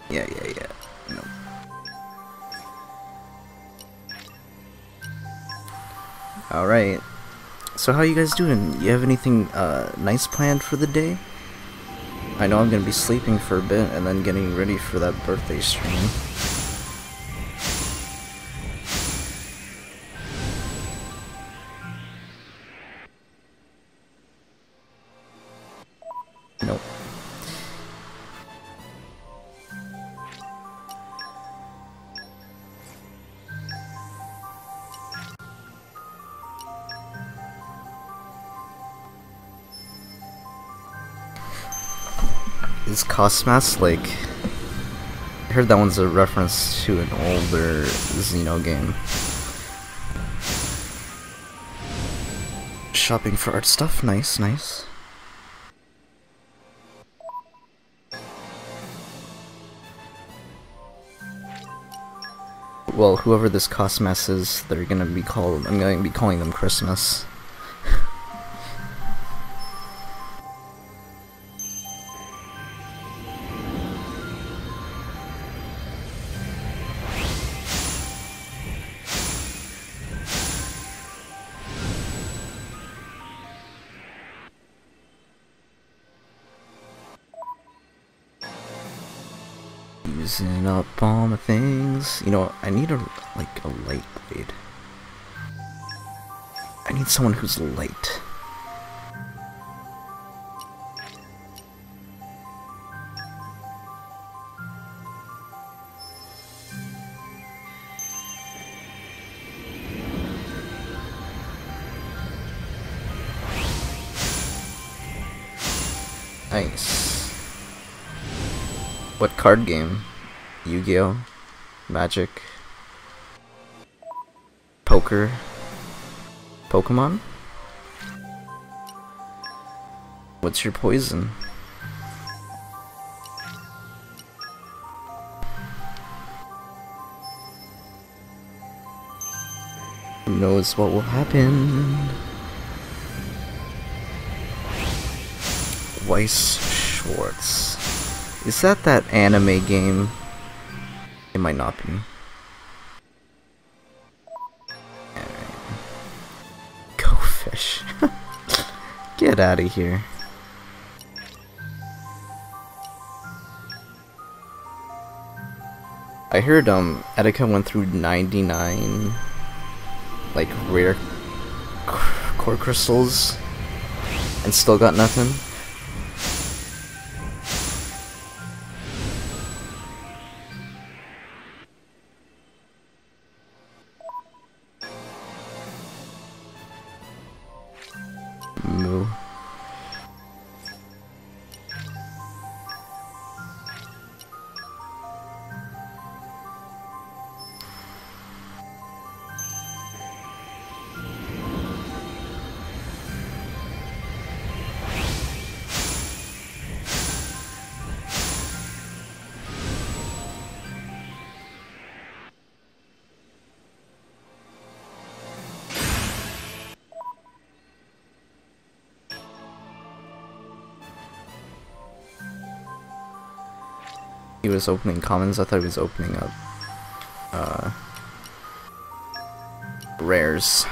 Yeah. No. Alright. So how you guys doing? You have anything nice planned for the day? I know I'm gonna be sleeping for a bit and then getting ready for that birthday stream. Nope. Is Cosmas like... I heard that one's a reference to an older Xeno game. Shopping for art stuff, nice. Well, whoever this Cosmas is, they're gonna be called... I'm gonna be calling them Christmas. Using up all my things. You know, I need a light blade. I need someone who's late. Nice. What card game? Yu-Gi-Oh? Magic? Poker? Pokemon? What's your poison? Who knows what will happen? Weiss Schwartz. Is that anime game? It might not be. Go fish. Get out of here. I heard Etika went through 99 like rare core crystals and still got nothing. Moo. He was opening commons. I thought he was opening up rares.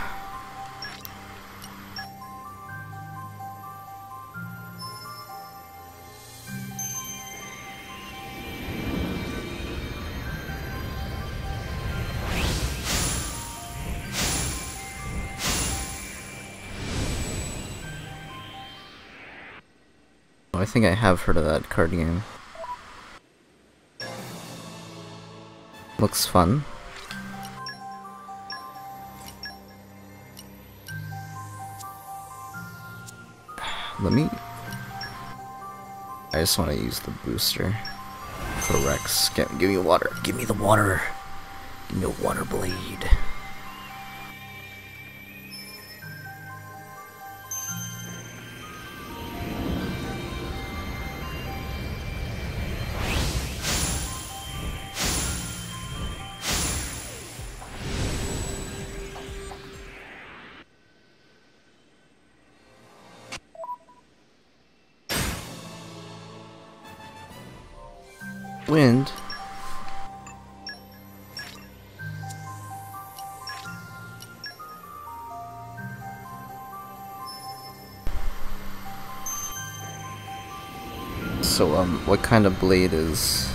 Oh, I think I have heard of that card game. Looks fun. Let me... I just want to use the booster for Rex. Give me water. Give me the water. Give me a water blade. Wind. So what kind of blade is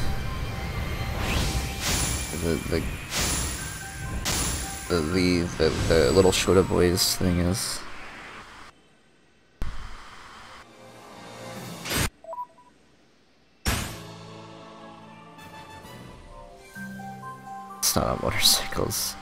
the little Shota Boys thing is? It's not on motorcycles.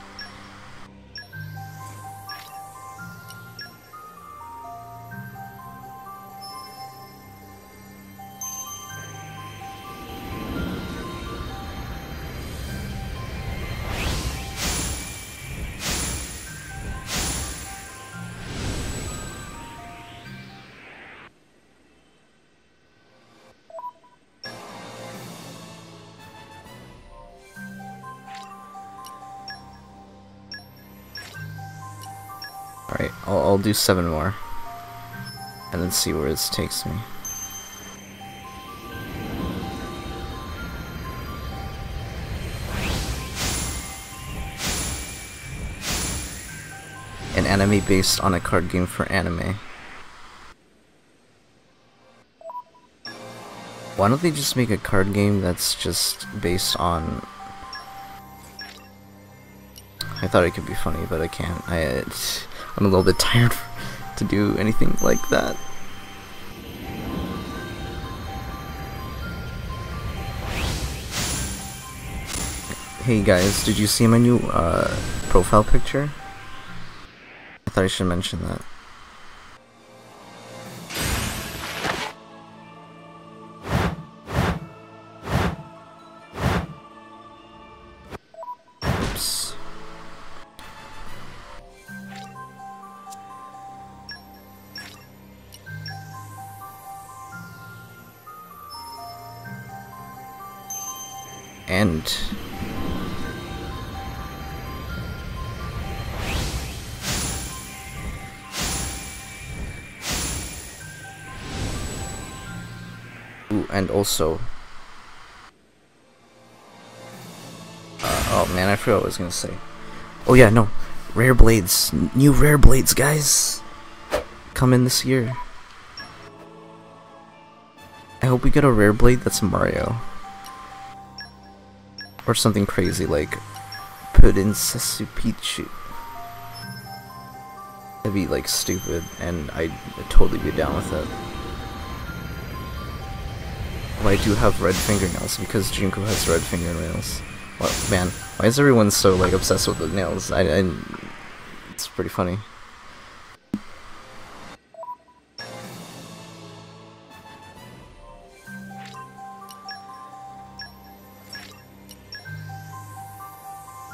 Alright, I'll do 7 more. And then see where this takes me. An anime based on a card game for anime. Why don't they just make a card game that's just based on... I thought it could be funny, but I can't. I'm a little bit tired to do anything like that. Hey guys, did you see my new profile picture? I thought I should mention that. Oops. And and also oh man, I forgot what I was gonna say. Oh yeah, no, rare blades, new rare blades, guys, come in this year. I hope we get a rare blade that's Mario, or something crazy like Princess Peach. That'd be like stupid, and I'd totally be down with it. Well, I do have red fingernails because Junko has red fingernails. Well, man, why is everyone so like obsessed with the nails? It's pretty funny.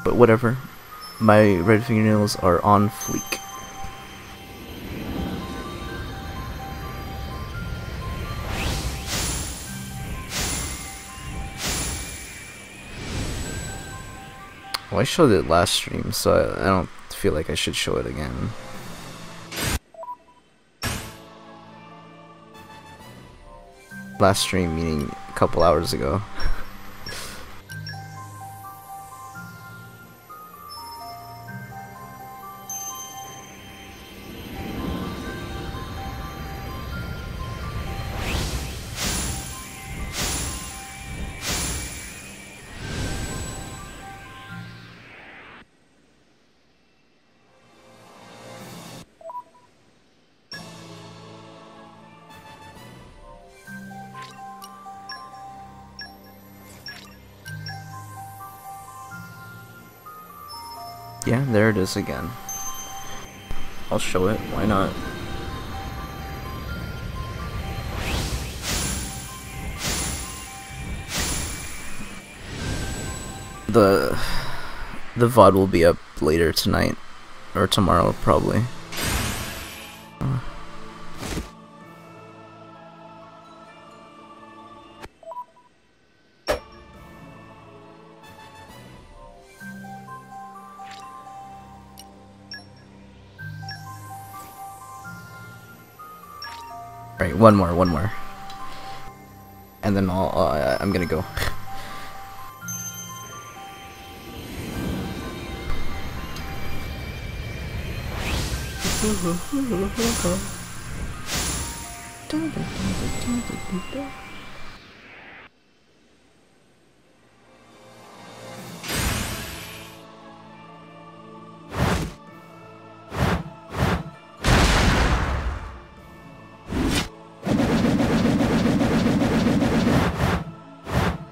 But whatever, my red fingernails are on fleek. Well, I showed it last stream, so I don't feel like I should show it again. Last stream meaning a couple hours ago. Yeah, there it is again. I'll show it, why not? The VOD will be up later tonight, or tomorrow probably. Alright, one more. And then I'm gonna go.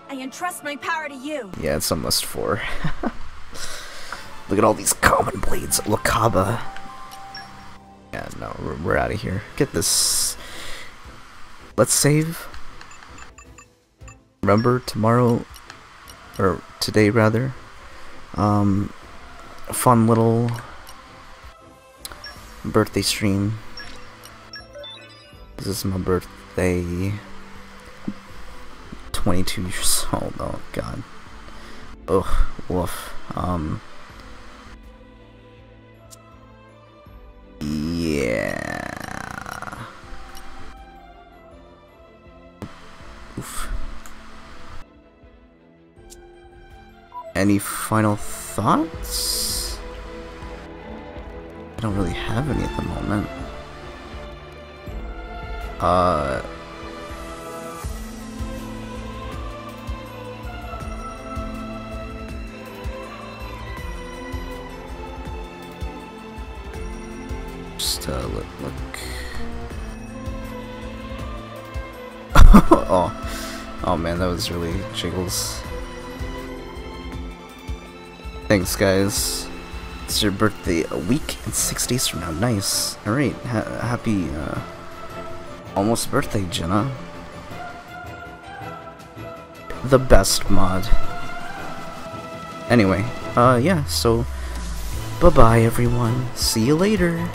I entrust my power to you. Yeah, it's almost 4. Look at all these common blades. Wakaba. Yeah, no, we're out of here. Get this. Let's save. Remember tomorrow, or today rather. A fun little birthday stream. This is my birthday. 22 years old. Oh god. Ugh. Woof. Yeah. Oof. Any final thoughts? I don't really have any at the moment. just look. Oh man, that was really jiggles. Thanks, guys. It's your birthday a week and 6 days from now. Nice. All right, happy almost birthday, Jenna. The best mod. Anyway, yeah. So, bye bye, everyone. See you later.